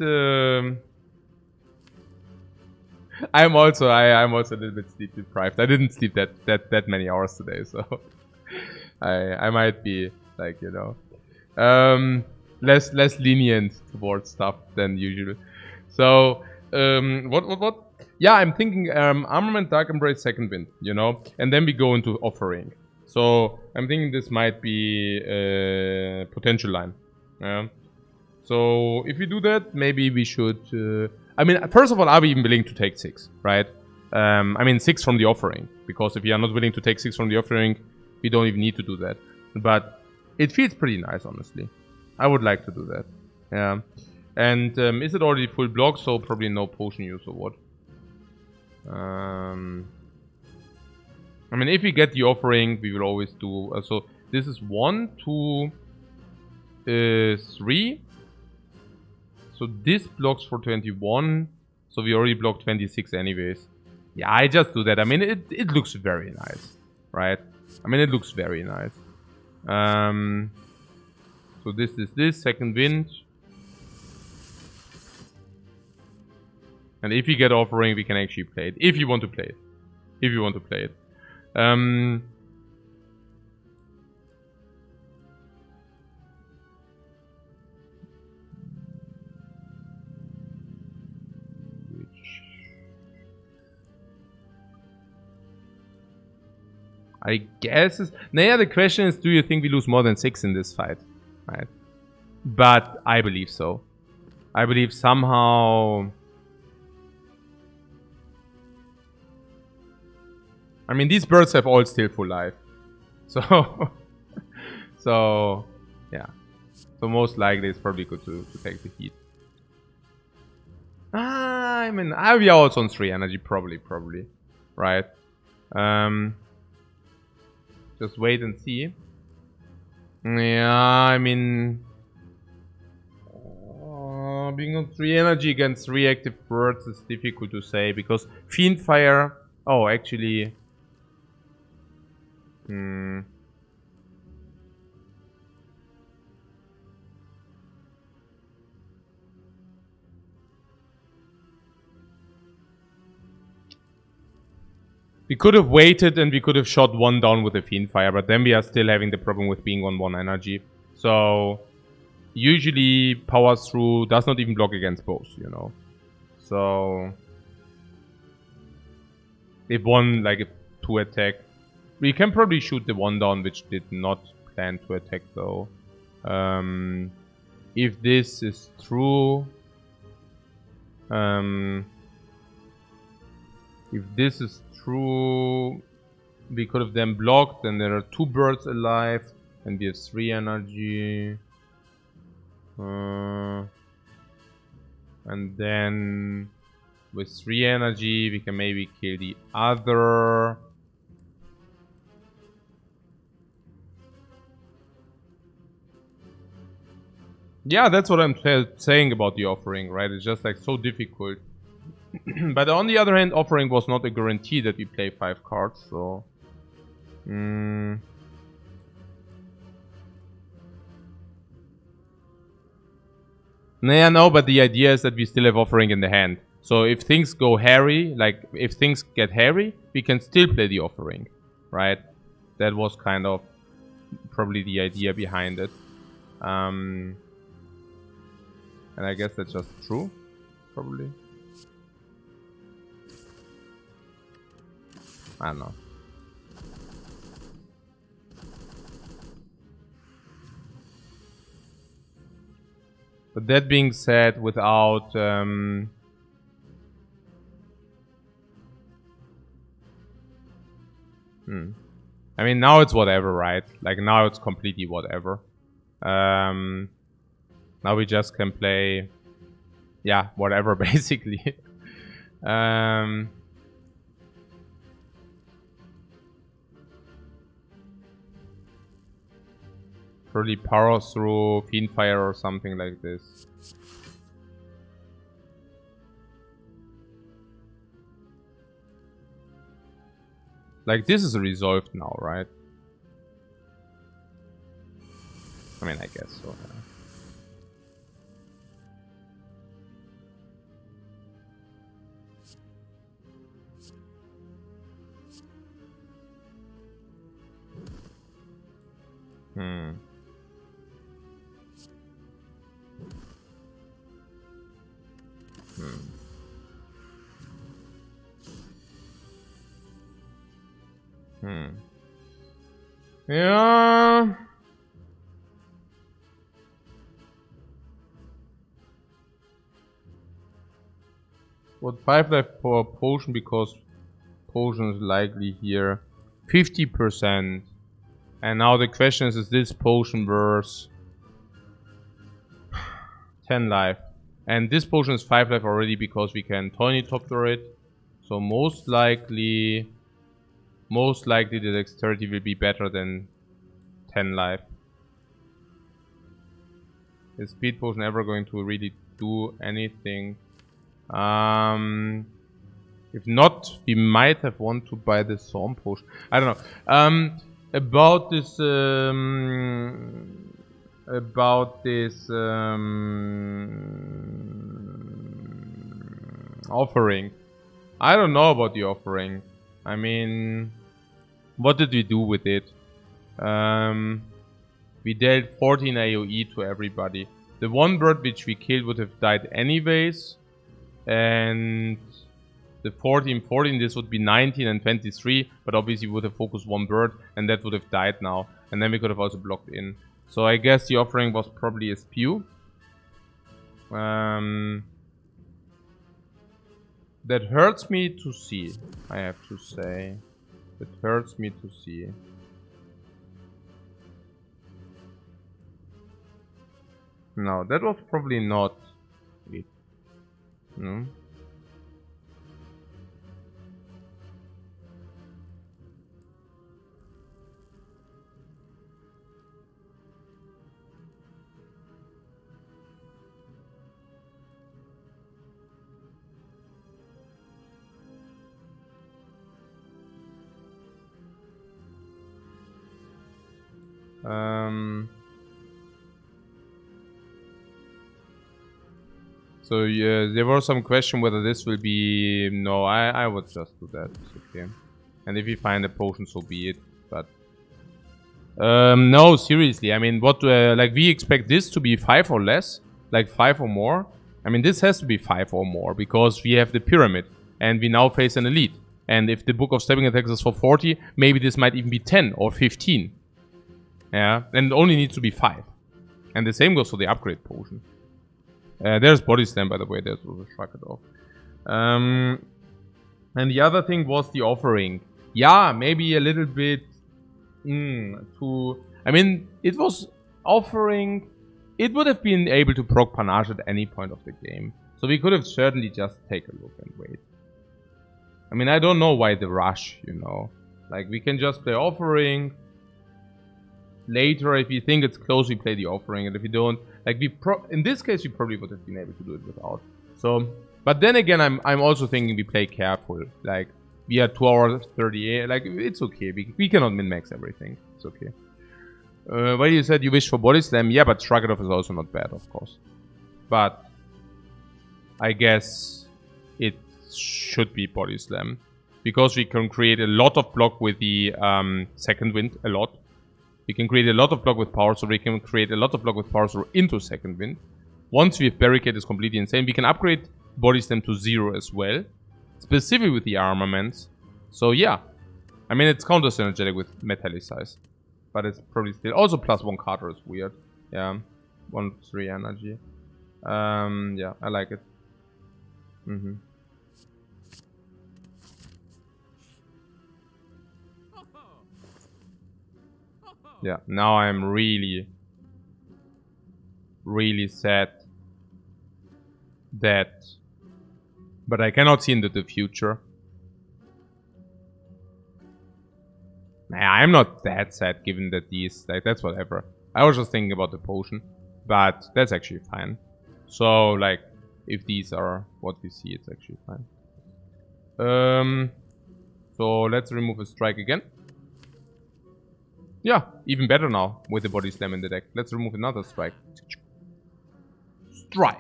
I'm also a little bit sleep deprived. I didn't sleep that many hours today, so... I might be, like, you know... less lenient towards stuff than usual. So, what? Yeah, I'm thinking Armament, Dark Embrace, Second Wind, you know? And then we go into Offering. So, I'm thinking this might be a potential line. Yeah. So, if we do that, maybe we should... I mean, first of all, are we even willing to take 6, right? I mean, 6 from the Offering. Because if you are not willing to take 6 from the Offering, we don't even need to do that. But it feels pretty nice, honestly. I would like to do that. Yeah. And is it already full block? So probably no potion use or what? I mean, if we get the Offering, we will always do... so this is 1, 2, 3. So this blocks for 21. So we already blocked 26 anyways. Yeah, I just do that. I mean, it looks very nice. Right? I mean, it looks very nice. So this is this, Second Wind. And if you get Offering, we can actually play it. If you want to play it. If you want to play it. I guess... Nah, the question is, do you think we lose more than 6 in this fight? Right. But I believe so. I believe somehow... I mean, these birds have all still full life. So... so... Yeah. So most likely it's probably good to take the heat. I mean, we are also on 3 energy, probably. Right. Just wait and see. Yeah, I mean... being on 3 energy against 3 active birds is difficult to say, because Fiendfire... Oh, actually... We could have waited and we could have shot one down with a Fiendfire, but then we are still having the problem with being on 1 energy. So usually Power Through does not even block against both, you know. So if one, like, 2 attack, we can probably shoot the 1 down, which did not plan to attack though. If this is true, if this is true, we could have then blocked, and there are 2 birds alive, and we have 3 energy. And then with 3 energy, we can maybe kill the other. Yeah, that's what I'm saying about the offering, right? It's just like so difficult. But on the other hand, offering was not a guarantee that we play 5 cards, so... Yeah, no, but the idea is that we still have offering in the hand. So if things go hairy, like if things get hairy, we can still play the offering, right? That was kind of probably the idea behind it. And I guess that's just true, probably. I don't know. But that being said, without... I mean, now it's whatever, right? Like, now it's completely whatever. Now we just can play... Yeah, whatever, basically. Probably Power Through, Fiendfire or something like this. Like, this is resolved now, right? I mean, I guess so. Yeah. What 5 life for potion, because potion is likely here 50%. And now the question is this potion worth 10 life? And this potion is 5 life already because we can Tiny Topter it. So most likely the dexterity will be better than 10 life. Is speed potion ever going to really do anything? If not, we might have want to buy the Storm potion. I don't know. About this offering. I don't know about the offering. I mean, what did we do with it? We dealt 14 AoE to everybody. The 1 bird which we killed would have died anyways. And the 14, this would be 19 and 23. But obviously we would have focused 1 bird and that would have died now. And then we could have also blocked in. So I guess the offering was probably a spew. That hurts me to see, I have to say. It hurts me to see. No, that was probably not it. No. So yeah, there was some question whether this will be... No, I would just do that. It's okay. And if we find a potion, so be it. But no, seriously. I mean, what like we expect this to be 5 or less, like 5 or more. I mean, this has to be 5 or more because we have the pyramid and we now face an elite. And if the Book of Stabbing attacks us for 40, maybe this might even be 10 or 15. Yeah, and it only needs to be 5. And the same goes for the upgrade potion. There's Body Slam, by the way. There's also Shrug it off. And the other thing was the offering. Yeah, maybe a little bit too... I mean, it was offering... It would have been able to proc Panache at any point of the game. So we could have certainly just take a look and wait. I mean, I don't know why the rush, you know. Like, we can just play offering. Later, if you think it's close, we play the offering. And if you don't... Like, in this case, we probably would have been able to do it without. So... But then again, I'm also thinking we play careful. Like, we are 2 hours 38. Like, it's okay. We cannot min-max everything. It's okay. Well, you said you wish for Body Slam. Yeah, but Shrug It Off is also not bad, of course. But I guess it should be Body Slam. Because we can create a lot of block with the second wind. A lot. We can create a lot of block with Power, so we can create a lot of block with Power Sword into second wind. Once we have Barricade, is completely insane. We can upgrade Body Slam to 0 as well. Specifically with the armaments. So yeah. I mean, it's counter synergetic with Metallicize. But it's probably still... Also +1 Carter is weird. Yeah. 1/3 energy. Yeah, I like it. Yeah, now I'm really sad that... But I cannot see into the future. Nah, I'm not that sad given that these... Like, that's whatever. I was just thinking about the potion. But that's actually fine. So, like, if these are what we see, it's actually fine. So, let's remove a strike again. Yeah, even better now with the Body Slam in the deck. Let's remove another strike. Strike.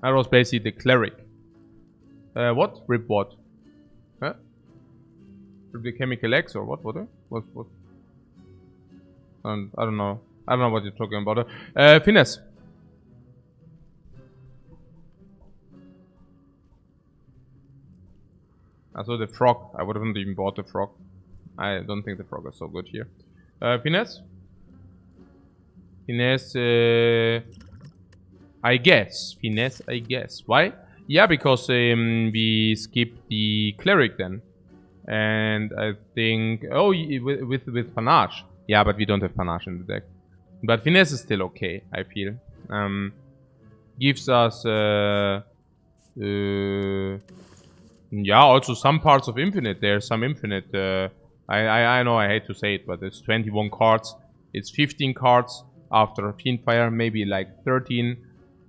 That was basically the cleric. What? Rip what? Huh? Rip the chemical X or what? What? I don't know. I don't know what you're talking about. Finesse. Also the frog. I would haven't even bought the frog. I don't think the frog is so good here. Finesse. Finesse. I guess. Finesse, I guess. Why? Yeah, because we skipped the cleric then. And I think... Oh, with Panache. Yeah, but we don't have Panache in the deck. But Finesse is still okay, I feel. Gives us... yeah, also some parts of Infinite. There's some Infinite... I know I hate to say it, but it's 21 cards. It's 15 cards after Fiendfire, maybe like 13.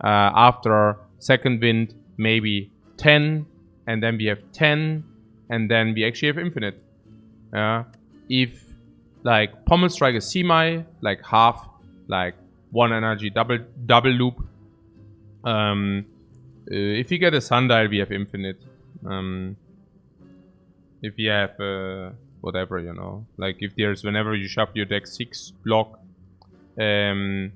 After Second Wind, maybe 10. And then we have 10. And then we actually have Infinite. If like Pommel Strike is semi, like half, like 1 energy, double loop. If you get a Sundial, we have Infinite. If you have whatever, you know, like if there's whenever you shuffle your deck 6 block, then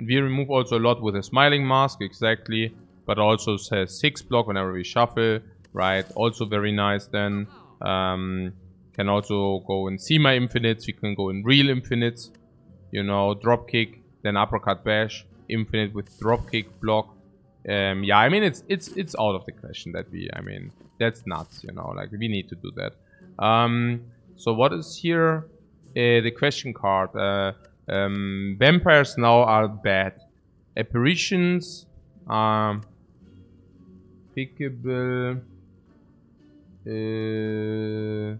we remove also a lot with a Smiling Mask, exactly, but also says 6 block whenever we shuffle, right? Also very nice then. Can also go in semi-infinites, we can go in real infinites, you know, dropkick, then uppercut bash, infinite with dropkick block. Yeah, I mean it's out of the question that we, I mean, that's nuts, you know, like we need to do that. So what is here? The question card. Vampires now are bad. Apparitions are pickable. Yeah.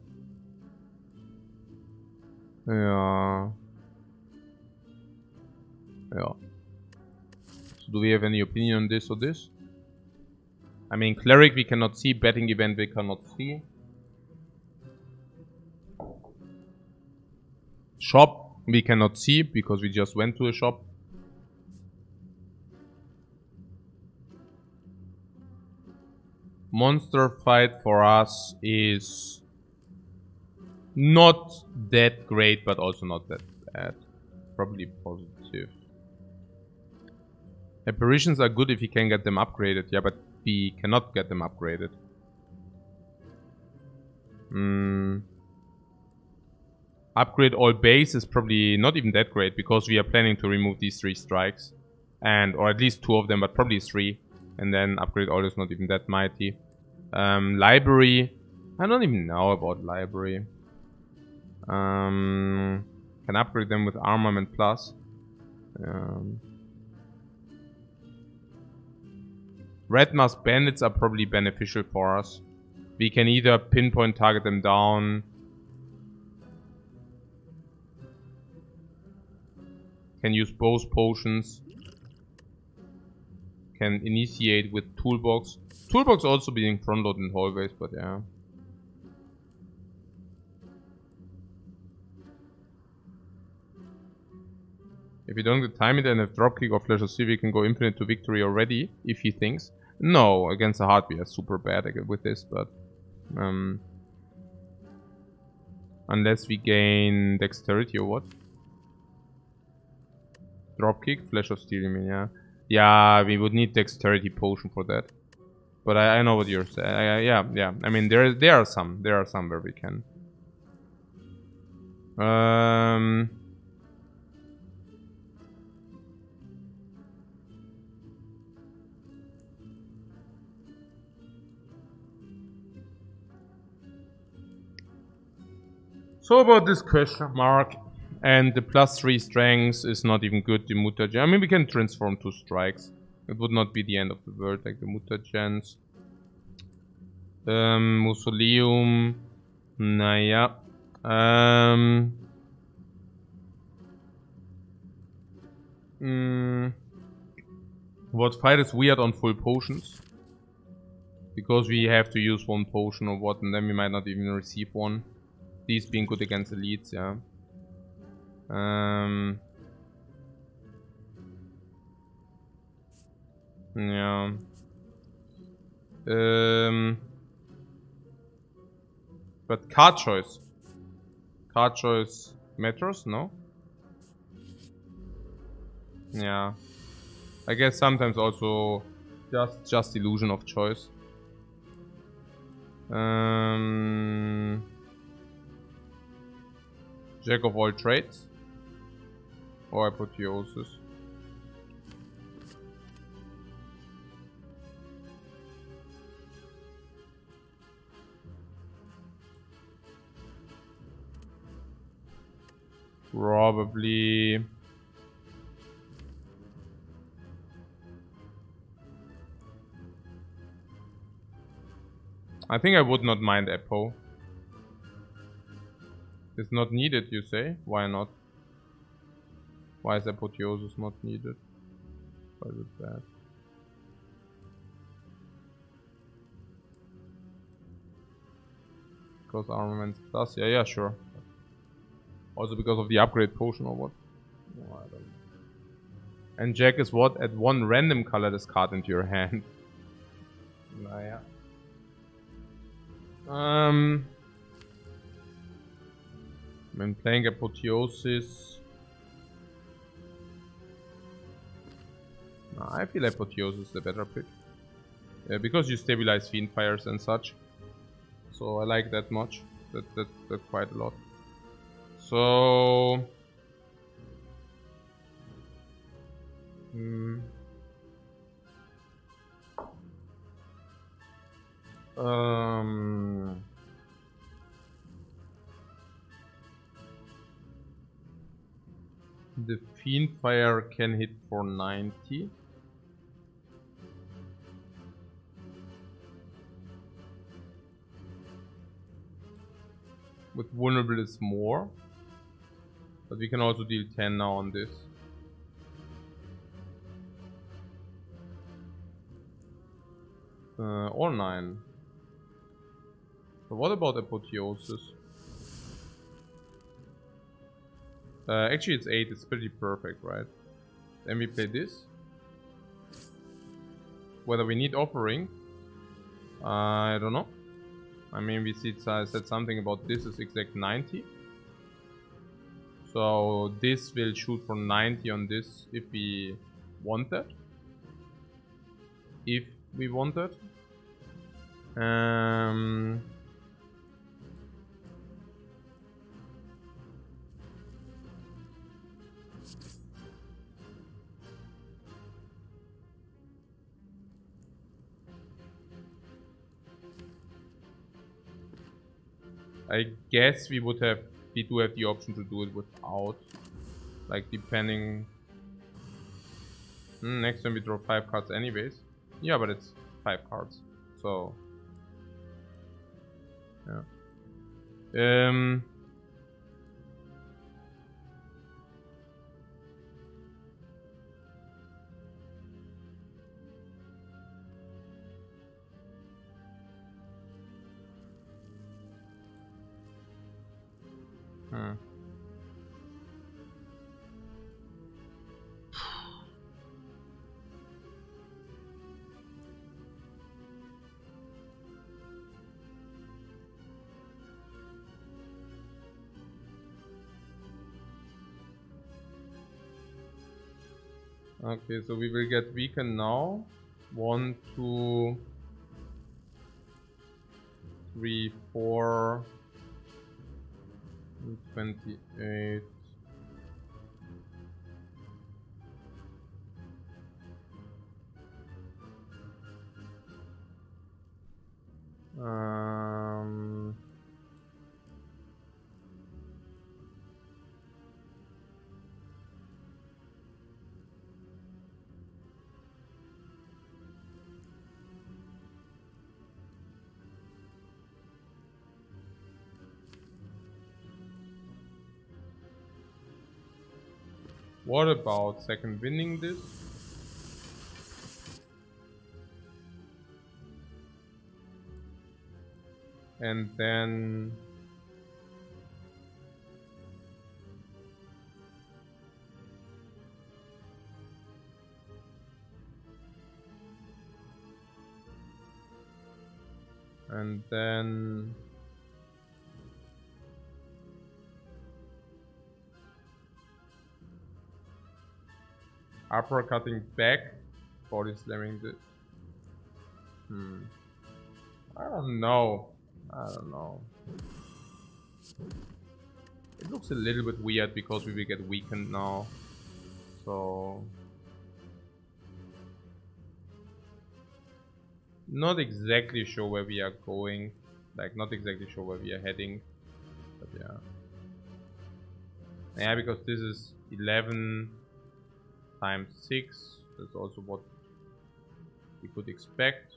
So do we have any opinion on this or this? I mean, Cleric we cannot see, Betting Event we cannot see. Shop we cannot see because we just went to a shop. Monster fight for us is not that great, but also not that bad. Probably positive. Apparitions are good if you can get them upgraded. Yeah, but we cannot get them upgraded. Upgrade all base is probably not even that great because we are planning to remove these 3 strikes. Or at least 2 of them, but probably 3. And then upgrade all is not even that mighty. Library. I don't even know about library. Can upgrade them with armament plus. Red Mask Bandits are probably beneficial for us. We can either pinpoint target them down. Can use both potions. Can initiate with toolbox. Toolbox also being front loaded in hallways, but yeah. If you don't get time it and have dropkick or flash of see, we can go infinite to victory already, if he thinks. No, against a heart we are super bad with this, but unless we gain dexterity or what? Dropkick, flash of steel, you mean, yeah. Yeah, we would need dexterity potion for that. But I know what you're saying. Yeah. I mean, there are some where we can. So about this question mark, and the +3 strength is not even good, the mutagen. I mean, we can transform 2 strikes. It would not be the end of the world like the mutagens. Mausoleum. Naja. What fight is weird on full potions? Because we have to use 1 potion or what, and then we might not even receive 1. These being good against elites, yeah. Yeah. But card choice. Card choice matters, no? Yeah. I guess sometimes also just illusion of choice. Jack of all trades. Or apotheosis. Probably. I think I would not mind Apo. It's not needed, you say? Why not? Why is apotheosis not needed? Why is it bad? Because armament plus, yeah, sure. Also because of the upgrade potion or what? No, I don't know. And Jack is what? Add 1 random colorless card into your hand. Naja. When playing apotheosis. I feel apotheosis is the better pick. Because you stabilize fiend fires and such. So I like that much. That quite a lot. So the fiend fire can hit for 90. With vulnerable is more. But we can also deal 10 now on this. Or 9. So what about apotheosis? Actually it's 8, it's pretty perfect, right? Then we play this. Whether we need offering. I don't know. I mean, I said something about this is exact 90. So this will shoot for 90 on this if we want that. If we want that. I guess we do have the option to do it without, like, depending. Next time we draw 5 cards anyways. Yeah, but it's 5 cards, so yeah. Okay, so we will get weakened now. 1, 2, 3, 4, 28. What about second winning this? And then uppercutting back, body slamming this. I don't know. It looks a little bit weird because we will get weakened now. So not exactly sure where we are going. Like, not exactly sure where we are heading. But yeah. Yeah, because this is 11 times 6. That's also what we could expect.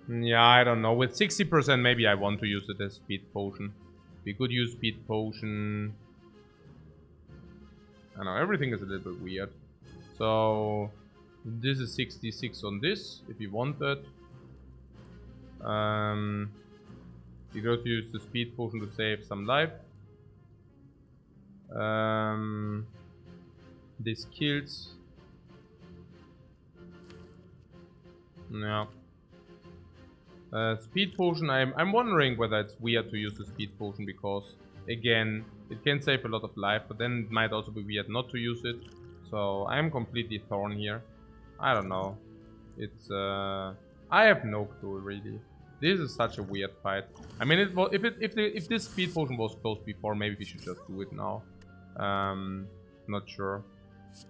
Yeah, I don't know. With 60%, maybe I want to use it as speed potion. We could use speed potion. I know, everything is a little bit weird. So this is 66 on this, if you want that. You go to use the speed potion to save some life. This kills. Yeah. Speed potion, I'm wondering whether it's weird to use the speed potion because, again, it can save a lot of life, but then it might also be weird not to use it. So I'm completely torn here. I don't know. It's I have no clue really. This is such a weird fight. I mean, if this speed potion was closed before, maybe we should just do it now. Not sure.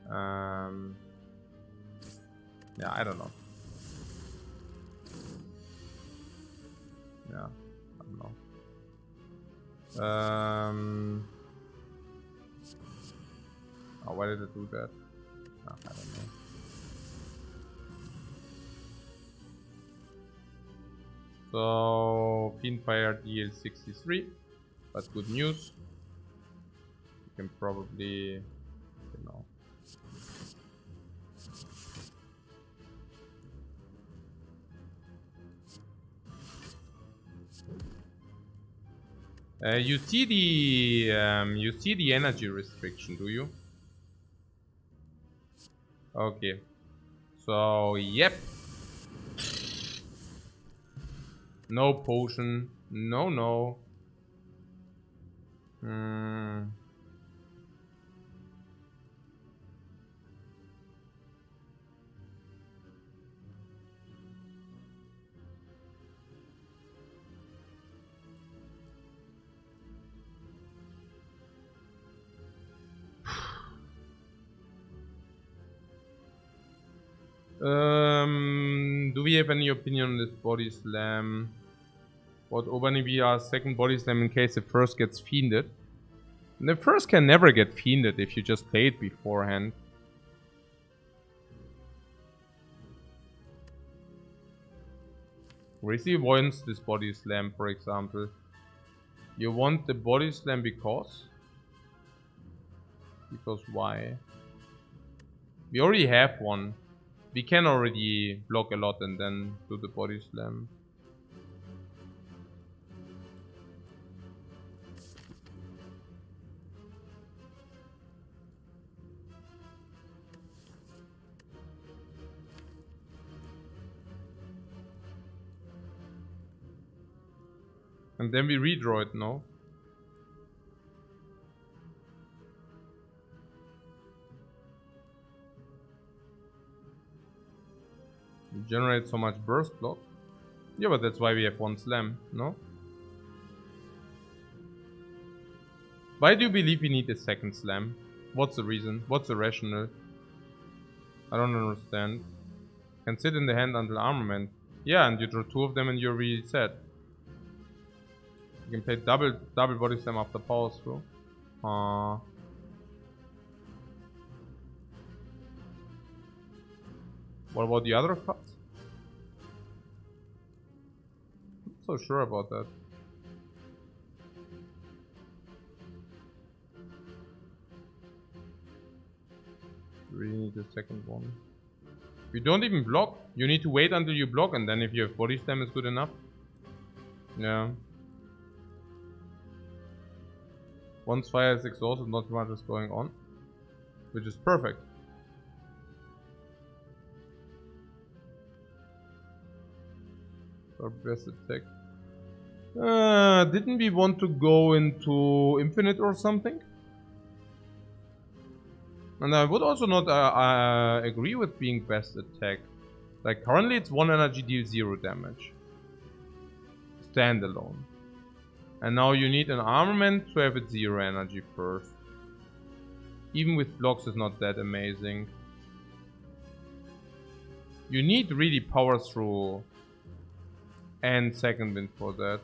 Yeah, I don't know. Yeah, I don't know. Oh, why did it do that? Oh, I don't know. So, Fiendfire deals 63, but good news. You can probably, you know. You see the energy restriction, do you? Okay. So yep. No potion. No. Hmm. Do we have any opinion on this body slam? What Obanibia second body slam in case the first gets fiended? The first can never get fiended if you just play it beforehand. Crazy wants this body slam, for example. You want the body slam because? Because why? We already have one. We can already block a lot and then do the body slam. And then we redraw it, no? We generate so much burst block. Yeah, but that's why we have one slam, no? Why do you believe we need a second slam? What's the reason? What's the rationale? I don't understand. Can sit in the hand until armament. Yeah, and you draw two of them and you're reset. You can play double body slam after power through. What about the other cards? I'm not so sure about that. Really need the second one. If you don't even block, you need to wait until you block, and then if you have body slam, is good enough. Yeah. Once fire is exhausted, not much is going on, which is perfect. Our best attack. Didn't we want to go into infinite or something? And I would also not agree with being best attack. Like currently it's 1 energy deals 0 damage. Standalone. And now you need an armament to have it 0 energy first. Even with blocks is not that amazing. You need really power through and second wind for that.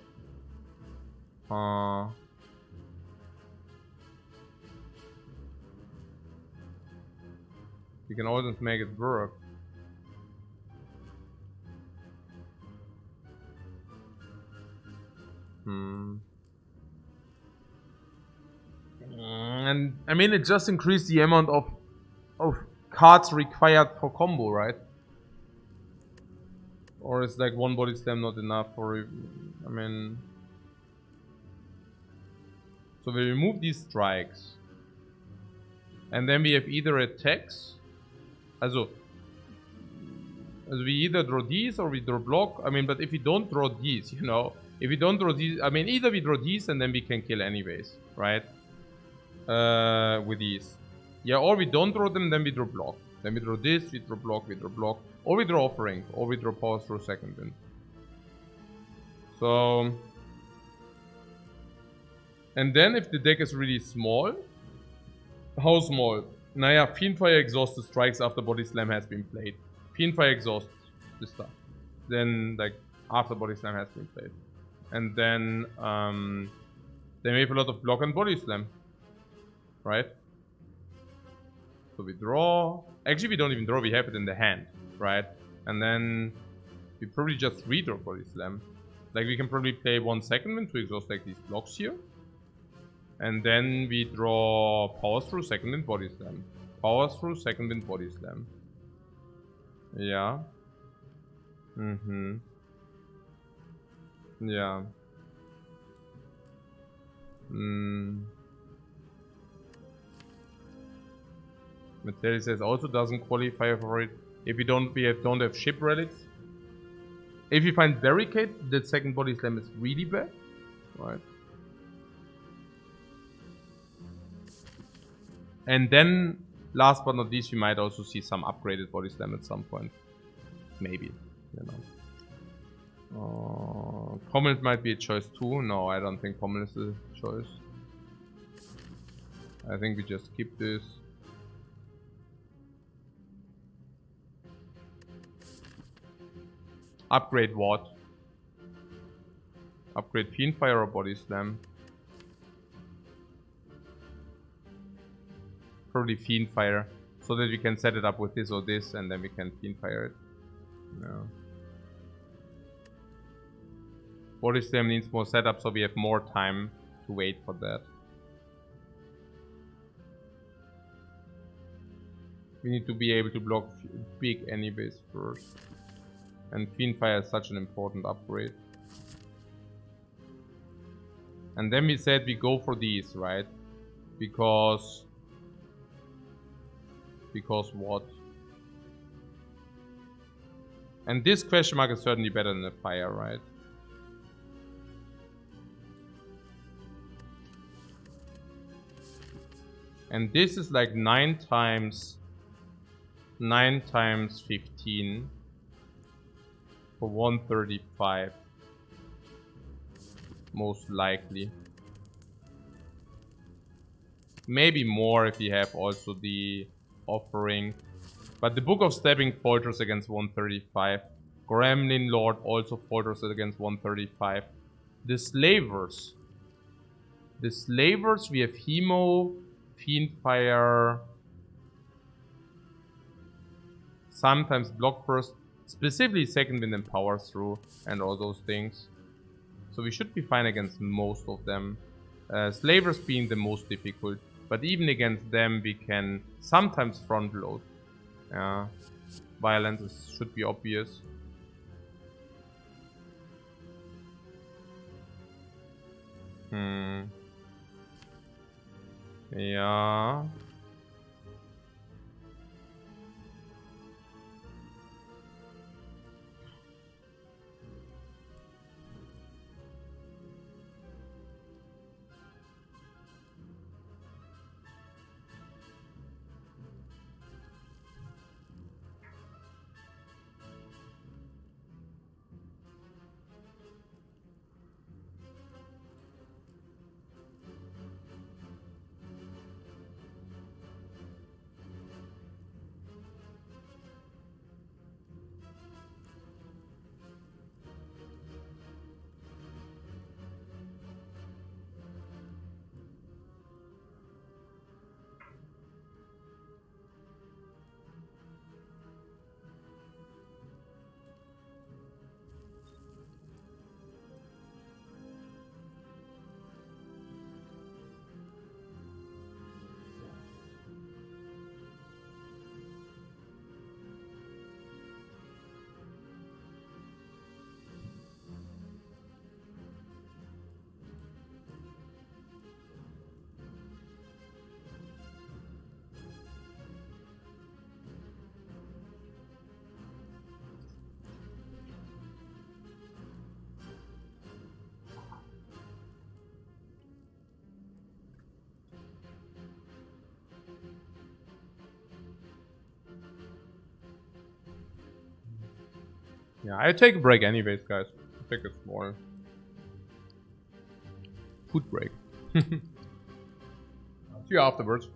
You can always make it work. And I mean, it just increased the amount of cards required for combo, right? Or is like one body slam not enough for? I mean, so we remove these strikes, and then we have either attacks. Also we either draw these or we draw block. I mean, but if we don't draw these, you know, if we don't draw these, I mean, either we draw these and then we can kill anyways, right? With these. Yeah, or we don't draw them, then we draw block. Then we draw this, we draw block, or we draw offering, or we draw power through second wind. So, and then if the deck is really small, how small? Naja, Fiendfire Exhaust strikes after Body Slam has been played. Fiendfire Exhaust this stuff. Then like after Body Slam has been played. And then we have a lot of block and Body Slam. Right? So we draw. Actually we don't even draw, we have it in the hand, right? And then we probably just redraw Body Slam. Like we can probably play 1 second wind to exhaust like these blocks here. And then we draw power through second wind body slam. Power through second wind body slam. Yeah. Yeah. Materi says also doesn't qualify for it if we don't have ship relics. If you find barricade, the second body slam is really bad, right? And then, last but not least, we might also see some upgraded body slam at some point. Maybe, you know. Pommel might be a choice too. No, I don't think Pommel is a choice. I think we just keep this. Upgrade what? Upgrade Fiendfire or Body Slam? Probably Fiendfire, so that we can set it up with this or this, and then we can Fiendfire it. No. Body Slam needs more setup, so we have more time to wait for that. We need to be able to block big enemies first. And Fiendfire is such an important upgrade. And then we said we go for these, right? Because what? And this question mark is certainly better than the fire, right? And this is like 9 times 15 for 135. Most likely. Maybe more if you have also the offering. But the Book of Stabbing falters against 135. Gremlin Lord also falters against 135. The Slavers. The Slavers, we have Hemo, Fiendfire, sometimes Block Burst, specifically Second Wind and Power Through, and all those things. So we should be fine against most of them. Slavers being the most difficult, but even against them we can sometimes front load. Violence should be obvious. Yeah. Yeah, I take a break anyways, guys. I take a small food break. See you afterwards.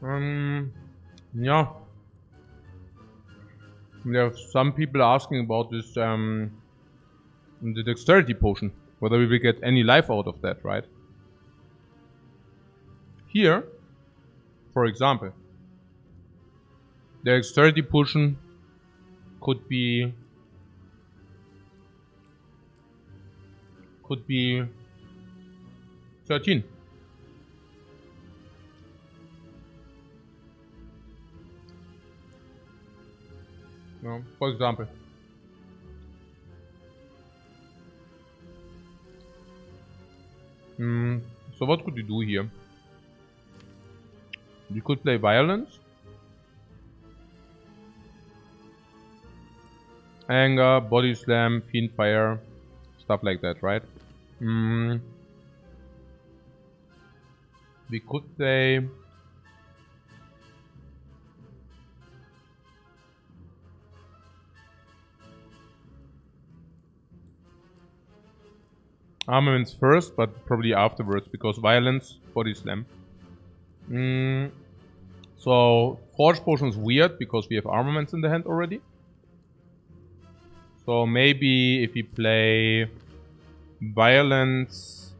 Yeah. There are some people asking about this, the dexterity potion. Whether we will get any life out of that, right? Here, for example, the dexterity potion could be 13. No, for example. So what could we do here? We could play violence, anger, body slam, fiend fire, stuff like that, right? We could play armaments first, but probably afterwards, because violence, body slam. So forge potion is weird because we have armaments in the hand already. So maybe if we play violence,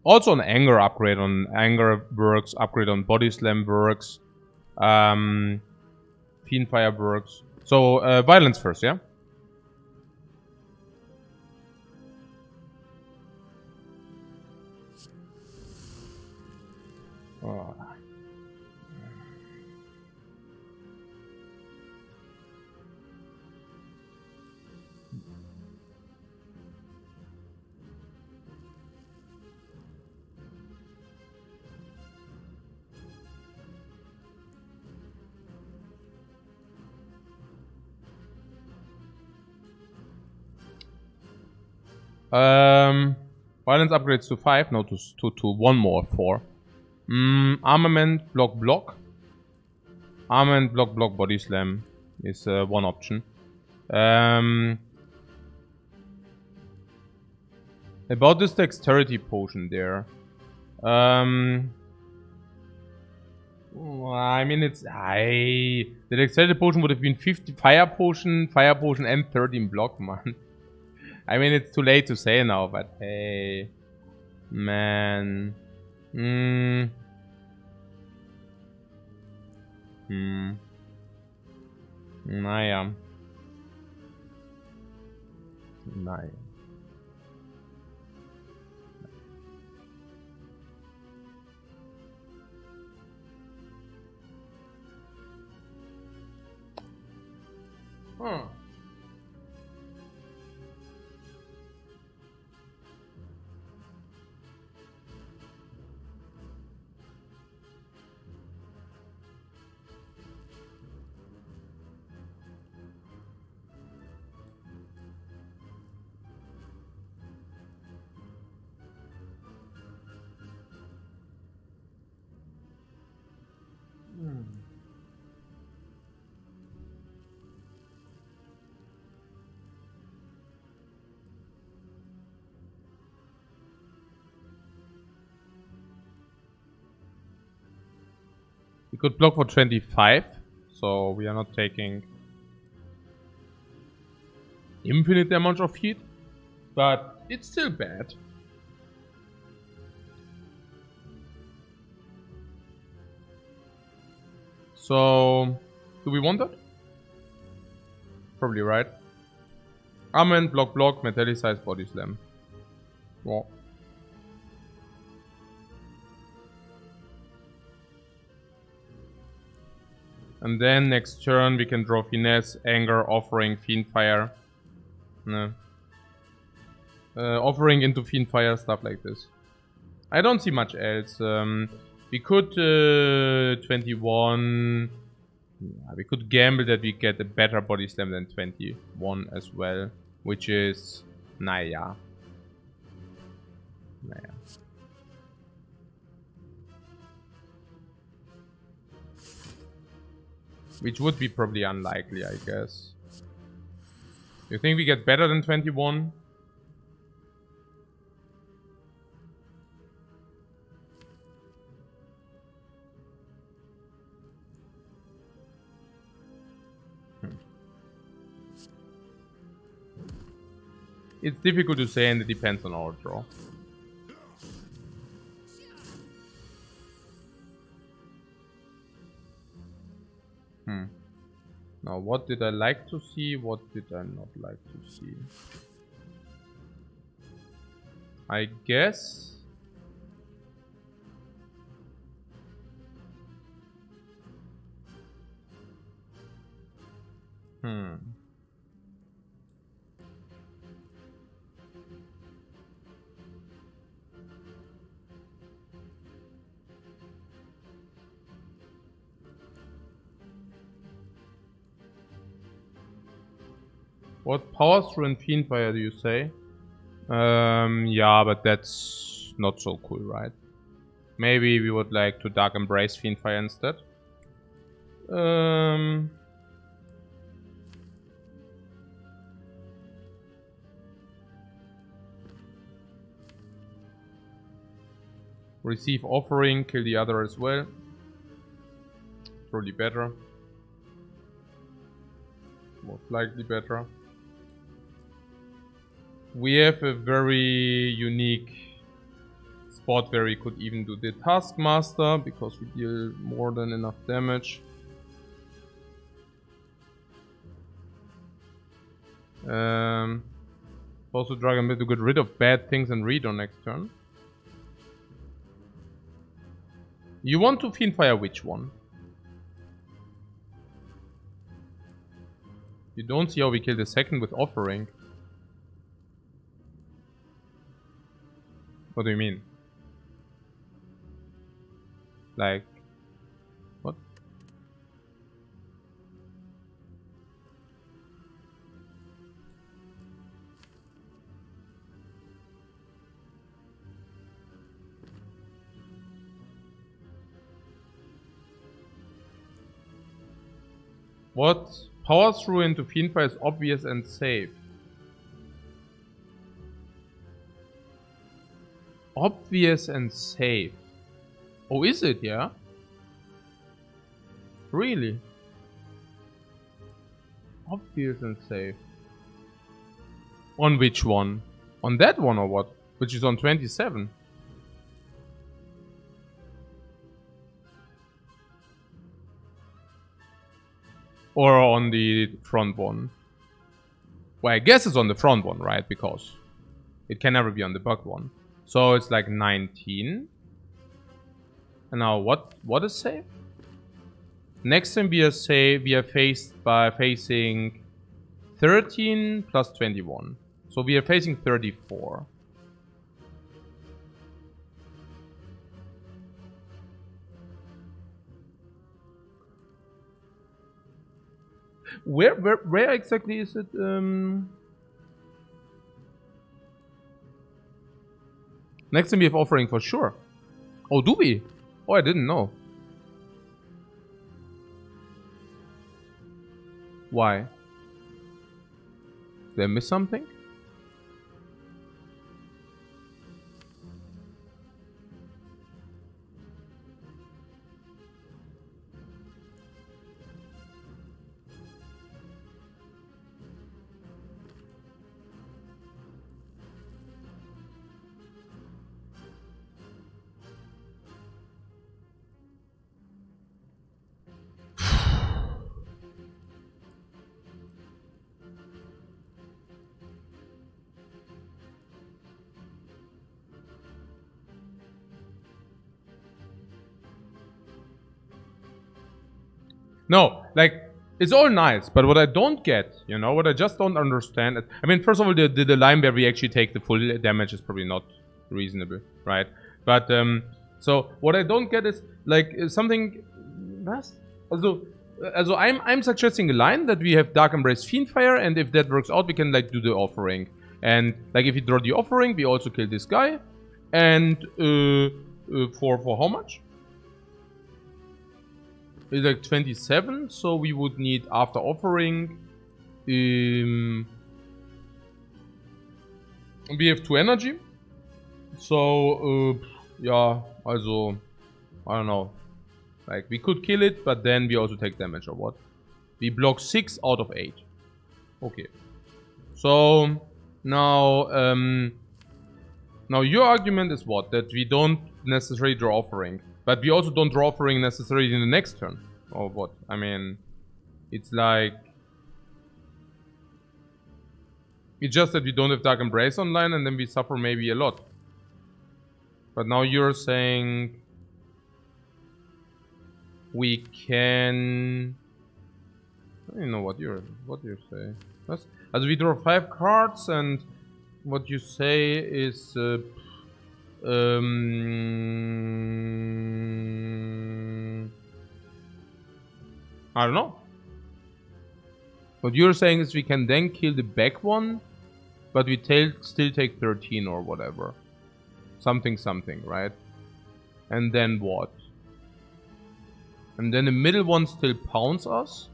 also an anger upgrade on anger works, upgrade on body slam works, fiend fire works. So violence first, yeah. Violence upgrades to 5, no, to 1 more, 4. Armament, block. Armament, block, body slam is one option. About this dexterity potion there. I mean, the dexterity potion would have been 50 fire potion, and 13 block, man. I mean, it's too late to say now, but hey, man. Naja. We could block for 25, so we are not taking infinite amount of heat, but it's still bad. So, do we want that? Probably, right? Armament, block, metallicized body slam. Well. And then next turn we can draw finesse, anger, offering, fiend fire. No. Offering into fiend fire, stuff like this. I don't see much else. We could 21. Yeah, we could gamble that we get a better body slam than 21 as well, which is Naya. Which would be probably unlikely, I guess. You think we get better than 21? It's difficult to say and it depends on our draw. Now, what did I like to see? What did I not like to see? I guess... What power through and Fiendfire do you say? Yeah, but that's not so cool, right? Maybe we would like to Dark Embrace Fiendfire instead. Receive Offering, kill the other as well. Probably better. Most likely better. We have a very unique spot where we could even do the Taskmaster because we deal more than enough damage. Also Dragon to get rid of bad things and read on next turn. You want to Fiendfire which one? You don't see how we kill the second with Offering. What do you mean? Like... what? What? Power through into Fiendfire is obvious and safe. Obvious and safe. Oh, is it, yeah? Really? Obvious and safe. On which one? On that one or what? Which is on 27. Or on the front one? Well, I guess it's on the front one, right? Because it can never be on the bugged one. So it's like 19. And now what is safe? Next time we are safe, we are facing 13 plus 21. So we are facing 34. Where exactly is it? Next time we have Offering for sure. Oh, do we? Oh, I didn't know. Why? Did I miss something? No, like, it's all nice, but what I don't get, you know, what I just don't understand... I mean, first of all, the line where we actually take the full damage is probably not reasonable, right? But, so, what I don't get is, like, something... Also, I'm suggesting a line that we have Dark Embrace Fiendfire, and if that works out, we can, like, do the Offering. And, like, if we draw the Offering, we also kill this guy. And, for how much? It's like 27, so we would need after Offering. We have 2 energy. So, yeah, also, I don't know. Like, we could kill it, but then we also take damage or what? We block 6 out of 8. Okay. So, Now, now your argument is what? That we don't necessarily draw offering. But we also don't draw offering necessarily in the next turn. Or what? I mean, it's like... It's just that we don't have Dark Embrace online and then we suffer maybe a lot. But now you're saying... We can... I don't know what you say. As we draw 5 cards and what you say is... I don't know. What you're saying is we can then kill the back one, but we still take 13 or whatever. Something, right? And then what? And then the middle one still pounds us?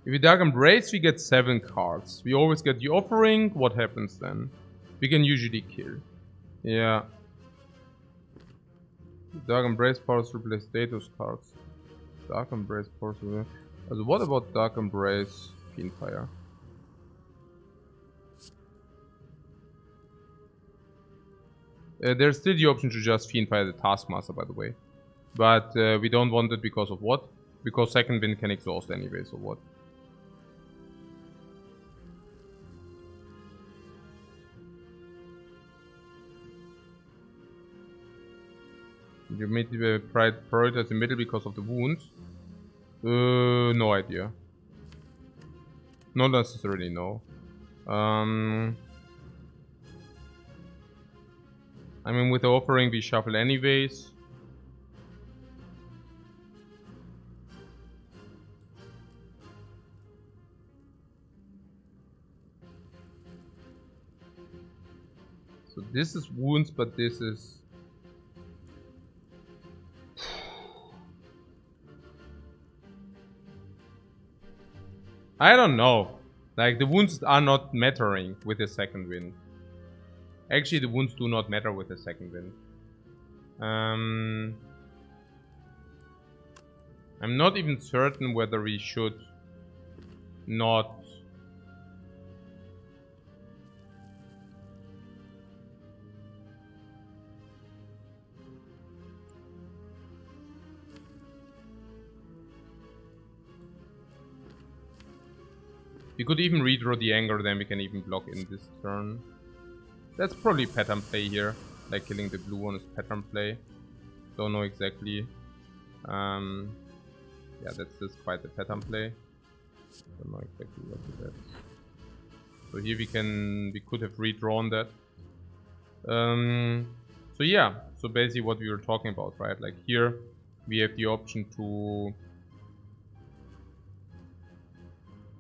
If we Dark Embrace, we get 7 cards. We always get the offering. What happens then? We can usually kill. Yeah. Dark Embrace powers replace status cards. Dark Embrace powers replace... Also, what about Dark Embrace Fiendfire? There's still the option to just Fiendfire the Taskmaster, by the way. But we don't want it because of what? Because second wind can exhaust anyway, so what? You made the prioritize the middle because of the wounds? No idea. Not necessarily, no. I mean, with the offering we shuffle anyways. So this is wounds, but this is... I don't know. Like, the wounds are not mattering with the second wind. Actually, the wounds do not matter with the second wind. I'm not even certain whether we should not... We could even redraw the anger, then we can even block in this turn. That's probably pattern play here. Like killing the blue one is pattern play. Don't know exactly. Yeah, that's just quite a pattern play. Don't know exactly what it is. So here we could have redrawn that. So yeah, so basically what we were talking about, right? Like here we have the option to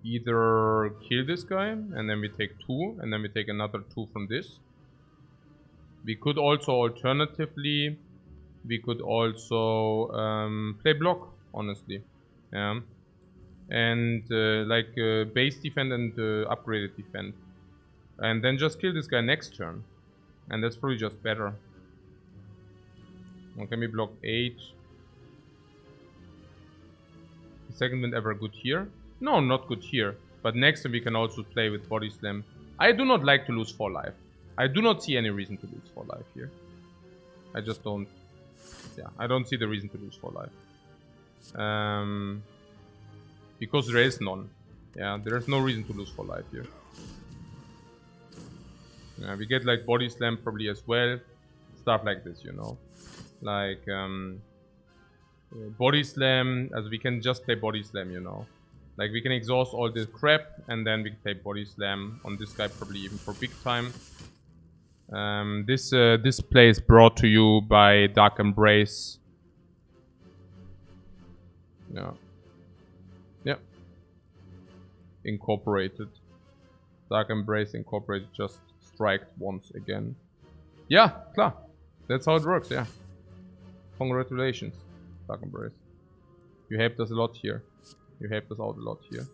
either kill this guy and then we take 2 and then we take another 2 from this. We could also alternatively, we could also play block, honestly. Yeah. And like base defend and upgraded defend. And then just kill this guy next turn. And that's probably just better. Well, can we block 8? Is second wind ever good here? No, not good here. But next time we can also play with body slam. I do not like to lose 4 life. I do not see any reason to lose 4 life here. I just don't... Yeah, I don't see the reason to lose 4 life. Because there is none. Yeah, there is no reason to lose 4 life here. Yeah, we get like body slam probably as well. Stuff like this, you know. Like body slam, as we can just play body slam, you know. Like we can exhaust all this crap and then we can play body slam on this guy probably even for big time. This play is brought to you by Dark Embrace. Yeah. Yeah. Incorporated. Dark Embrace Incorporated just striked once again. Yeah, klar. That's how it works, yeah. Congratulations, Dark Embrace. You helped us a lot here. You helped us out a lot here.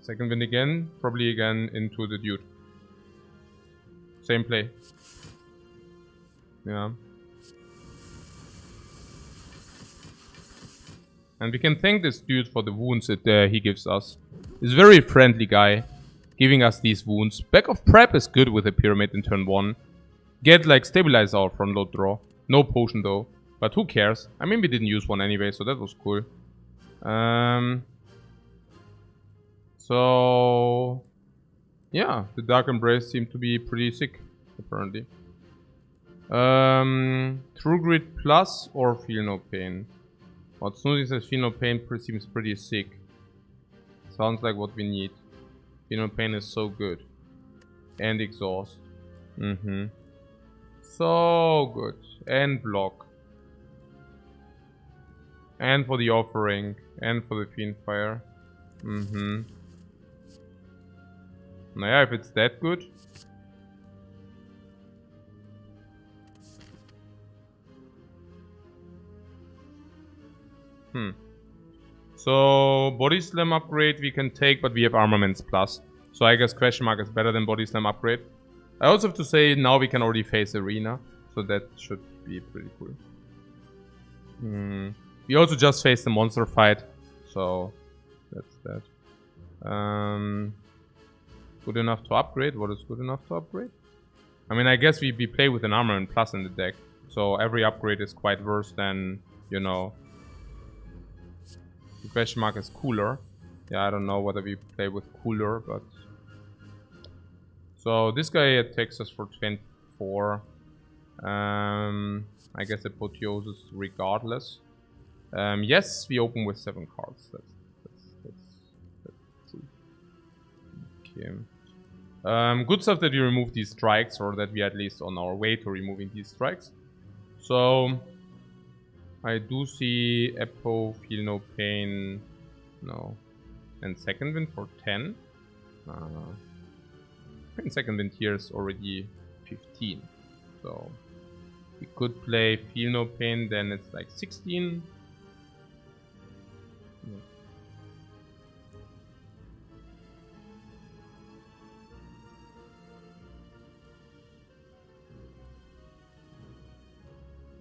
Second wind again, probably again into the dude. Same play. Yeah. And we can thank this dude for the wounds that he gives us. He's a very friendly guy, giving us these wounds. Back of Prep is good with a pyramid in turn 1. Get like stabilize our front load draw. No potion though, but who cares? I mean, we didn't use one anyway, so that was cool. So yeah, the Dark Embrace seemed to be pretty sick, apparently. True Grit Plus or Feel No Pain? What Snoozy says Feel No Pain seems pretty sick. Sounds like what we need. Feel No Pain is so good. And Exhaust. So good. And Block. And for the Offering. And for the Fiend Fire. Naja, if it's that good. So, Body Slam upgrade we can take, but we have Armaments Plus. So I guess Question Mark is better than Body Slam upgrade. I also have to say, now we can already face Arena. So that should be pretty cool. We also just faced the monster fight. So, that's that. Good enough to upgrade? What is good enough to upgrade? I mean, I guess we play with an Armament Plus in the deck. So every upgrade is quite worse than, you know... The Question Mark is cooler. Yeah, I don't know whether we play with cooler, but... So this guy attacks us for 24. I guess Apotheosis regardless. Yes, we open with 7 cards. That's true. Okay. Good stuff that we remove these strikes, or that we are at least on our way to removing these strikes. So... I do see Epo, Feel No Pain, no. And Second Wind for 10. And Second Wind here is already 15. So we could play Feel No Pain, then it's like 16. No.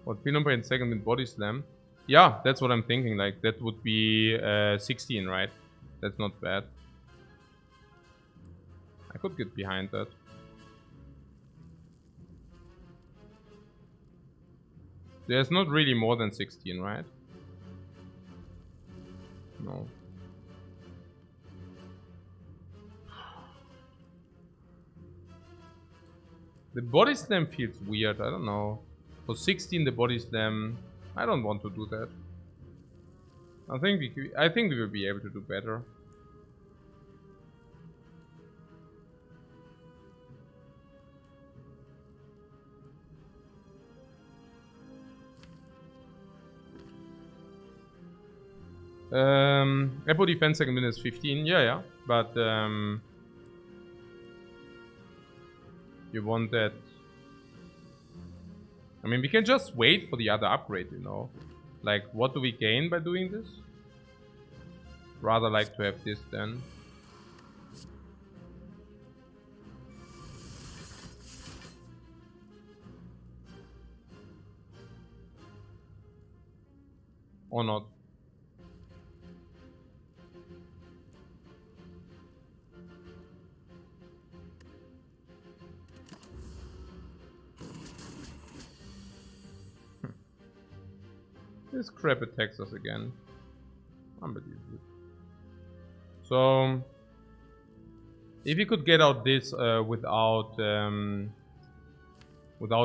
What, Feel No Pain Second Wind Body Slam? Yeah, that's what I'm thinking. Like, that would be 16, right? That's not bad. I could get behind that. There's not really more than 16, right? No. The Body Slam feels weird, I don't know. For 16 the Body Slam, I don't want to do that. I think we will be able to do better. Epo defense second win is 15, yeah, but you want that. I mean, we can just wait for the other upgrade, you know. Like, what do we gain by doing this? Rather like to have this then. Or not. This crap attacks us again. Unbelievable. So, if we could get out this without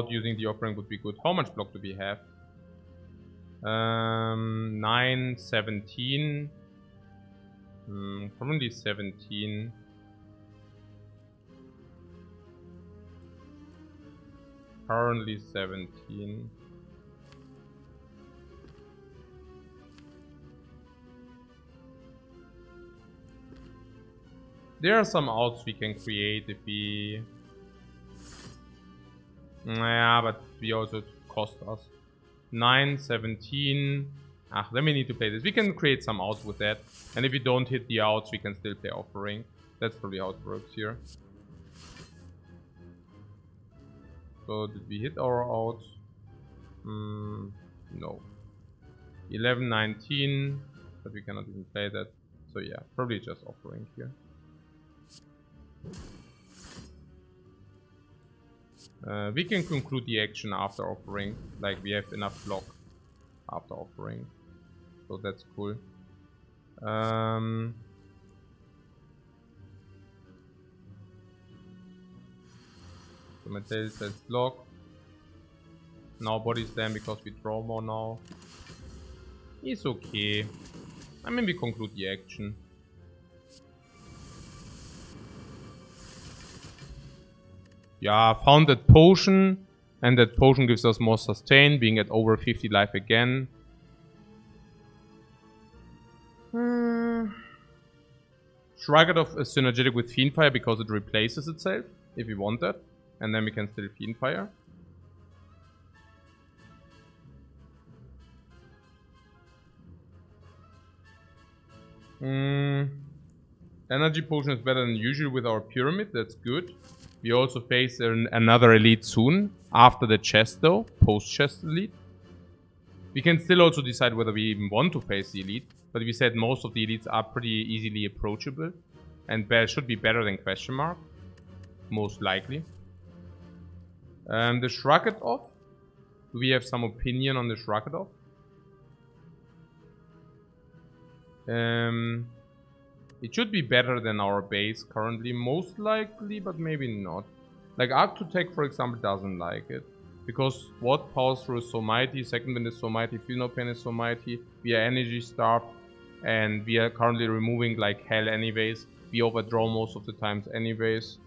using the offering, would be good. How much block do we have? 9, 17. Probably 17. Currently 17. There are some outs we can create if we Yeah, but we also cost us 9, 17. Then we need to play this. We can create some outs with that. And if we don't hit the outs, we can still play offering. That's probably how it works here. So did we hit our outs? No. 11, 19. But we cannot even play that. So yeah, probably just offering here. We can conclude the action after offering. Like we have enough block after offering. So that's cool. So my tail says block. Now body slam because we draw more now. It's okay. I mean we conclude the action. Yeah, found that potion. And that potion gives us more sustain, being at over 50 life again. Shrug it off is synergetic with Fiendfire because it replaces itself, if we want that. And then we can still Fiendfire. Energy potion is better than usual with our pyramid, that's good. We also face another elite soon, after the chest though, post-chest elite. We can still also decide whether we even want to face the elite, but we said most of the elites are pretty easily approachable, and should be better than question mark, most likely. The Shrug It Off. Do we have some opinion on the Shrug It Off? It should be better than our base currently, most likely, but maybe not. Like Arctotech, for example, doesn't like it. Because what Power Through is so mighty, Second Wind is so mighty, Feel No Pain is so mighty, we are energy starved, and we are currently removing like hell anyways. We overdraw most of the times anyways.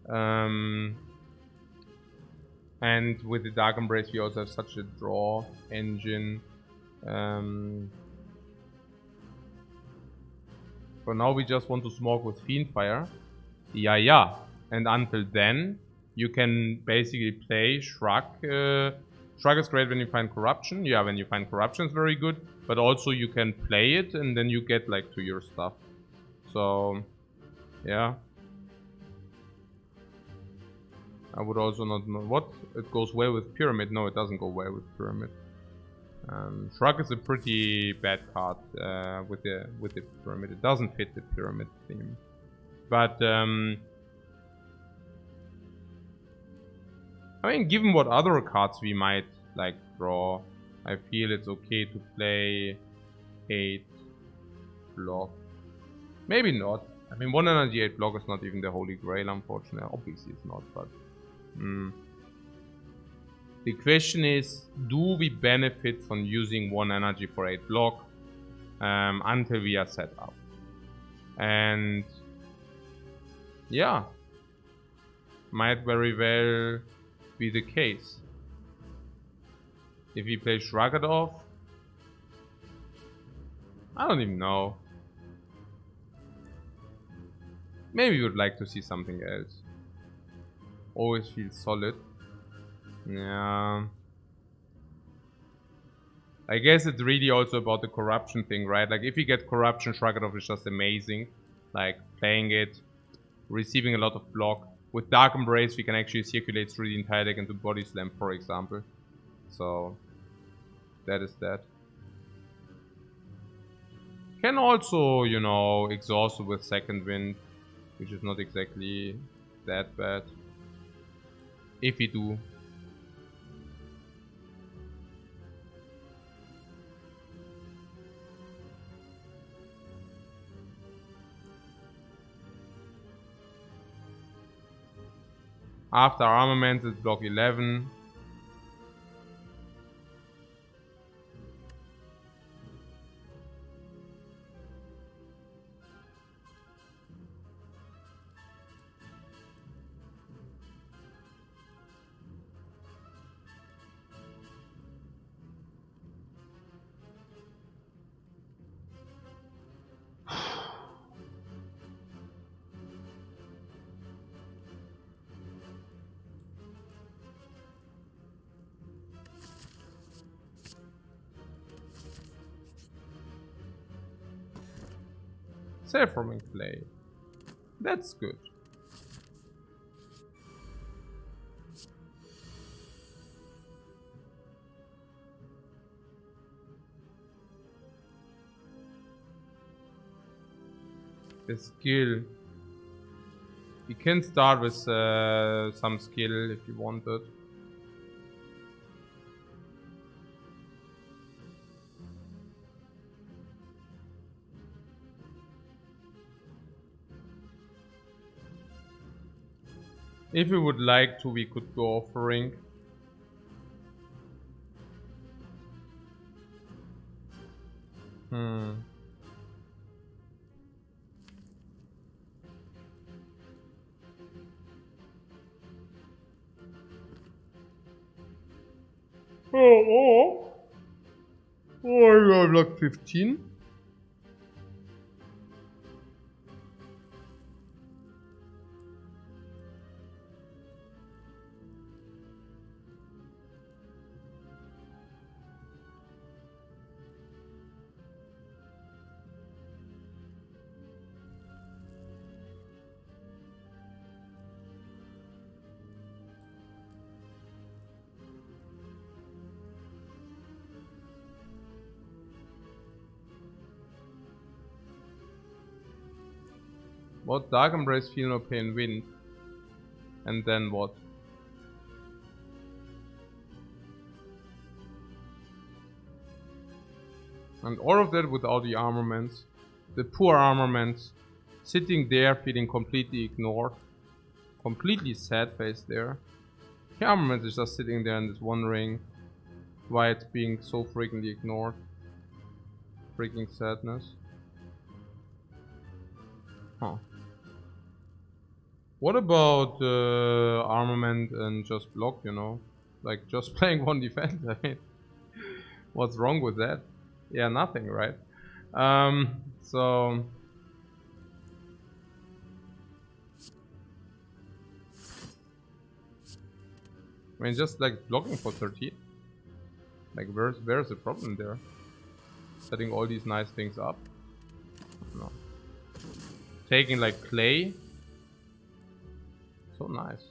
And with the Dark Embrace we also have such a draw engine. For now we just want to smoke with Fiendfire. Yeah. And until then, you can basically play Shrug. Shrug is great when you find Corruption. Yeah, when you find Corruption is very good. But also you can play it and then you get like to your stuff. So, yeah. I would also not know what. It goes well with Pyramid. No, it doesn't go well with Pyramid. Shrug is a pretty bad card with the Pyramid. It doesn't fit the Pyramid theme. But I mean, given what other cards we might like draw, I feel it's okay to play 8 block. Maybe not. I mean, 1 energy 8 block is not even the holy grail, unfortunately. Obviously it's not, but the question is, do we benefit from using 1 energy for 8 block until we are set up? And yeah, might very well be the case. If we play Shrug It Off, I don't even know. Maybe we would like to see something else. Always feels solid. Yeah. I guess it's really also about the corruption thing, right? Like if you get corruption, Shrug It Off is just amazing. Like playing it, receiving a lot of block. With Dark Embrace, we can actually circulate through the entire deck into Body Slam, for example. So, that is that. Can also, you know, exhaust it with Second Wind, which is not exactly that bad. If we do. After armament, it's block 11. Terraforming clay. That's good. The skill. You can start with some skill if you wanted. If we would like to, we could go offering. Oh, I have like 15. What? Dark Embrace, Feel No Pain, Wind. And then what? And all of that without the armaments. The poor armaments. Sitting there feeling completely ignored. Completely sad face there. The armament is just sitting there and is wondering why it's being so frequently ignored. Freaking sadness. Huh. What about armament and just block, you know? Like just playing one defense, I mean. What's wrong with that? Yeah, nothing, right? So... I mean, just like blocking for 13. Like, where's the problem there? Setting all these nice things up. No. Taking like clay. So nice.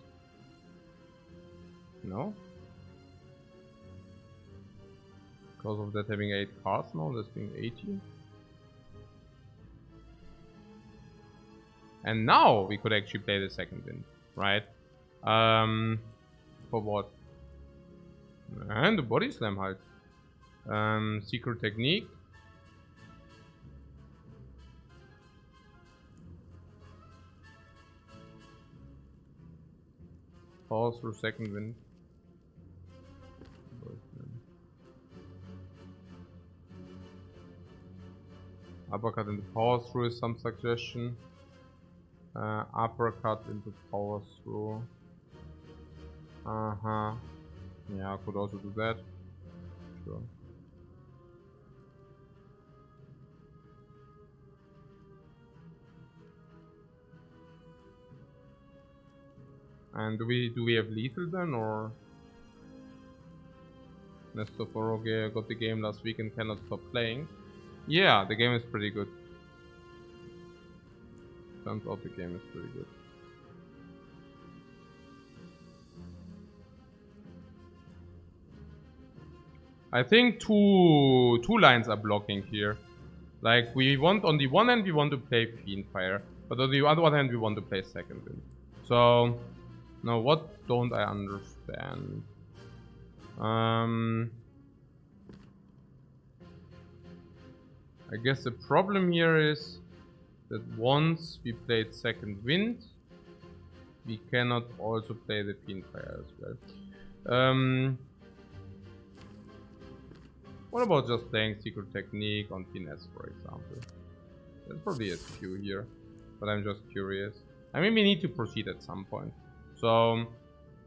No? Because of that having 8 cards now, that's being 80. And now we could actually play the second wind, right? For what? And the body slam halt. Secret technique. Pause through second wind. Uppercut into power through is some suggestion. Uppercut into power through. Yeah, I could also do that. Sure. And do we have lethal then, or? Nestor Foroge got the game last week and cannot stop playing. Yeah, the game is pretty good. Turns out the game is pretty good. I think two lines are blocking here. Like, we want, on the one hand we want to play Fiendfire, but on the other hand we want to play second wind. So, now what don't I understand? I guess the problem here is that once we played second wind, we cannot also play the Fiendfire as well. What about just playing Secret Technique on Finesse, for example? There's probably a few here, but I'm just curious. I mean, we need to proceed at some point. So,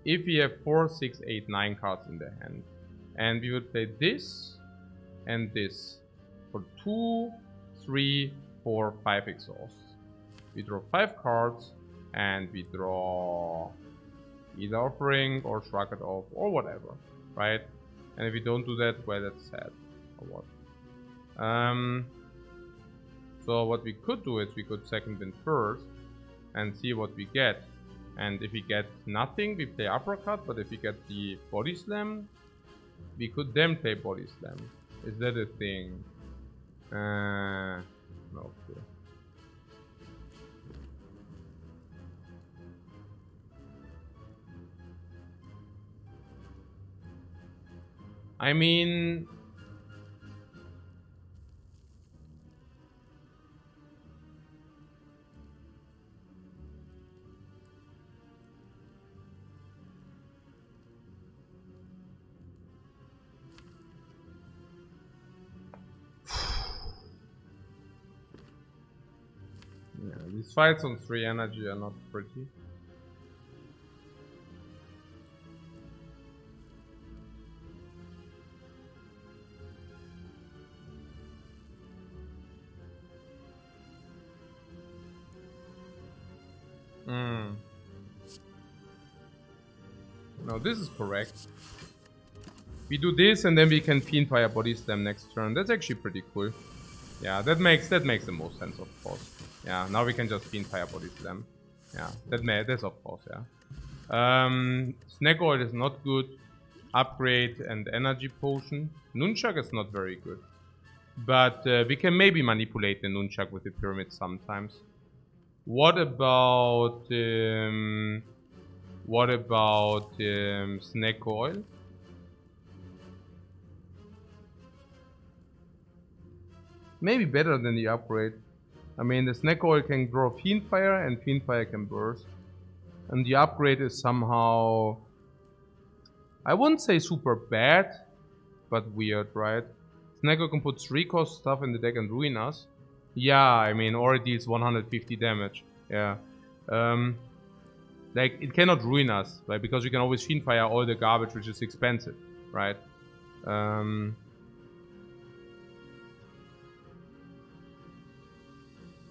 if we have 4, 6, 8, 9 cards in the hand, and we would play this and this for 2, 3, 4, 5 exhausts. We draw 5 cards, and we draw either Offering or Shrug It Off or whatever, right? And if we don't do that, well, that's sad. Or what? So what we could do is we could second wind first and see what we get. And if we get nothing, we play uppercut. But if we get the body slam, we could then play body slam. Is that a thing? No. Okay. I mean, yeah, these fights on 3 energy are not pretty. No, this is correct. We do this and then we can Fiendfire Body Slam next turn. That's actually pretty cool. Yeah, that makes the most sense, of course. Yeah, now we can just Fiendfire Body Slam. Yeah, that's of course, yeah. Snack Oil is not good. Upgrade and Energy Potion. Nunchuck is not very good. But we can maybe manipulate the Nunchuck with the Pyramid sometimes. What about Snack Oil? Maybe better than the upgrade. I mean, the Snack Oil can draw Fiendfire and Fiendfire can burst. And the upgrade is somehow, I wouldn't say super bad, but weird, right? Snack Oil can put 3-cost stuff in the deck and ruin us. Yeah, I mean, or it deals 150 damage. Yeah. Like, it cannot ruin us, right? Because you can always Fiendfire all the garbage, which is expensive, right?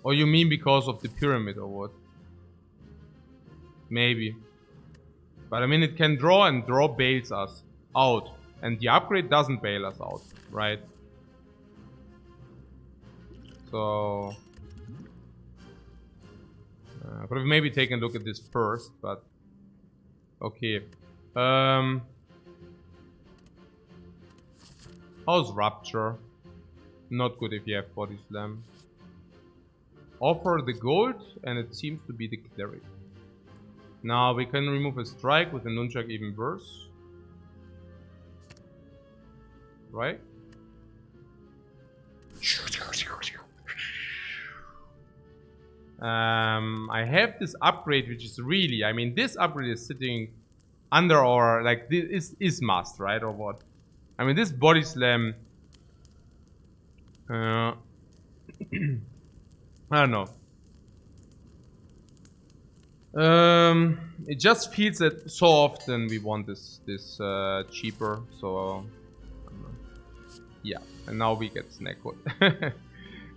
Or you mean because of the pyramid or what? Maybe. But I mean, it can draw and draw bails us out. And the upgrade doesn't bail us out, right? So... could have maybe taken a look at this first, but... Okay. How's Rupture? Not good if you have Body Slam. Offer the gold, and it seems to be the Cleric. Now we can remove a strike with a Nunchuck even worse. Right? I have this upgrade, which is really, I mean, this upgrade is sitting under our, like, this is must, right? Or what? I mean, this Body Slam. I don't know. It just feels that so often we want this cheaper, so yeah. And now we get Snack Oil.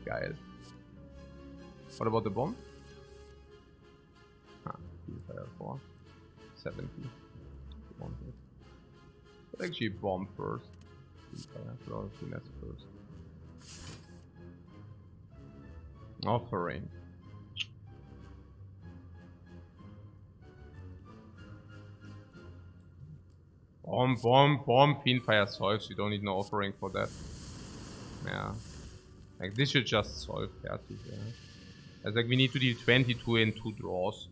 Geil. What about the bomb? Fire 4. 70. But actually bomb first. Fire finesse first. Offering. Bomb, Fiendfire solves. You don't need no offering for that. Yeah. Like, this should just solve fertig, yeah. It's like we need to deal 22 in 2 draws.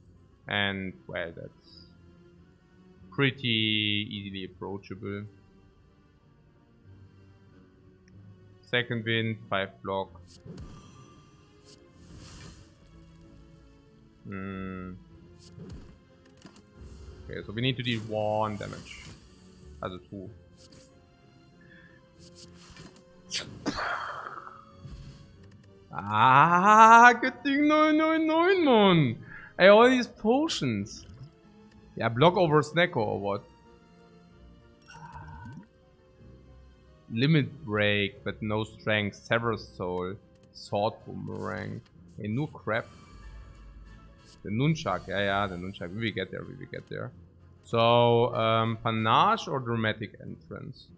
And, well, that's pretty easily approachable. Second wind, 5 block. Okay, so we need to deal 1 damage. Also 2. Ah, good thing 999, man. Hey, all these potions. Yeah, block over Snacker or what? Limit break, but no strength. Sever soul. Sword boomerang. Hey, no crap. The Nunchuck. Yeah, the Nunchuck. We will get there. So, Panache or Dramatic Entrance?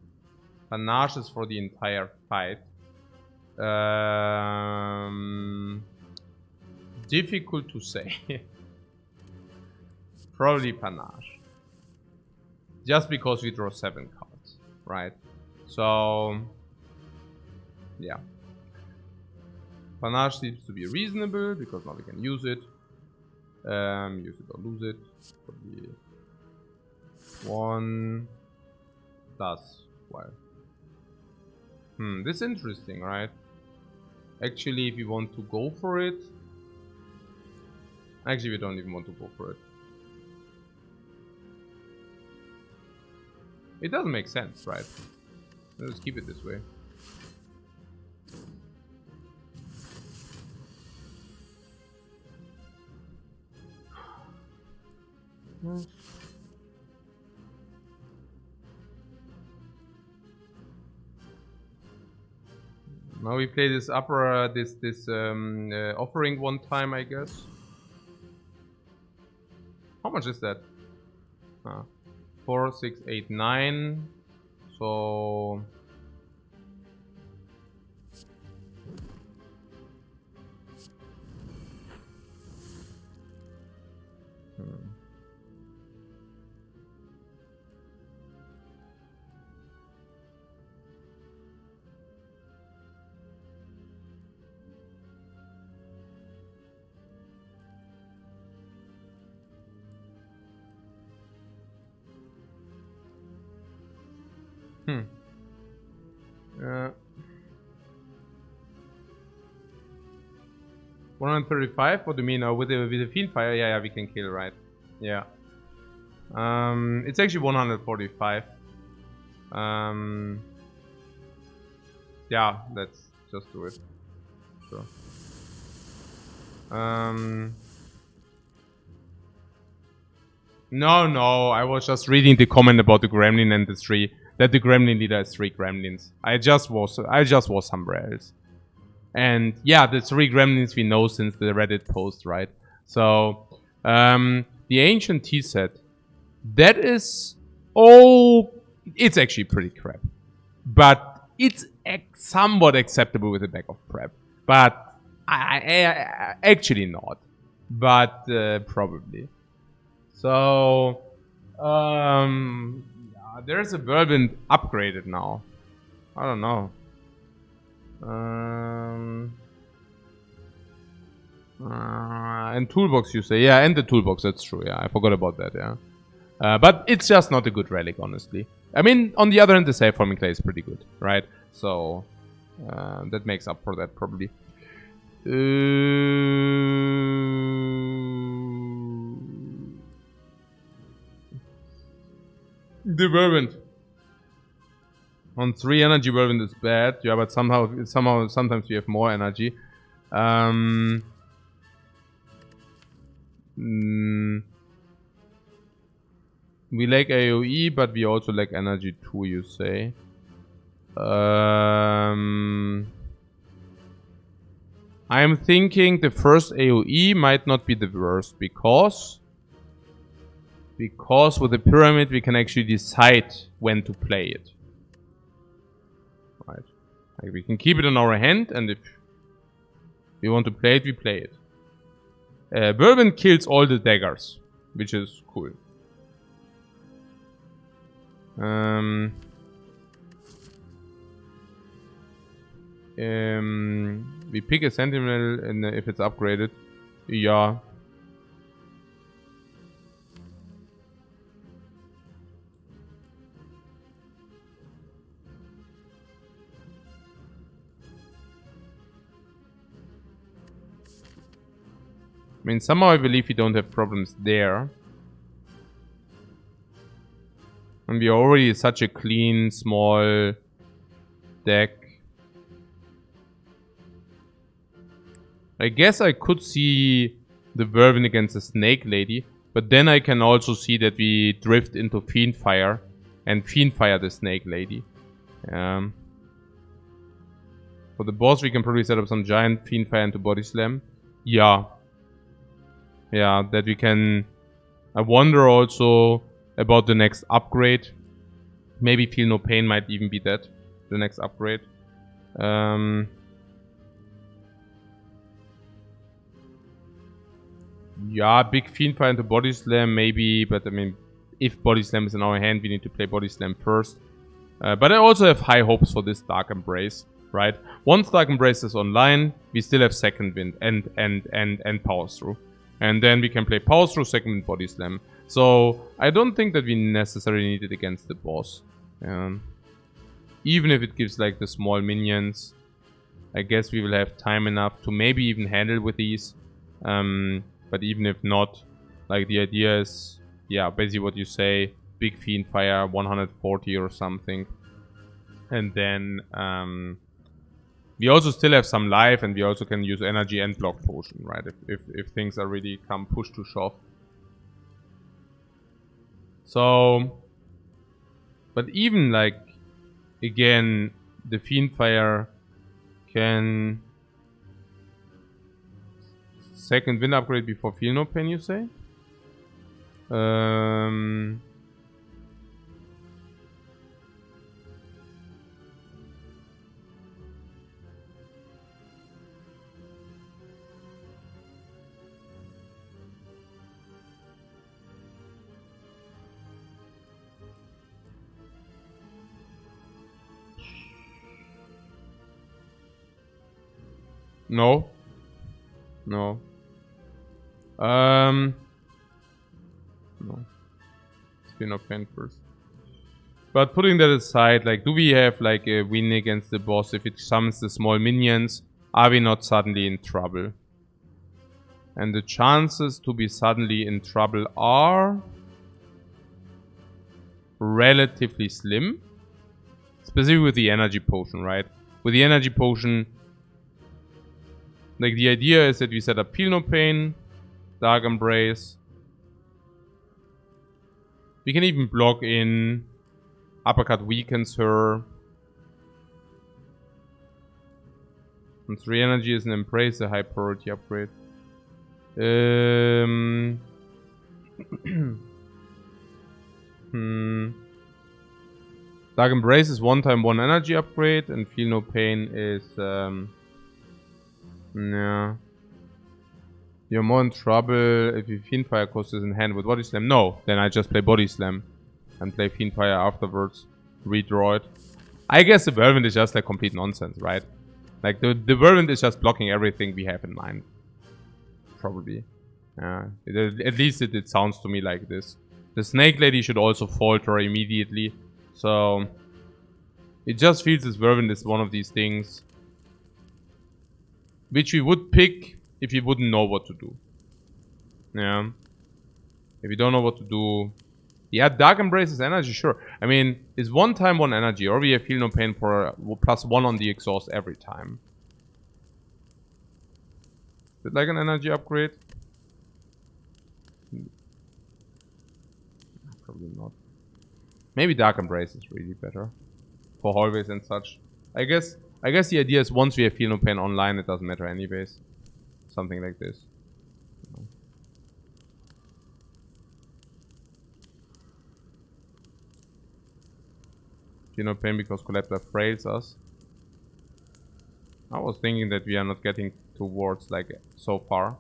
Panache is for the entire fight. Difficult to say. Probably Panache. Just because we draw 7 cards, right? So, yeah. Panache seems to be reasonable because now we can use it. Use it or lose it. Probably 1 plus. Well. This is interesting, right? Actually, if you want to go for it. Actually, we don't even want to go for it. It doesn't make sense, right? Let's keep it this way. Now we play this upper, offering one time, I guess. How much is that? 4, 6, 8, 9. So Hmm. 135? What do you mean? With the fiend fire? Yeah, we can kill, right? Yeah. It's actually 145. Yeah, let's just do it. Sure. No, I was just reading the comment about the gremlin and the 3. That the gremlin leader has 3 gremlins. I just was somewhere else. And yeah, the 3 gremlins we know since the Reddit post, right? So, the ancient tea set, that is, it's actually pretty crap. But it's somewhat acceptable with a deck of prep. But I actually not. But probably. So, there's a whirlwind upgraded now. I don't know. And toolbox, you say? Yeah, and the toolbox, that's true. Yeah, I forgot about that. Yeah, but it's just not a good relic, honestly. I mean, on the other hand, the save forming clay is pretty good, right? So that makes up for that probably. The whirlwind. On 3 energy, whirlwind is bad. Yeah, but sometimes we have more energy. We lack AoE, but we also lack energy too, you say. I'm thinking the first AoE might not be the worst because with the pyramid we can actually decide when to play it. Right. Like we can keep it in our hand, and if we want to play it, we play it. Whirlwind kills all the daggers, which is cool. We pick a sentinel, and if it's upgraded, yeah. I mean, somehow I believe we don't have problems there. And we are already such a clean, small deck. I guess I could see the Whirlwind against the Snake Lady, but then I can also see that we drift into Fiendfire and Fiendfire the Snake Lady. For the boss, we can probably set up some giant Fiendfire into Body Slam. Yeah. Yeah, that we can... I wonder also about the next upgrade. Maybe Feel No Pain might even be that. The next upgrade. Yeah, big Fiend Fire into Body Slam, maybe. But I mean, if Body Slam is in our hand, we need to play Body Slam first. But I also have high hopes for this Dark Embrace, right? Once Dark Embrace is online, we still have Second Wind and Power Through. And then we can play Power Through, Second Wind, Body Slam. So I don't think that we necessarily need it against the boss. Even if it gives like the small minions, I guess we will have time enough to maybe even handle with these. But even if not, like the idea is, yeah, basically what you say, big Fiend Fire, 140 or something. And then we also still have some life, and we also can use energy and block potion, right? If things are really come push to shove. So, but even like, again, the Fiend Fire can second wind upgrade before feel no pain, you say? No. No. No. Feel no pain first. But putting that aside, like, do we have like a win against the boss if it summons the small minions? Are we not suddenly in trouble? And the chances to be suddenly in trouble are relatively slim. Specifically with the energy potion, right? With the energy potion, like the idea is that we set up Feel No Pain, Dark Embrace. We can even block in. Uppercut weakens her. And 3 energy is an Embrace, a high priority upgrade. Dark Embrace is 1 time 1 energy upgrade, and Feel No Pain is yeah. You're more in trouble if your Fiend Fire cost is in hand with Body Slam. No, then I just play Body Slam and play Fiend Fire afterwards. Redraw it. I guess the Whirlwind is just like complete nonsense, right? Like the Whirlwind is just blocking everything we have in mind. Probably. At least it sounds to me like this. The Snake Lady should also falter immediately. So it just feels this Whirlwind is one of these things which we would pick if we wouldn't know what to do. Yeah. If you don't know what to do. Yeah, Dark Embrace is energy, sure. I mean, it's 1 time 1 energy, or we have Feel No Pain for +1 on the exhaust every time. Is it like an energy upgrade? Probably not. Maybe Dark Embrace is really better. For hallways and such. I guess the idea is once we have Feel No Pain online, it doesn't matter anyways. Something like this. Feel No Pain because Collaptor frails us. I was thinking that we are not getting towards like so far.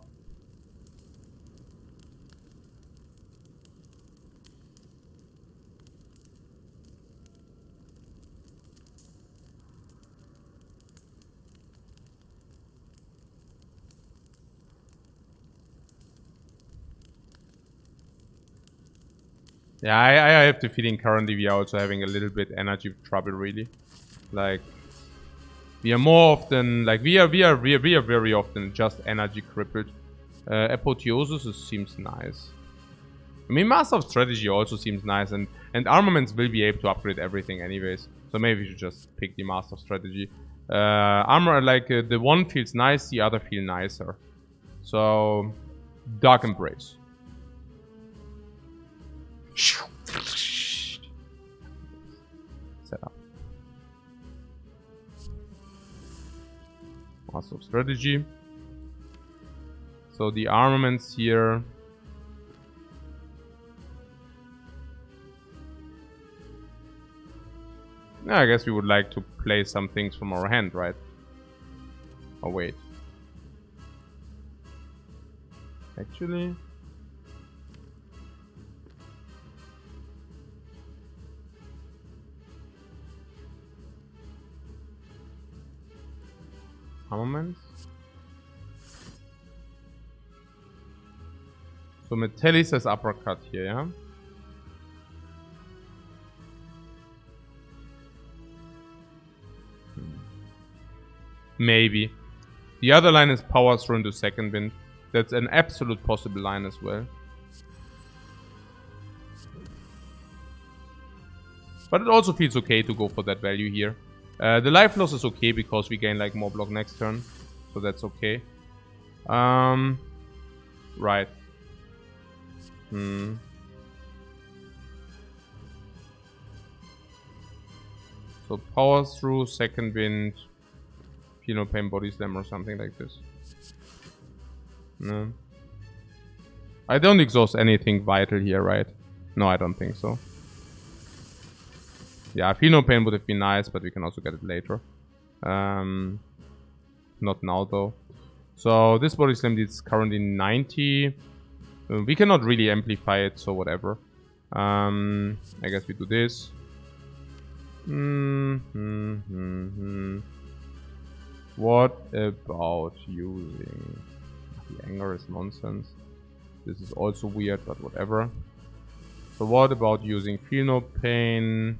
Yeah, I have the feeling currently we are also having a little bit energy trouble, really. Like, we are more often, like, we are very often just energy crippled. Apotheosis seems nice. I mean, Master of Strategy also seems nice, and Armaments will be able to upgrade everything anyways. So maybe we should just pick the Master of Strategy. Armor, like, the one feels nice, the other feel nicer. So, Dark Embrace. Set up. Master of Strategy. So the armaments here. Yeah, I guess we would like to play some things from our hand, right? Oh wait. Like actually. Armaments. So Metalli says uppercut here, yeah? Maybe. The other line is power through into second wind. That's an absolute possible line as well. But it also feels okay to go for that value here. The life loss is okay because we gain like more block next turn. So that's okay. Right. So power through, second wind, feel no pain, body slam or something like this. No. I don't exhaust anything vital here, right? No, I don't think so. Yeah, feel no pain would have been nice, but we can also get it later. Not now though. So this body slam is currently 90. We cannot really amplify it, so whatever. I guess we do this. What about using... The anger is nonsense. This is also weird, but whatever. So what about using feel no pain?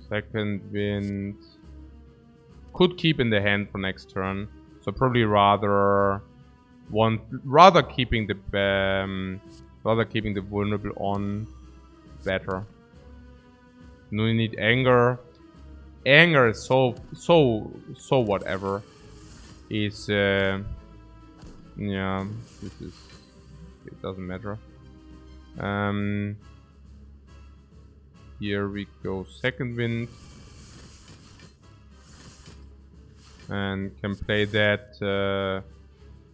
Second wind. Could keep in the hand for next turn. So probably rather keeping the vulnerable on better. No, we need anger. Anger is so whatever. Is yeah, this is, it doesn't matter. Here we go, second wind. And can play that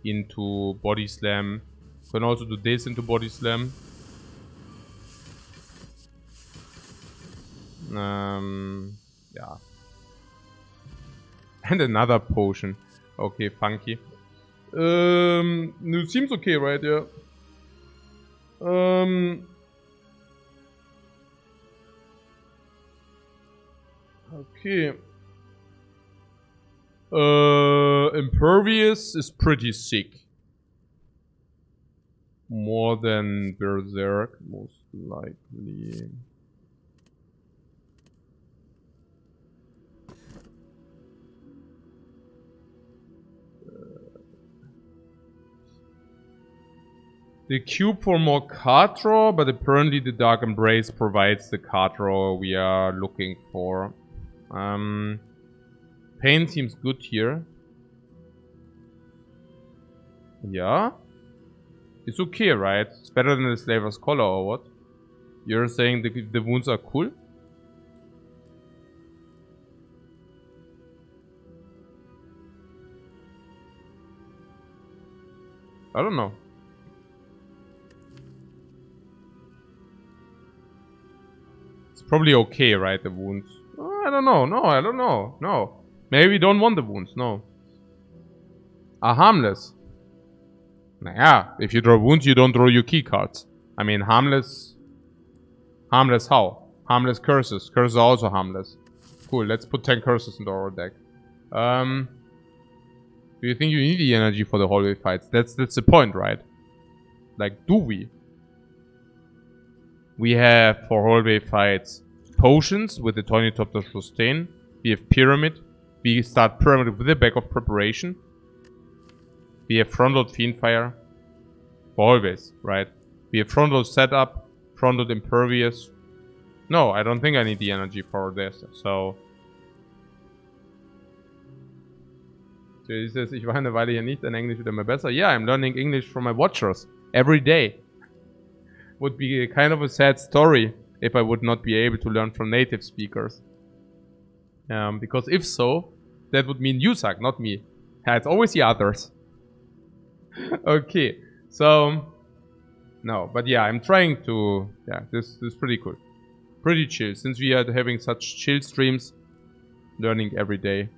into body slam. Can also do this into body slam. Yeah. And another potion. Okay, funky. It seems okay, right? Yeah. Okay. Impervious is pretty sick. More than Berserk, most likely. The cube for more card draw, but apparently the Dark Embrace provides the card draw we are looking for. Pain seems good here. Yeah? It's okay, right? It's better than the Slaver's Collar or what? You're saying the wounds are cool? I don't know. It's probably okay, right, the wounds? Oh, I don't know. No, I don't know. No. Maybe we don't want the wounds. No. Are harmless. Naja, if you draw wounds, you don't draw your key cards. I mean, harmless... Harmless how? Harmless curses. Curses are also harmless. Cool, let's put 10 curses into our deck. Do you think you need the energy for the hallway fights? That's the point, right? Like, do we? We have, for hallway fights, potions with the Tiny Top to sustain. We have pyramid. We start pyramid with the back of preparation. We have front-load Fiendfire. For always, right? We have front-load setup, front-load impervious. No, I don't think I need the energy for this, so... He says, ich war eine Weile hier nicht, dein Englisch wird immer besser. Yeah, I'm learning English from my watchers. Every day. Would be a kind of a sad story if I would not be able to learn from native speakers. Because if so, that would mean you suck, not me. Yeah, it's always the others. Okay, so... No, but yeah, I'm trying to... Yeah, this is pretty cool. Pretty chill. Since we are having such chill streams, Learning every day.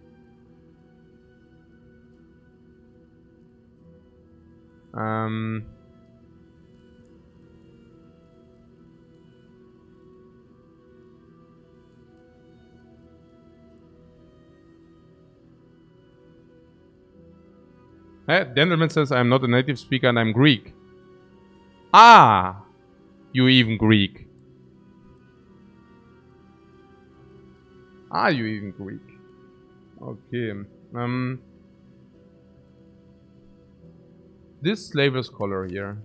Gentleman says I'm not a native speaker and I'm Greek. Ah! You even Greek. Are you even Greek? Okay. This slaver scholar here.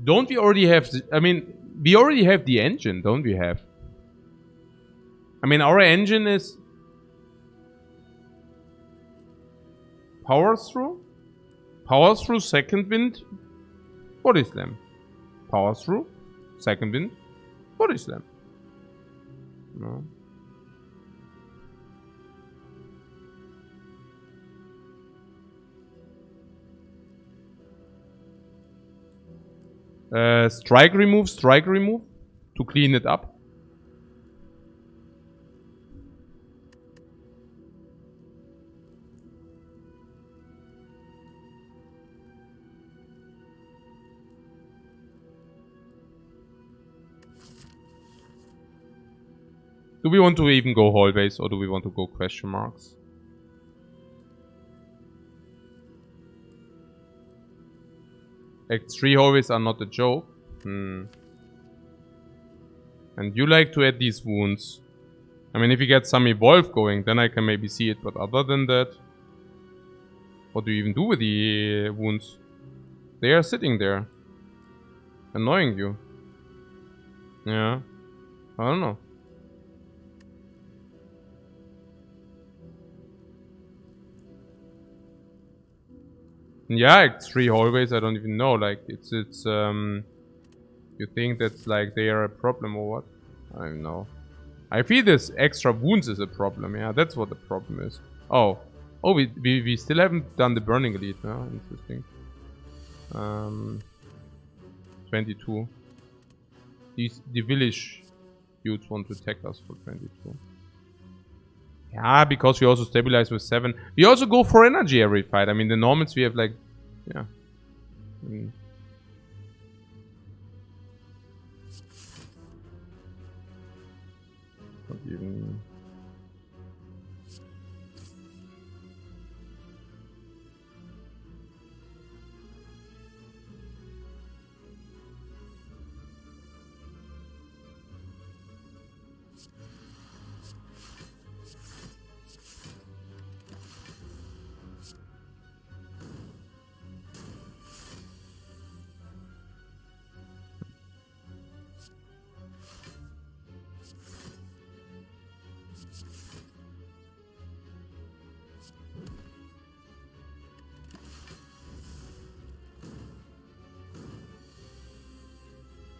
Don't we already have... I mean, we already have the engine, don't we have? I mean, our engine is... Power through? Power through, second wind, body slam. Power through, second wind, body slam. No. Strike remove to clean it up. Do we want to even go hallways or do we want to go question marks? Act 3 hallways are not a joke. And you like to add these wounds. I mean, if you get some evolve going, then I can maybe see it. But other than that, what do you even do with the wounds? They are sitting there. Annoying you. Yeah. I don't know. Yeah, Act 3 hallways, I don't even know. Like, it's you think that's like they are a problem or what? I don't know. I feel this extra wounds is a problem. Yeah, that's what the problem is. Oh, we still haven't done the burning elite. No, interesting. 22. The village youths want to attack us for 22. Yeah, because we also stabilize with 7. We also go for energy every fight. I mean, the Normans we have like, yeah. Not even.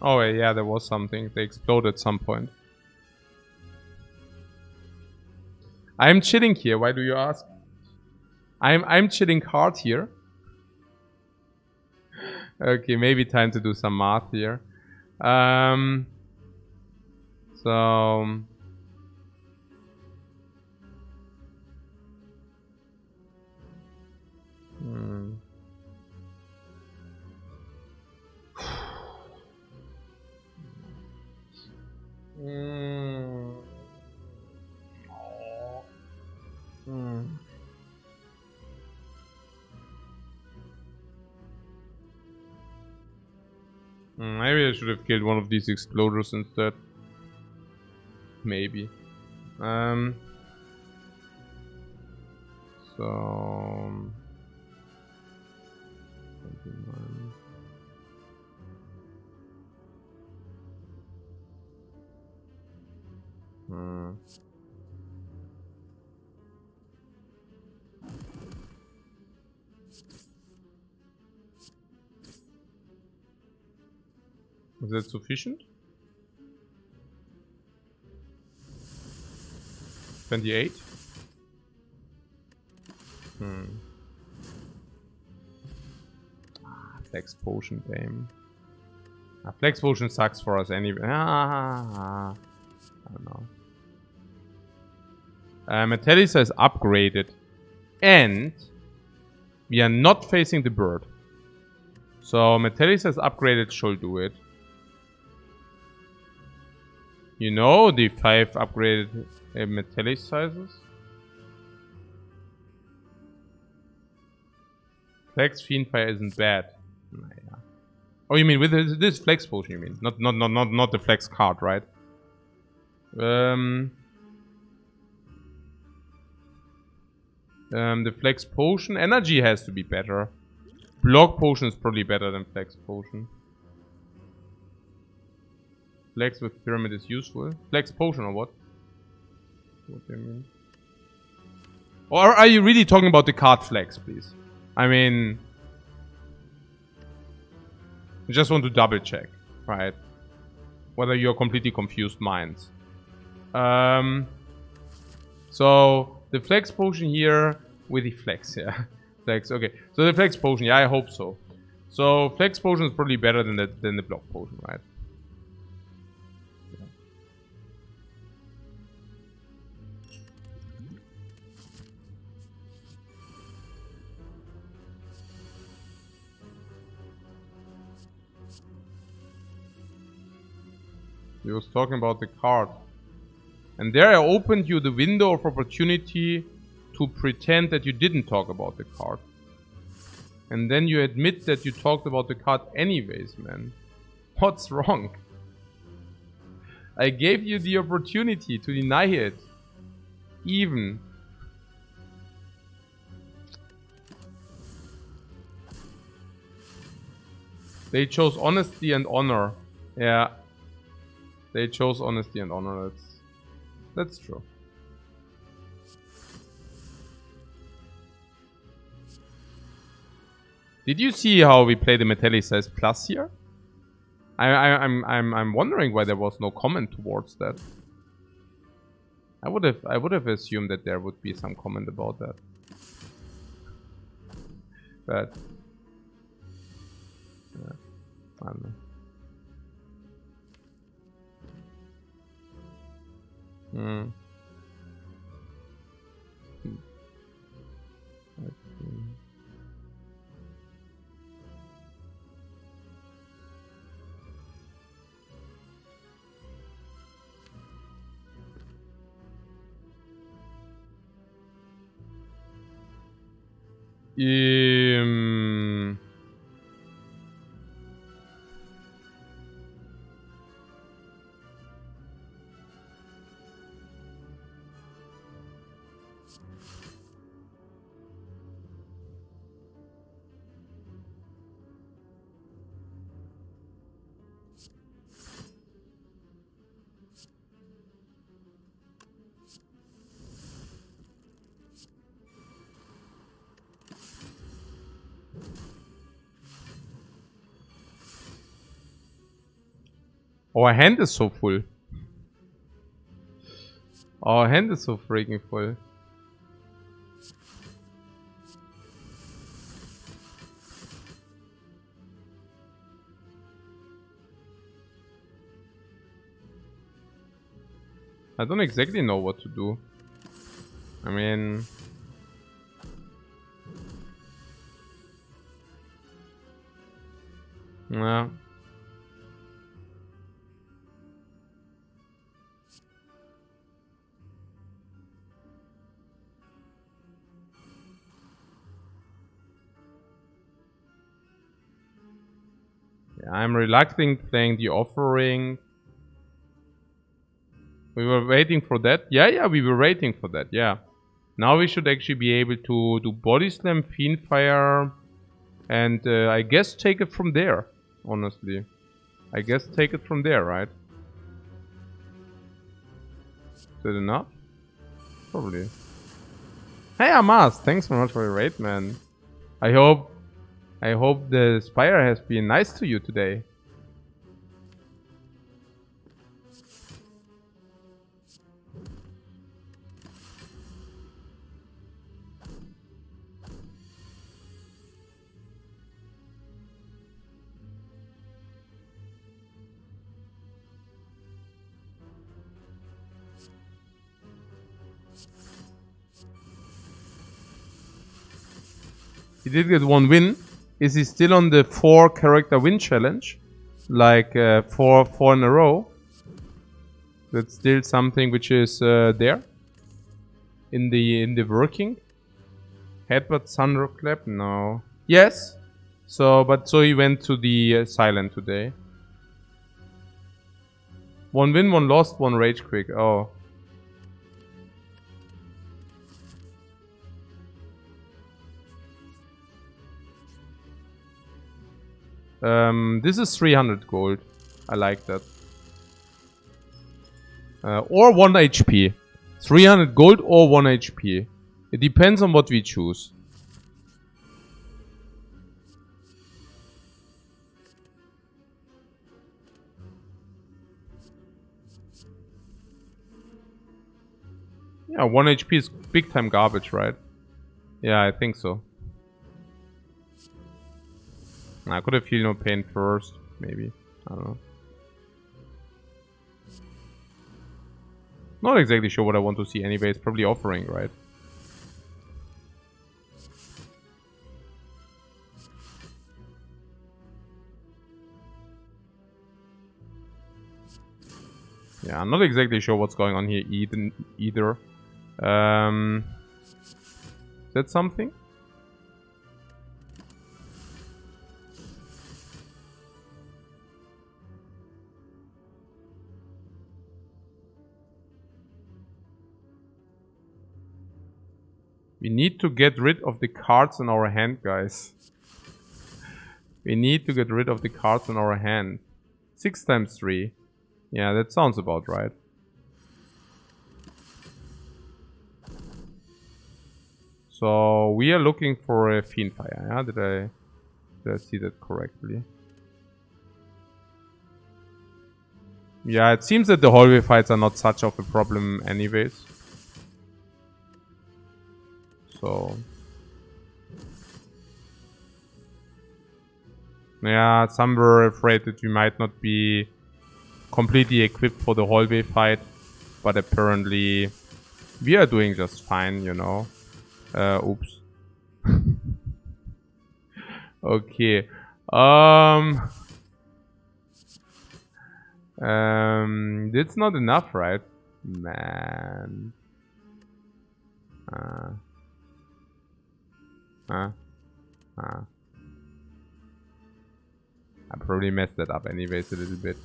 Oh yeah, there was something. They exploded at some point. I'm chilling here. Why do you ask? I'm chilling hard here. Okay, maybe time to do some math here. So maybe I should have killed one of these exploders instead. Maybe. So 29. Is that sufficient? 28? Flex potion, damn. Flex potion sucks for us anyway. I don't know. Metallisa is upgraded. And we are not facing the bird. So Metallisa is upgraded, she'll do it. You know the 5 upgraded Metallic sizes? Flex Fiendfire isn't bad. Naja. Oh, you mean with this Flex potion? You mean not the Flex card, right? The Flex potion energy has to be better. Block potion is probably better than Flex potion. Flex with pyramid is useful. Flex potion or what? What do you mean? Or are you really talking about the card Flex, please? I mean, I just want to double check, right? Whether you're completely confused minds. So the Flex potion here with the Flex, yeah. Flex, okay. So the Flex potion, yeah, I hope so. So Flex potion is probably better than the block potion, right? He was talking about the card. And there I opened you the window of opportunity to pretend that you didn't talk about the card. And then you admit that you talked about the card anyways, man. What's wrong? I gave you the opportunity to deny it. Even. They chose honesty and honor. Yeah. They chose honesty and honor. That's true. Did you see how we play the Metallicize Plus here? I'm wondering why there was no comment towards that. I would have assumed that there would be some comment about that. But yeah, I don't know. Our hand is so full. Our hand is so freaking full. I don't exactly know what to do. I mean... yeah. I'm reluctant playing the offering. We were waiting for that. Yeah, we were waiting for that. Yeah. Now we should actually be able to do Body Slam, Fiendfire, and I guess take it from there. Honestly, I guess take it from there, right? Is that enough? Probably. Hey Amas, thanks so much for your raid, man. I hope the Spire has been nice to you today. did get 1 win. Is he still on the 4 character win challenge? Like 4 in a row? That's still something which is there in the working. Headbutt Thunderclap? No. Yes. So he went to the silent today. 1 win, 1 lost, 1 rage quick. Oh. This is 300 gold. I like that. Or 1 HP. 300 gold or 1 HP. It depends on what we choose. Yeah, 1 HP is big time garbage, right? Yeah, I think so. I could have Feel No Pain first, maybe. I don't know. Not exactly sure what I want to see anyway. It's probably offering, right? Yeah, I'm not exactly sure what's going on here either. Is that something? We need to get rid of the cards in our hand, guys. We need to get rid of the cards in our hand. 6 times 3. Yeah, that sounds about right. So we are looking for a Fiendfire. Yeah? Did I see that correctly? Yeah, it seems that the hallway fights are not such of a problem anyways. So yeah, some were afraid that we might not be completely equipped for the hallway fight, but apparently we are doing just fine, you know. Oops. Okay. That's not enough, right? Man. I probably messed that up anyways a little bit.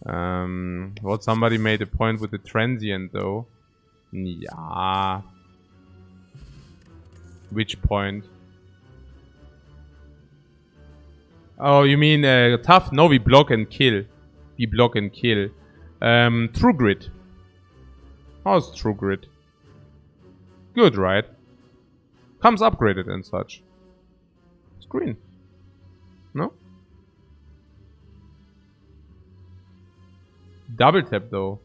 Well, somebody made a point with the transient though. Yeah. Which point? Oh, you mean tough? No, we block and kill. We block and kill. True Grit. How's True Grit? Good, right? Comes upgraded and such. It's green. No? Double tap though.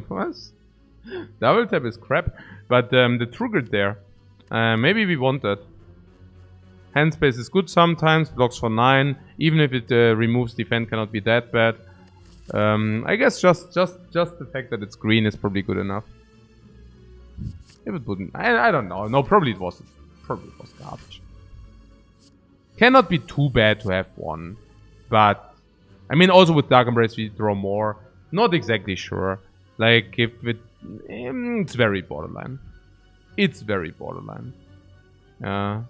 What? Double tap is crap. But the True Grit there. Maybe we want that. Hand space is good sometimes. Blocks for 9. Even if it removes defend, cannot be that bad. I guess just the fact that it's green is probably good enough. If it wouldn't, I don't know. No, probably it was garbage. Cannot be too bad to have 1, but I mean also with Dark Embrace we draw more. Not exactly sure. Like if it, it's very borderline. It's very borderline. No,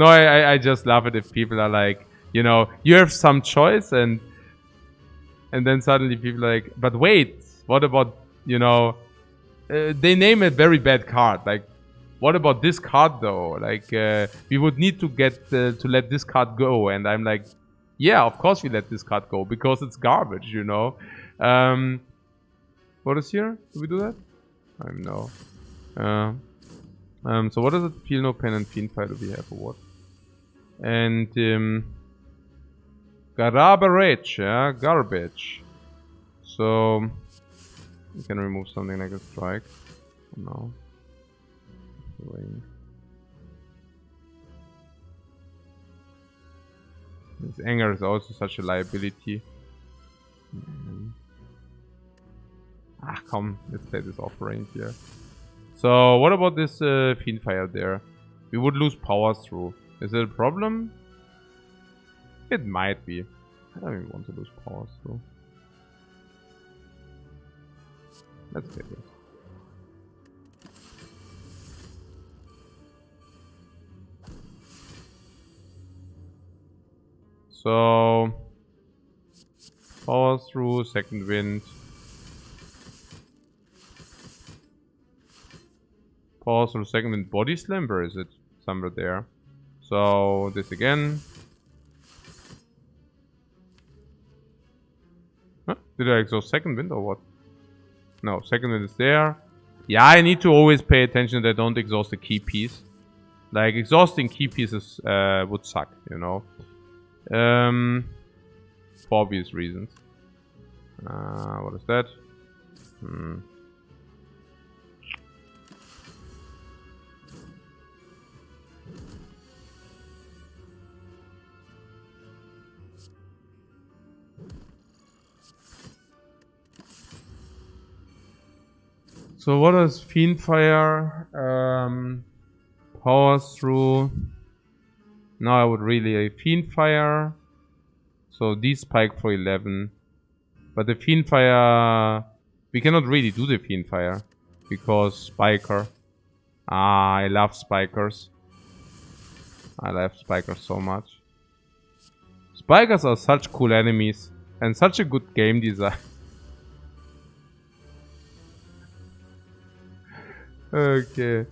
I just love it if people are like, you know, you have some choice and then suddenly people are like, but wait, what about, you know, they name a very bad card. Like, what about this card though? Like, we would need to get to let this card go, and I'm like, yeah, of course we let this card go because it's garbage, you know. What is here? Do we do that? I don't know. So what does it? Feel No Pain and Fiendfire do we have or what? And garbage, yeah, garbage. So we can remove something like a strike. No. This anger is also such a liability. Ah, come, let's play this offering here. So what about this Fiendfire there? We would lose power through. Is it a problem? It might be. I don't even want to lose power through. Let's get this. So power through, second wind. Power through, second wind, body slam. Where is it? Somewhere there. So this again. Huh? Did I exhaust second wind or what? No, second wind is there. Yeah, I need to always pay attention that I don't exhaust the key piece. Like, exhausting key pieces would suck, you know. For obvious reasons. What is that? So what is Fiendfire? Power through. Now I would really Fiendfire. So D-Spike for 11. But the Fiendfire... We cannot really do the Fiendfire. Because Spiker. Ah, I love Spikers. I love Spikers so much. Spikers are such cool enemies. And such a good game design. Okay.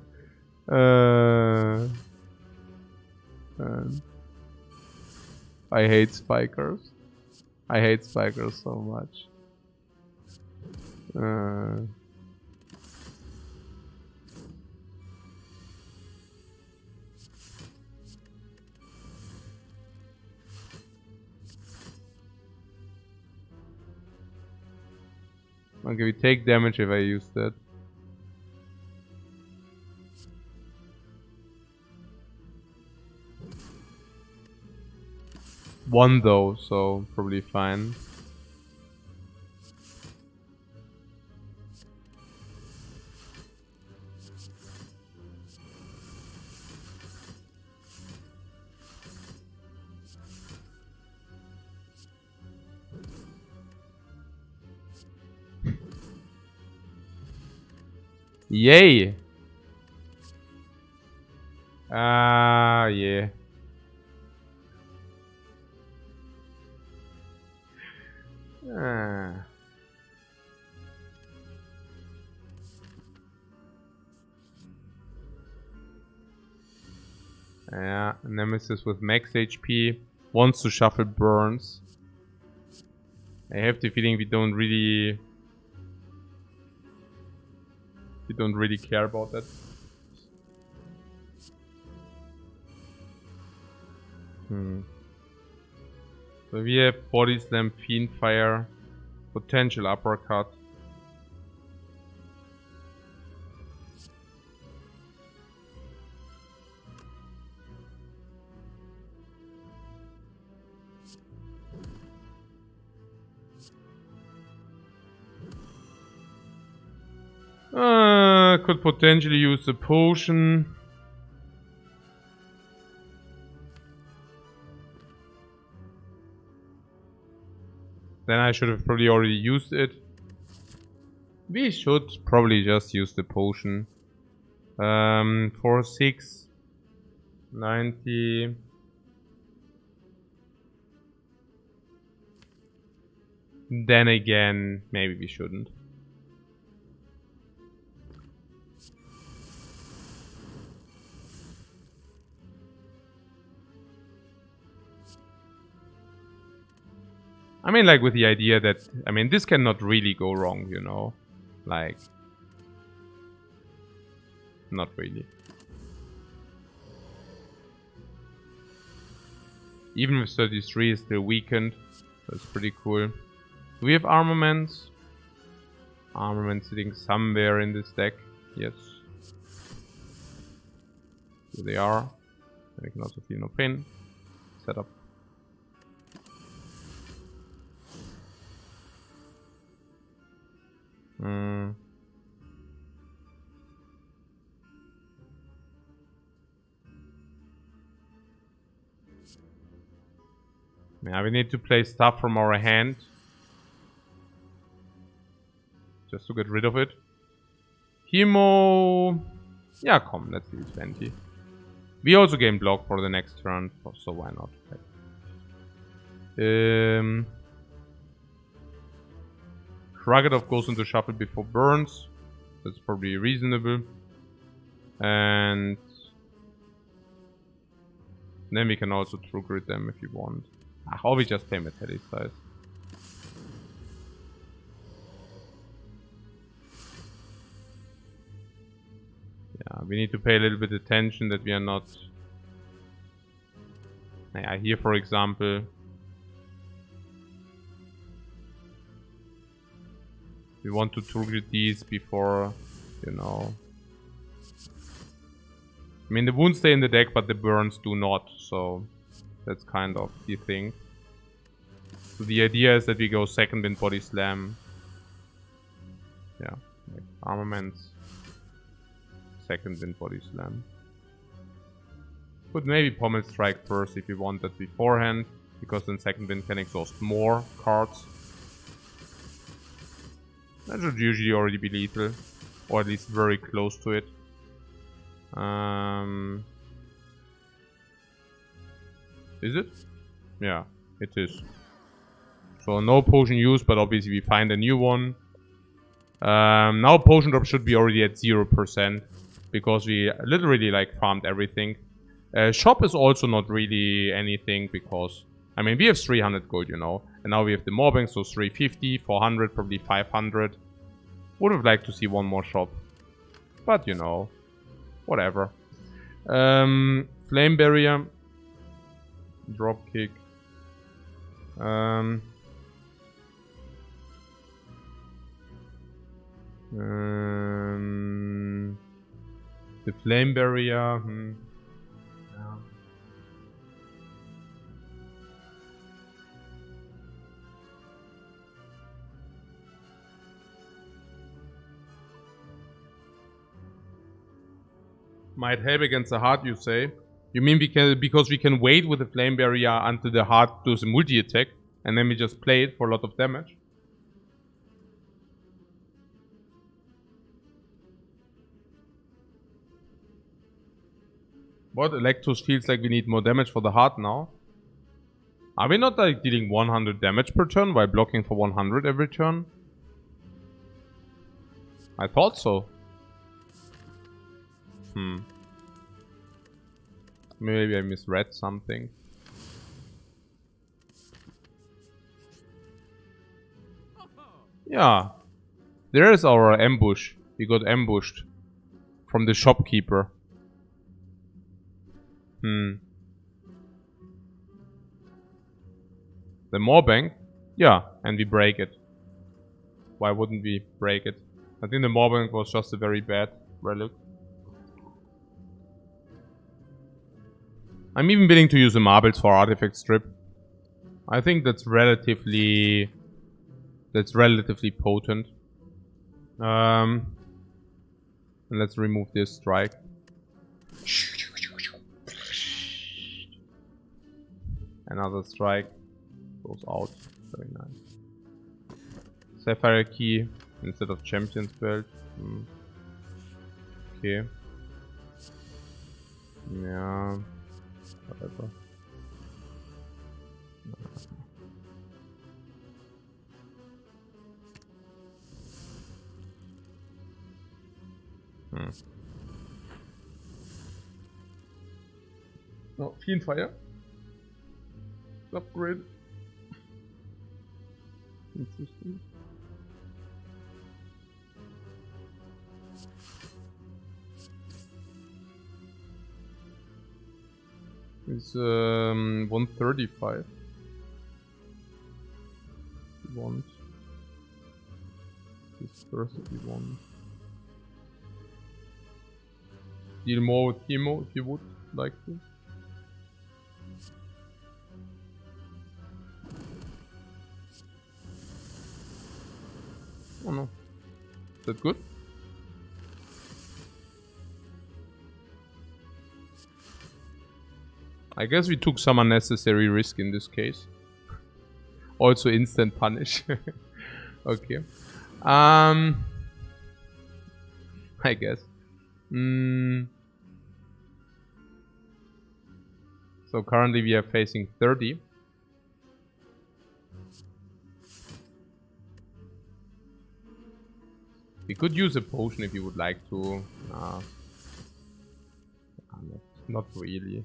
I hate Spikers. I hate Spikers so much. Okay, we take damage if I use that. One though, so probably fine. Yay! Yeah. Yeah, Nemesis with max HP wants to shuffle burns. I have the feeling we don't really care about that. So we have Body Slam, Fiendfire, potential uppercut. Could potentially use the potion. Then I should have probably already used it. We should probably just use the potion. 4, 6, 90. Then again, maybe we shouldn't. I mean, like, with the idea that, I mean, this cannot really go wrong, you know? Like, not really. Even with 33 is still weakened. That's pretty cool. Do we have armaments? Armament sitting somewhere in this deck. Yes. Here they are. I can also feel no pain. Set up. Yeah, we need to play stuff from our hand. Just to get rid of it. Chemo... Yeah, come, let's do 20. We also gain block for the next turn, so why not? Kragadov goes into shuffle before burns. That's probably reasonable. And then we can also true grid them if you want. Or we just play metallic size. Yeah, we need to pay a little bit attention that we are not... Yeah, here for example... We want to true grid these before, you know... I mean, the wounds stay in the deck, but the burns do not, so... That's kind of the thing. So the idea is that we go second wind body slam. Yeah, like armaments. Second wind body slam. Could maybe pommel strike first if you want that beforehand, because then second wind can exhaust more cards. That should usually already be lethal, or at least very close to it. Is it? Yeah, it is. So no potion use, but obviously we find a new one. Now potion drop should be already at 0%, because we literally like farmed everything. Shop is also not really anything, because I mean we have 300 gold, you know, and now we have the mobbing, so 350, 400, probably 500. Would have liked to see one more shop, but you know, whatever. Flame barrier, drop kick. The flame barrier. Yeah. Might help against the heart, you say? You mean because we can wait with the flame barrier until the heart does a multi-attack, and then we just play it for a lot of damage? What? Electus feels like we need more damage for the heart now. Are we not like dealing 100 damage per turn while blocking for 100 every turn? I thought so. Maybe I misread something. Yeah. There is our ambush. We got ambushed. From the shopkeeper. The Moorbank? Yeah, and we break it. Why wouldn't we break it? I think the Moorbank was just a very bad relic. I'm even willing to use the marbles for artifact strip. I think that's relatively potent. And let's remove this strike. Another strike goes out. Very nice. Sapphire key instead of champion's belt. Okay. Yeah. Whatever. No, Fiend Fire. Upgrade. Interesting. It's 135. We want this first if you want. Deal more with chemo if you would like to. Oh no. Is that good? I guess we took some unnecessary risk in this case. Also instant punish. Okay. I guess. So currently we are facing 30. We could use a potion if you would like to. Not really.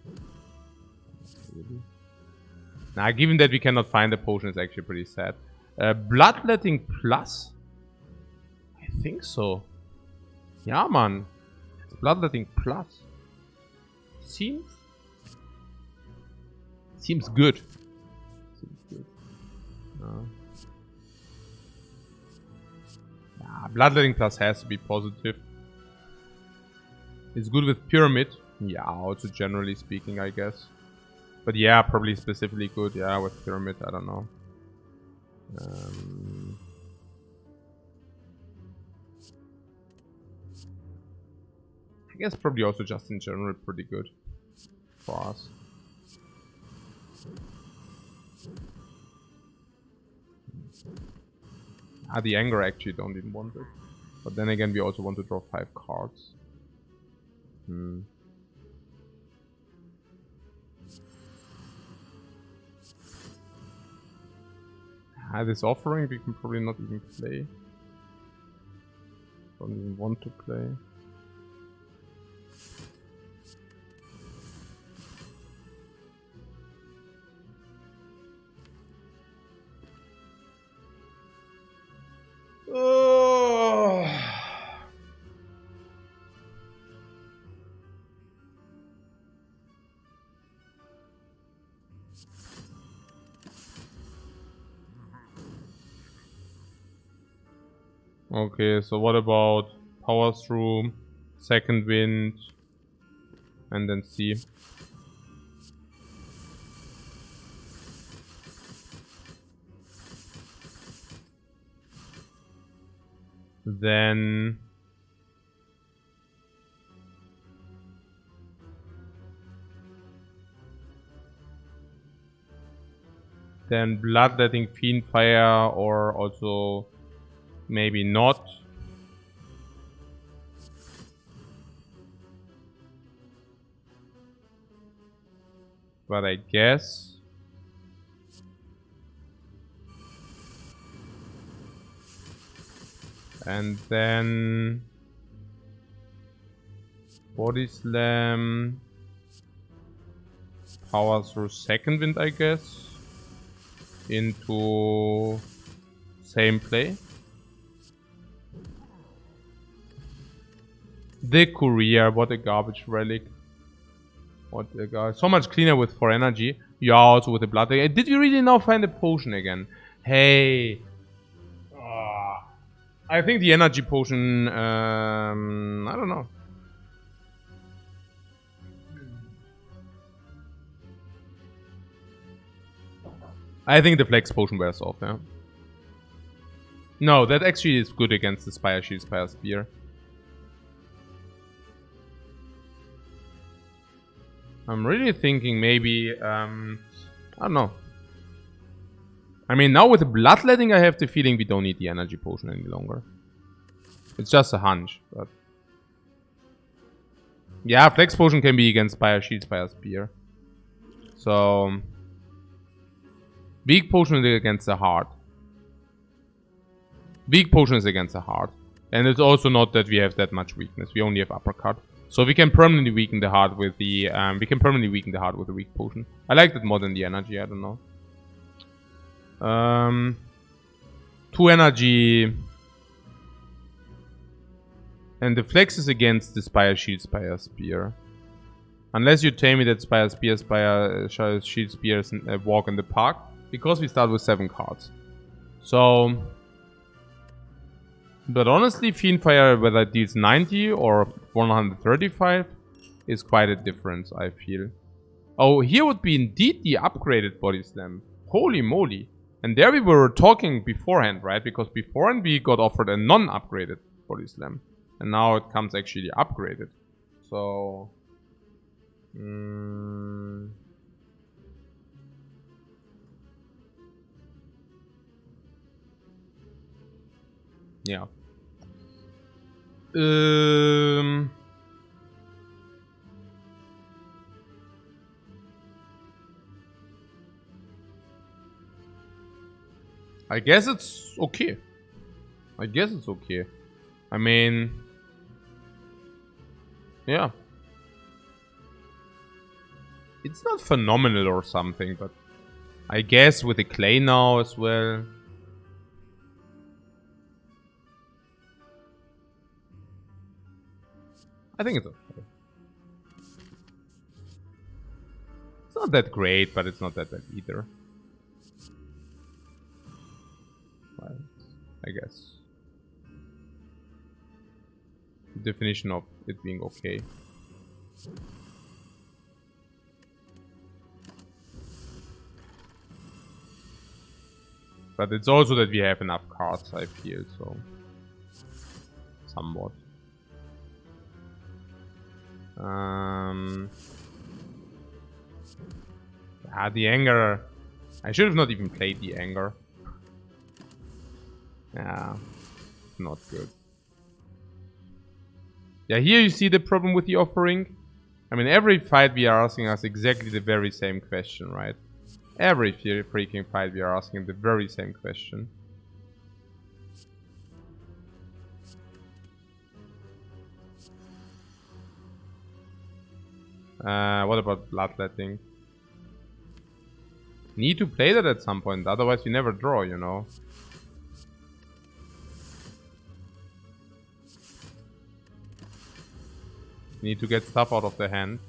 Nah, given that we cannot find a potion, it's actually pretty sad. Bloodletting plus? I think so. Yeah, man. It's Bloodletting plus. Seems good. Seems good. Yeah, Bloodletting plus has to be positive. It's good with Pyramid. Yeah, also generally speaking, I guess. But yeah, probably specifically good. Yeah, with Pyramid, I don't know. I guess probably also just in general pretty good for us. The anger actually don't even want it. But then again, we also want to draw 5 cards. This offering we can probably not even play. Don't even want to play. Okay, so what about Power Through, Second Wind, and then C? Then Bloodletting Fiendfire, or also maybe not. But I guess. And then Body Slam, Power Through Second Wind, I guess, into same play. The Courier, what a garbage relic. What a garbage. So much cleaner with 4 energy. Yeah, also with the blood. Did we really now find a potion again? Hey. I think the energy potion, I don't know. I think the flex potion wears off, yeah. No, that actually is good against the Spire Shield, Spire Spear. I'm really thinking maybe, I don't know. I mean, now with the Bloodletting, I have the feeling we don't need the energy potion any longer. It's just a hunch, but... Yeah, flex potion can be against Spire Shield, Spire Spear. So... Weak potion is against the heart. Weak potion is against the heart. And it's also not that we have that much weakness. We only have uppercut. So we can permanently weaken the heart with the weak potion. I like that more than the energy, I don't know. 2 energy. And the flex is against the Spire Shield, Spire Spear. Unless you tell me that Spire Spear, Spire Shield Spear is a walk in the park. Because we start with 7 cards. So... But honestly, Fiendfire, whether it deals 90 or 135, is quite a difference, I feel. Oh, here would be indeed the upgraded Body Slam. Holy moly. And there we were talking beforehand, right? Because beforehand we got offered a non-upgraded Body Slam. And now it comes actually upgraded. So... Yeah. I guess it's okay. I guess it's okay. I mean, yeah. It's not phenomenal or something, but I guess with the clay now as well. I think it's okay. It's not that great, but it's not that bad either. Well, I guess. The definition of it being okay. But it's also that we have enough cards, I feel, so... Somewhat. The anger. I should have not even played the anger. Yeah, not good. Yeah, here you see the problem with the offering. I mean, every fight we are asking us exactly the very same question, right? Every freaking fight we are asking the very same question. What about bloodletting? Need to play that at some point, otherwise we never draw, you know. Need to get stuff out of the hand.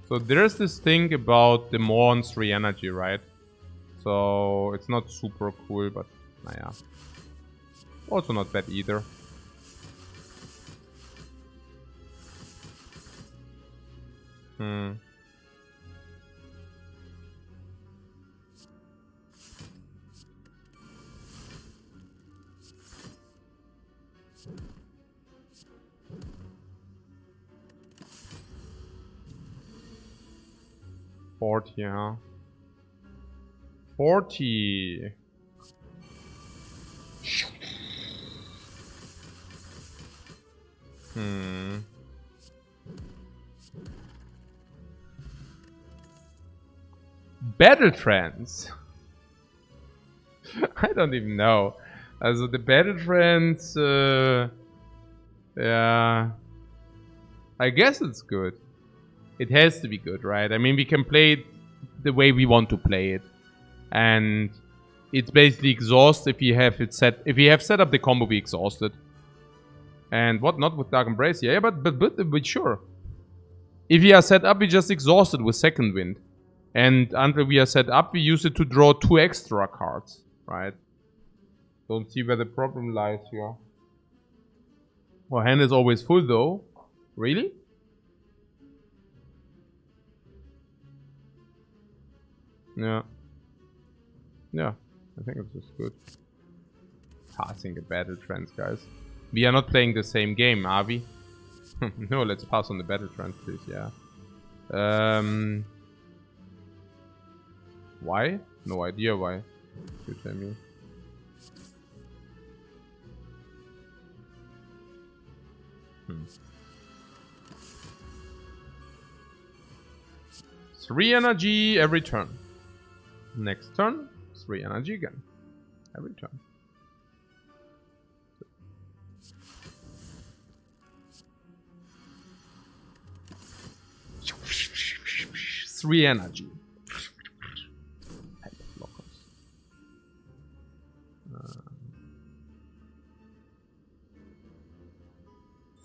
So there's this thing about the more on 3 energy, right? So it's not super cool, but yeah. Also not bad either. Hmm. Yeah. 40. Battle trends. I don't even know. Also the battle trends. Yeah. I guess it's good. It has to be good, right? I mean, we can play it the way we want to play it, and it's basically exhaust if you have it set. If you have set up the combo, we exhausted. And what not with Dark Embrace? Yeah, but sure. If we are set up, we just exhausted with Second Wind, and until we are set up, we use it to draw 2 extra cards, right? Don't see where the problem lies here. Our hand is always full though. Really? Yeah. Yeah, I think it's just good. Passing the battle trends, guys. We are not playing the same game, are we? No, let's pass on the battle trends, please, yeah. Why? No idea why. You tell me. Three energy every turn. Next turn, 3 energy again. Every turn. Three energy.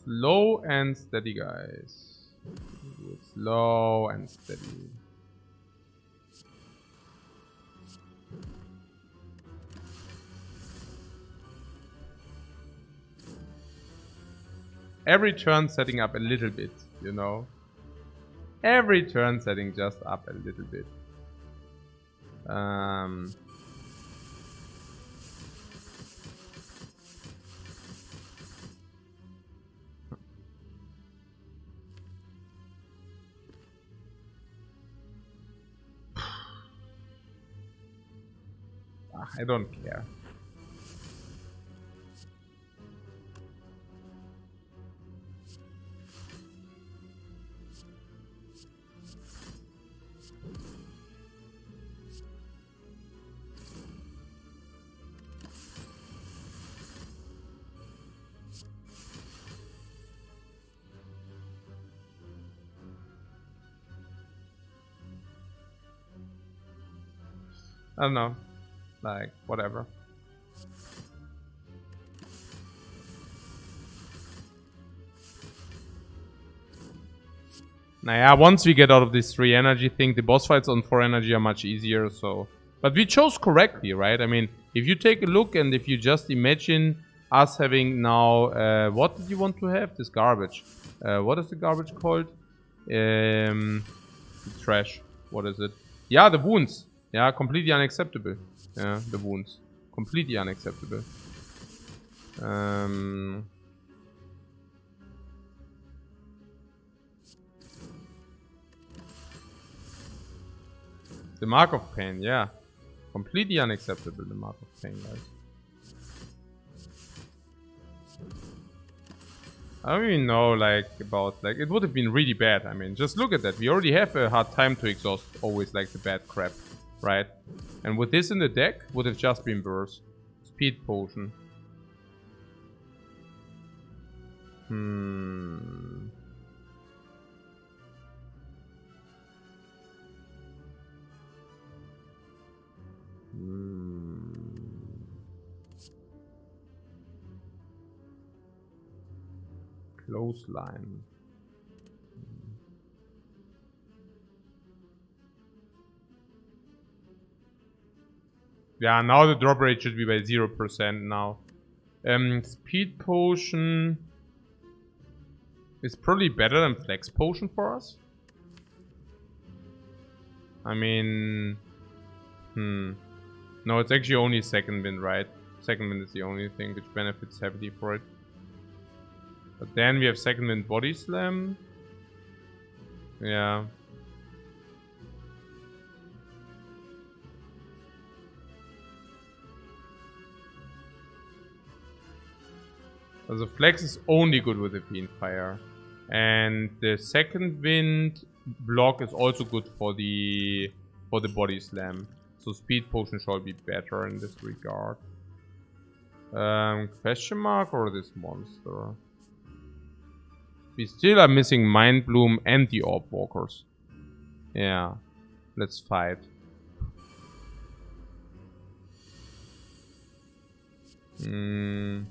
Slow and steady, guys. Slow and steady. Every turn setting up a little bit, you know. Every turn setting just up a little bit. I don't care. I don't know. Like, whatever. Nah, once we get out of this 3 energy thing, the boss fights on 4 energy are much easier, so... But we chose correctly, right? I mean, if you take a look and if you just imagine us having now... what did you want to have? This garbage. What is the garbage called? The trash. What is it? Yeah, the wounds. Yeah, completely unacceptable. Yeah, the wounds. Completely unacceptable. The Mark of Pain, yeah. Completely unacceptable, the Mark of Pain, guys. I don't even know, like, about, like, it would have been really bad. I mean, just look at that. We already have a hard time to exhaust always, like, the bad crap, right? And with this in the deck, would have just been worse. Speed Potion. Clothesline. Yeah, now the drop rate should be by 0% now. Speed Potion is probably better than Flex Potion for us. I mean... No, it's actually only Second Wind, right? Second Wind is the only thing which benefits heavily for it. But then we have Second Wind Body Slam. Yeah. So the Flex is only good with the Fiend Fire. And the Second Wind block is also good for the Body Slam. So Speed Potion shall be better in this regard. Question mark or this monster? We still are missing Mind Bloom and the Orb Walkers. Yeah. Let's fight. So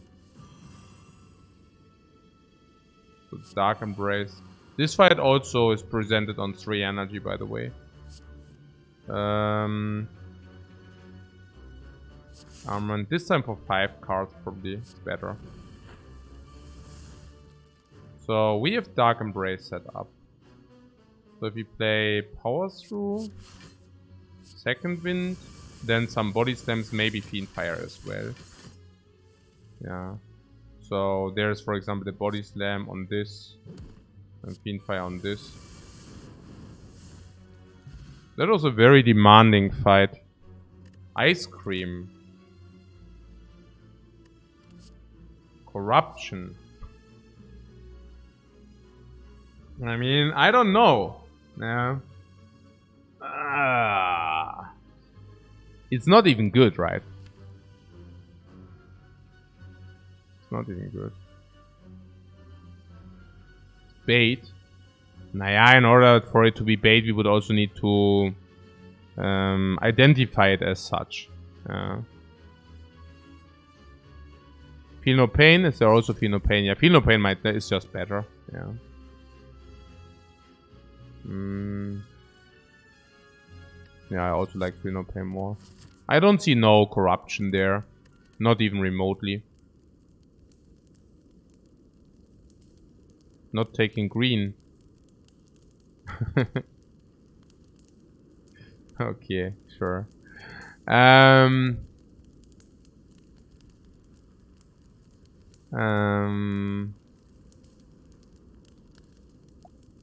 Dark Embrace. This fight also is presented on 3 energy, by the way. Armament. This time for 5 cards, probably. It's better. So we have Dark Embrace set up. So if we play Power Through, Second Wind, then some Body Slams, maybe Fiend Fire as well. Yeah. So there's, for example, the Body Slam on this and Fiend Fire on this. That was a very demanding fight. Ice Cream. Corruption. I mean, I don't know. Yeah. It's not even good, right? It's not even good. Bait. Naja, in order for it to be bait, we would also need to identify it as such. Feel No Pain? Is there also Feel No Pain? Yeah, Feel No Pain is just better. Yeah. Yeah, I also like Feel No Pain more. I don't see no corruption there. Not even remotely. Not taking green. Okay, sure. I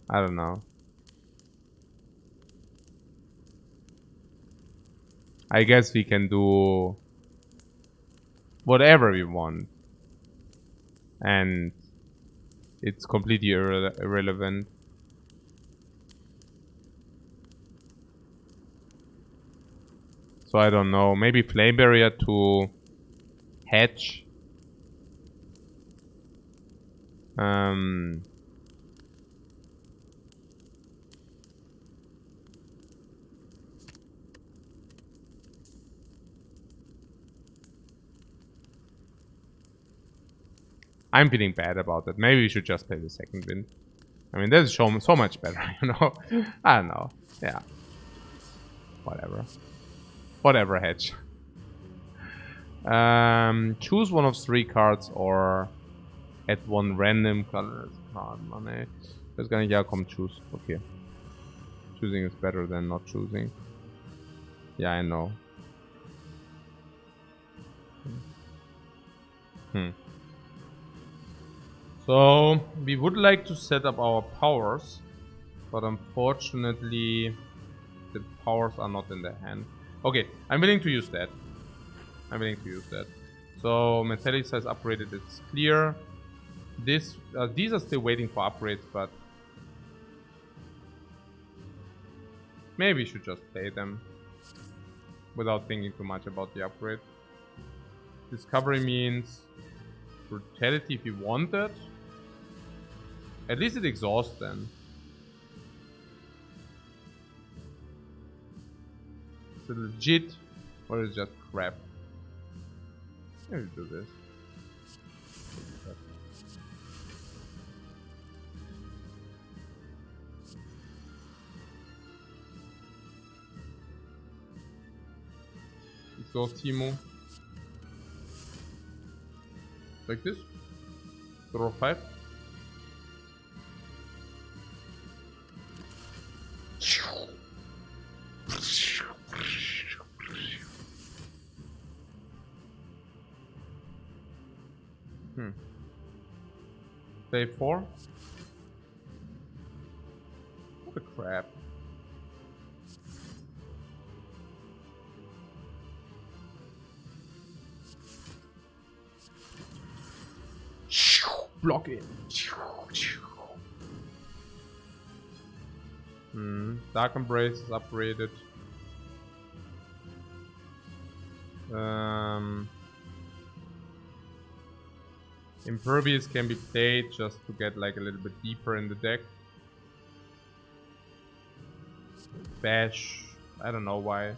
don't know. I guess we can do whatever we want. And it's completely irrelevant. So I don't know. Maybe Flame Barrier to hedge. I'm feeling bad about that. Maybe we should just play the second wind. I mean, this is so much better, you know? I don't know. Yeah. Whatever. Whatever, hedge. Choose one of 3 cards or add 1 random color card money. That's gonna, yeah, come choose. Okay. Choosing is better than not choosing. Yeah, I know. So, we would like to set up our powers, but unfortunately, the powers are not in the hand. Okay, I'm willing to use that. So, metallic size upgraded, it's clear. These are still waiting for upgrades, but maybe we should just play them without thinking too much about the upgrade. Discovery means brutality if you want that. At least it exhausts then. Is it legit or is it just crap? Maybe do this. Exhaust Timo. Like this. Draw 5. Save 4. What the crap. Block in. Dark Embrace is upgraded. Impervious can be played just to get like a little bit deeper in the deck. Bash, I don't know why.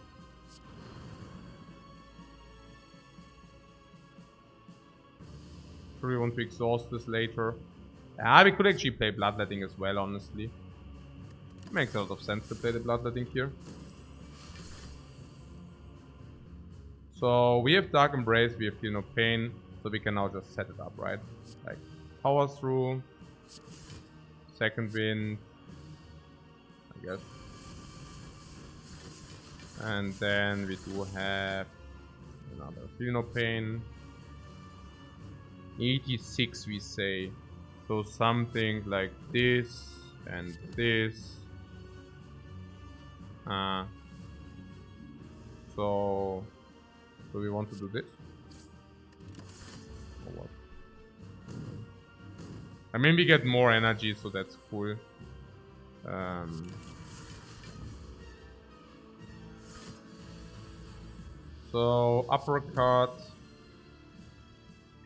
Probably want to exhaust this later. We could actually play Bloodletting as well, honestly. Makes a lot of sense to play the Bloodletting here. So we have Dark Embrace, we have Feel No Pain, so we can now just set it up, right? Like Power Through, Second Wind, I guess. And then we do have another Feel No Pain. 86 we say. So something like this and this. So do we want to do this? Or what? I mean, we get more energy, so that's cool. So uppercut,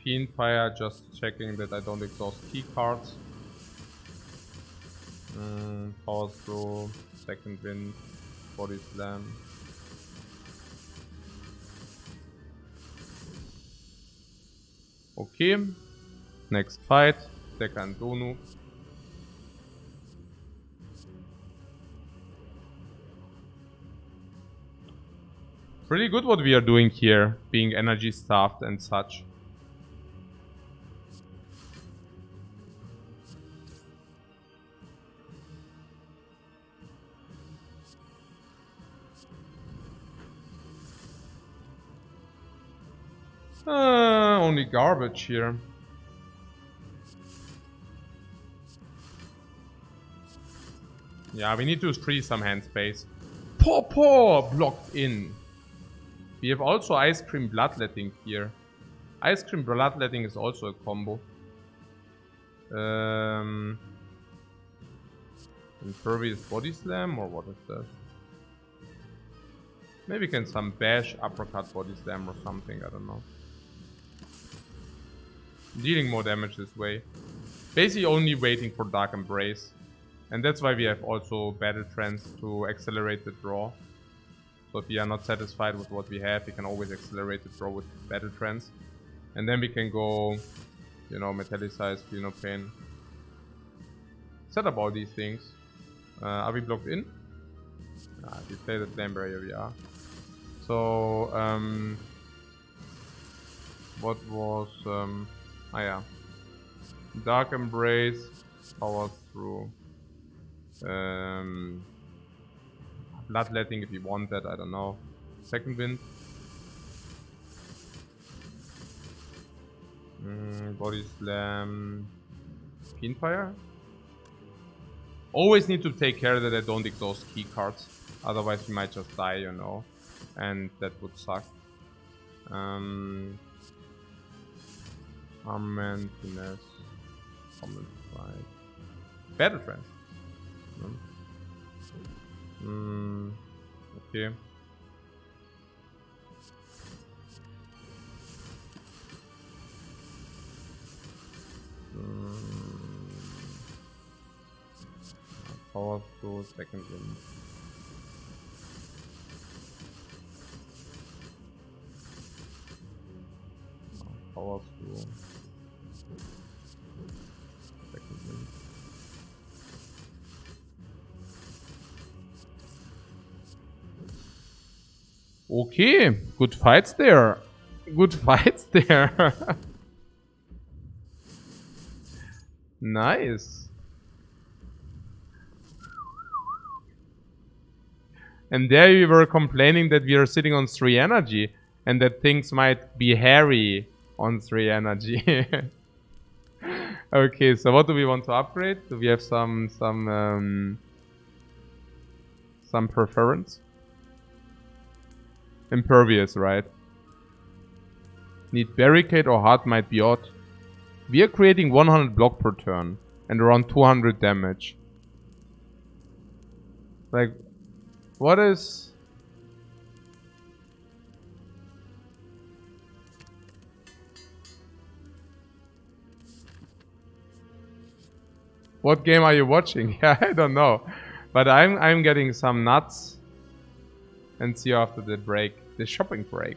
Fiendfire, just checking that I don't exhaust key cards. Power Throw, Second Wind, Body Slam. Okay, next fight, Decker and Donu. Pretty good what we are doing here, being energy starved and such. Only garbage here. Yeah, we need to free some hand space. Paw blocked in. We have also Ice Cream Bloodletting here. Ice Cream Bloodletting is also a combo. Impervious Body Slam, or what is that? Maybe can some bash, uppercut, body slam or something, I don't know. Dealing more damage this way. Basically only waiting for Dark Embrace. And that's why we have also Battle Trance to accelerate the draw. So if we are not satisfied with what we have, we can always accelerate the draw with Battle Trance. And then we can go, you know, Metallicize, Feel No Pain. Set up all these things. Are we blocked in? If we play the Flame Barrier, we are. So, what was, yeah. Dark Embrace, Power Through. Bloodletting if you want that, I don't know. Second Wind. Body Slam. Pinfire. Always need to take care that I don't exhaust key cards. Otherwise we might just die, you know. And that would suck. Armament, Finesse. Common Fight. Battle Trance. Okay. Power Through, Second Wind. Power Through. Second Wind. Okay, good fights there. Good fights there. Nice. And there you were complaining that we are sitting on 3 energy and that things might be hairy on 3 energy. Okay, so what do we want to upgrade? Do we have some preference? Impervious, right? Need Barricade or Heart might be odd. We are creating 100 block per turn and around 200 damage. Like, what is... What game are you watching? Yeah, I don't know. But I'm getting some nuts. And see you after the break, the shopping break.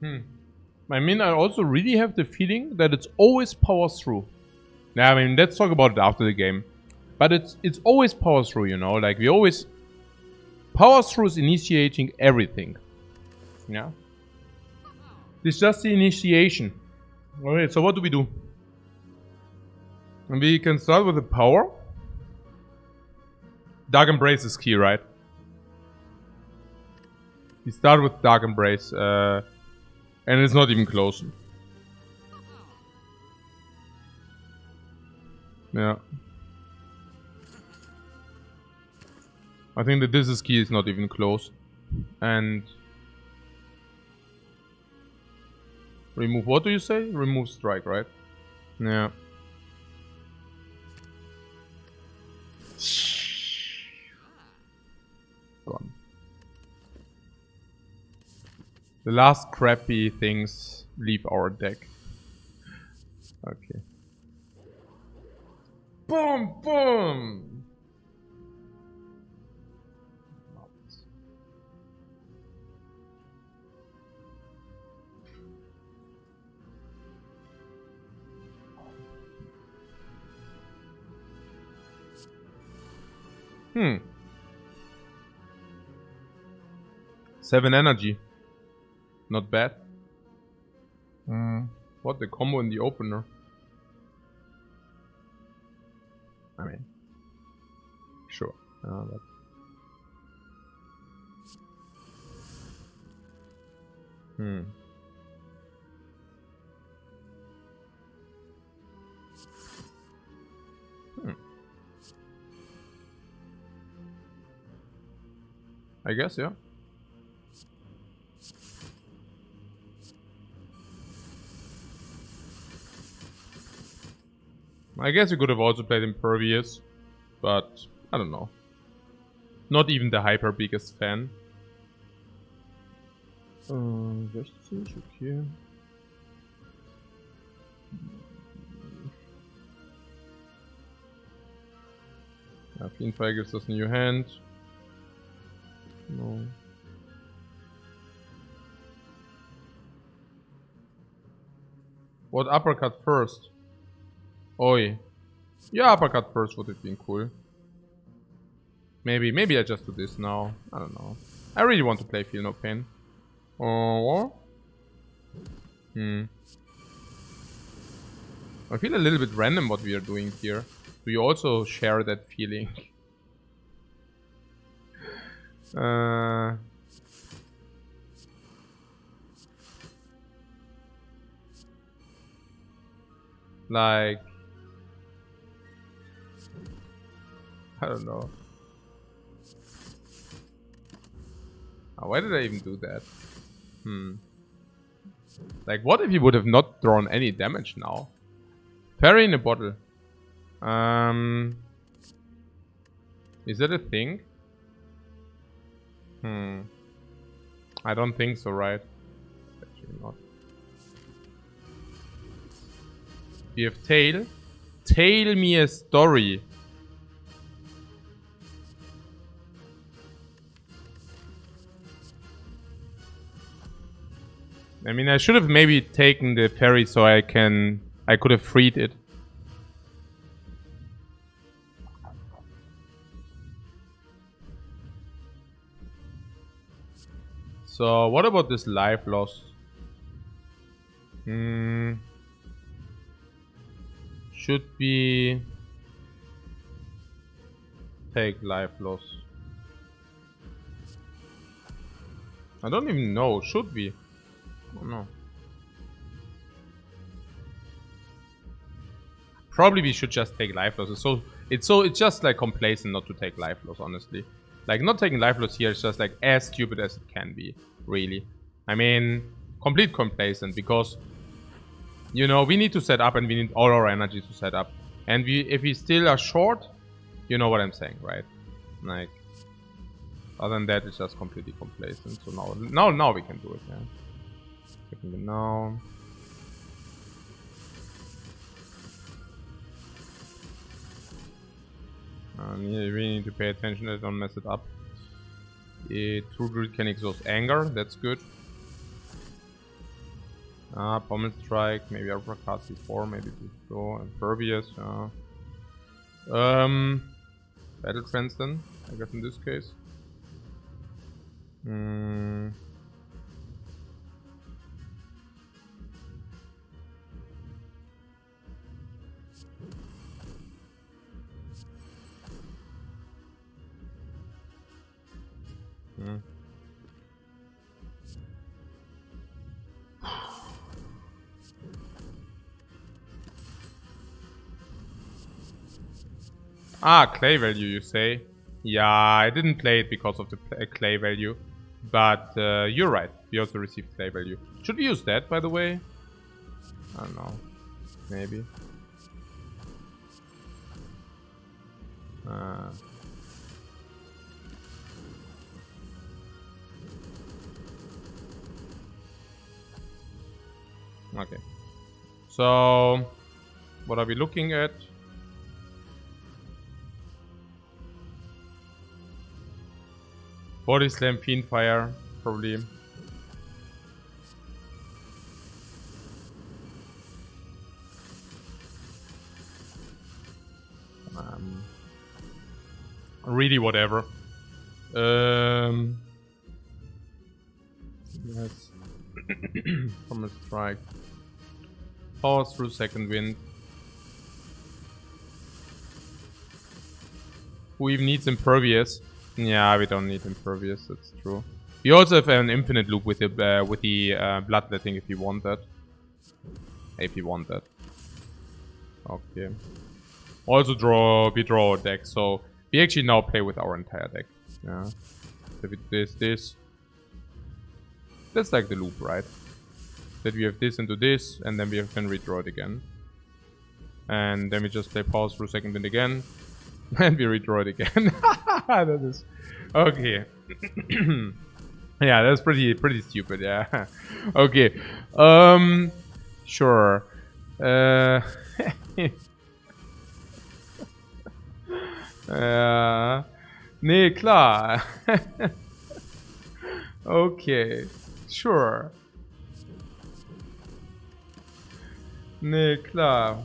I mean, I also really have the feeling that it's always power through. Yeah, I mean, let's talk about it after the game. But it's always power through, you know? Like, we always... Power through is initiating everything. Yeah? It's just the initiation. Okay, so what do we do? And we can start with the power. Dark Embrace is key, right? We start with Dark Embrace. And it's not even close. Yeah. I think that this is key is not even close. And... Remove what do you say? Remove strike, right? Yeah. Gone. The last crappy things leave our deck. Okay. Boom! Boom! Hmm. 7 energy. Not bad. What the combo in the opener? I mean, sure. But... I guess, yeah. I guess you could have also played Impervious, but I don't know. Not even the hyper biggest fan. Vestige, okay. Fiendfire gives us a new hand. No. What uppercut first? Oi. Yeah, uppercut first would have been cool. Maybe I just do this now. I don't know. I really want to play Feel No Pain. Oh. I feel a little bit random what we are doing here. Do you also share that feeling? Like... I don't know. Why did I even do that? Like, what if he would have not drawn any damage now? Fairy in a bottle. Is that a thing? I don't think so, right? Actually not. We have Tail. Tell me a story. I mean, I should have maybe taken the fairy so I could have freed it. So, what about this life loss? Should we take life loss? I don't even know. Should we? I don't know. Probably we should just take life losses. So it's just like complacent not to take life loss, honestly. Like, not taking life loss here is just like as stupid as it can be, really. I mean, complete complacent, because, you know, we need to set up and we need all our energy to set up. And if we still are short, you know what I'm saying, right? Like, other than that, it's just completely complacent. So now we can do it, yeah. Taking it now. Yeah, you really need to pay attention that I don't mess it up. True Druid can exhaust anger, that's good. Pommel Strike, maybe Uppercut before, maybe before, Impervious, Battle Trance then, I guess in this case. Clay value, you say? Yeah, I didn't play it because of the clay value. But you're right. We also received clay value. Should we use that, by the way? I don't know. Maybe. Okay. So, what are we looking at? Body Slam, Fiend Fire, probably. Really, whatever. Yes. From a strike. Power through second wind. Who even needs Impervious? Yeah, we don't need Impervious, that's true. We also have an infinite loop with the Bloodletting if you want that. If you want that. Okay. Also we draw a deck, so we actually now play with our entire deck. Yeah. So with this. That's like the loop, right? That we have this into this, and then we can redraw it again. And then we just play Pause through second wind again. And we redraw it again. That is okay. Yeah, that's pretty stupid. Yeah. Okay. Sure. Nee, klar. Okay. Sure. Nee, klar.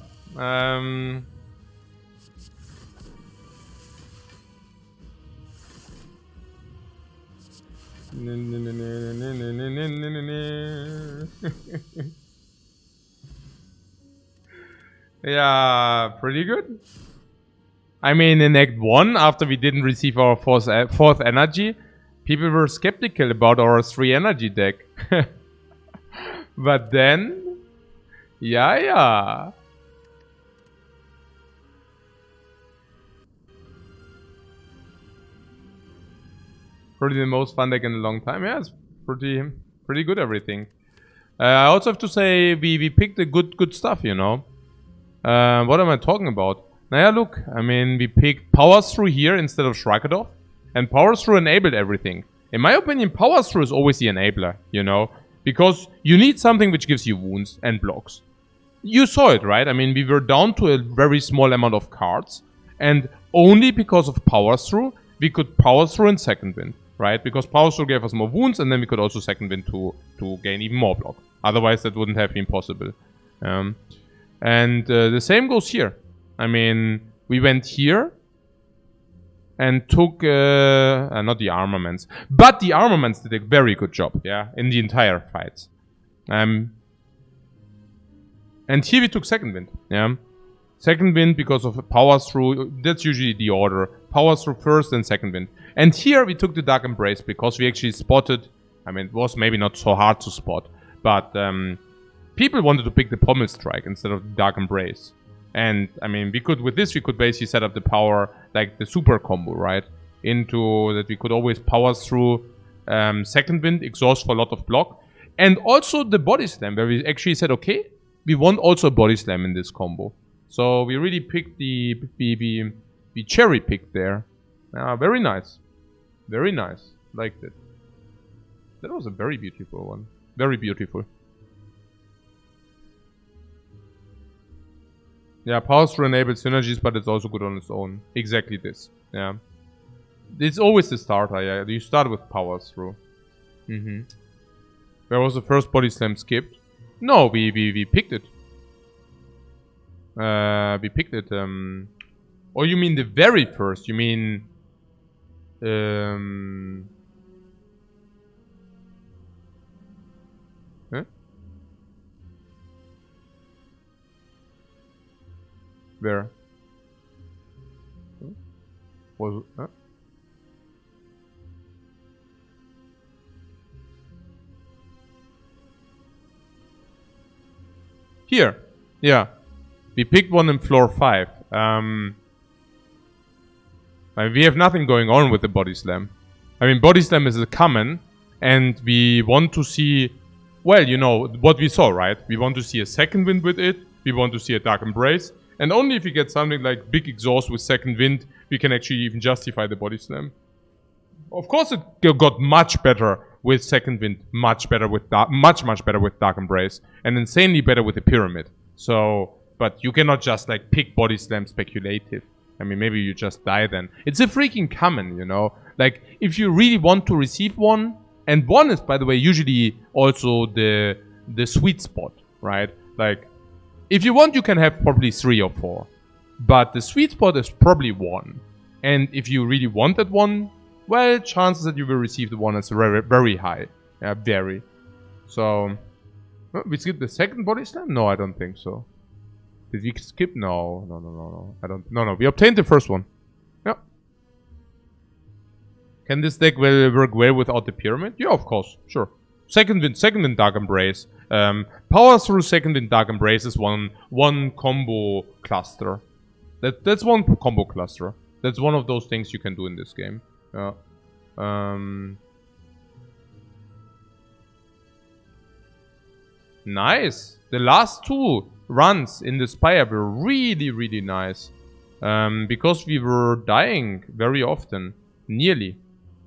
Yeah, pretty good. I mean, in Act 1, after we didn't receive our fourth energy, people were skeptical about our 3 energy deck. But then... Yeah. Probably the most fun deck in a long time. Yeah, it's pretty good everything. I also have to say we picked the good stuff, you know. What am I talking about? Now yeah, look, I mean, we picked Power Through here instead of Shrikadov, and Power Through enabled everything. In my opinion, Power Through is always the enabler, you know, because you need something which gives you wounds and blocks. You saw it, right? I mean, we were down to a very small amount of cards, and only because of Power Through, we could Power Through in second wind, right? Because Power Through gave us more wounds, and then we could also second wind to gain even more block. Otherwise, that wouldn't have been possible. And the same goes here. I mean, we went here and took, not the armaments, but the armaments did a very good job, yeah, in the entire fight. And here we took second wind, yeah. Second wind because of Power Through, that's usually the order. Power Through first, then second wind. And here we took the Dark Embrace because we actually spotted, I mean, it was maybe not so hard to spot, but people wanted to pick the Pommel Strike instead of the Dark Embrace. And, I mean, with this we could basically set up the power, like the super combo, right? Into that we could always Power Through second wind, exhaust for a lot of block. And also the Body Slam, where we actually said, okay, we want also a Body Slam in this combo. So we really picked we cherry picked there. Very nice. Very nice. Liked it. That was a very beautiful one. Very beautiful. Yeah, Power Through enables synergies, but it's also good on its own. Exactly this. Yeah. It's always the starter, yeah. You start with Power Through. Where was the first Body Slam skipped? No, we picked it. We picked it. Oh, you mean the very first? You mean... Huh? Where? Was... Huh? Here. Yeah. We picked one in floor 5. We have nothing going on with the body slam. I mean, body slam is a common, and we want to see, well, you know, what we saw, right? We want to see a second wind with it, we want to see a dark embrace, and only if we get something like big exhaust with second wind, we can actually even justify the body slam. Of course, it got much better with second wind, much better with much better with dark embrace, and insanely better with the pyramid. So, but you cannot just like pick body slam speculative. I mean, maybe you just die then. It's a freaking common, you know? Like, if you really want to receive one, and one is, by the way, usually also the sweet spot, right? Like, if you want, you can have probably 3 or 4. But the sweet spot is probably 1. And if you really want that one, well, chances that you will receive the one is very, very high. Yeah, very. So, we skipped the second body slam? No, I don't think so. Did we skip? No. I don't. No. We obtained the first one. Yeah. Can this deck work well without the pyramid? Yeah, of course. Sure. Second wind, dark embrace. Power through second wind, dark embrace is one combo cluster. That's one combo cluster. That's one of those things you can do in this game. Yeah. Nice. The last 2 runs in the Spire were really, really nice. Because we were dying very often. Nearly.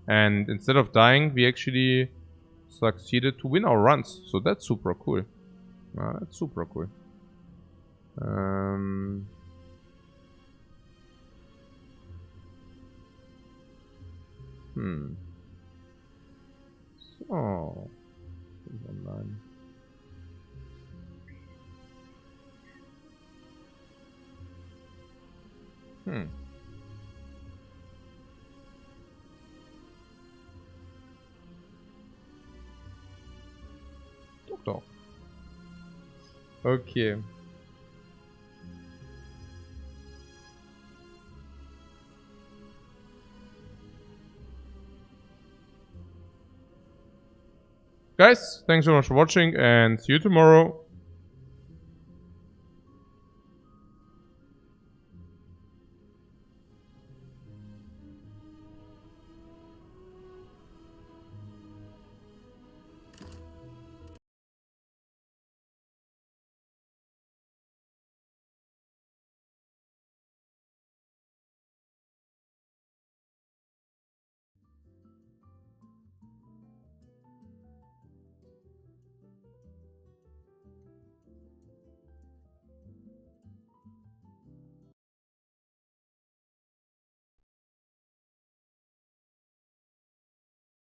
And instead of dying, we actually succeeded to win our runs. So that's super cool. That's super cool. So... online. Doch. Okay. Guys, thanks so much for watching and see you tomorrow.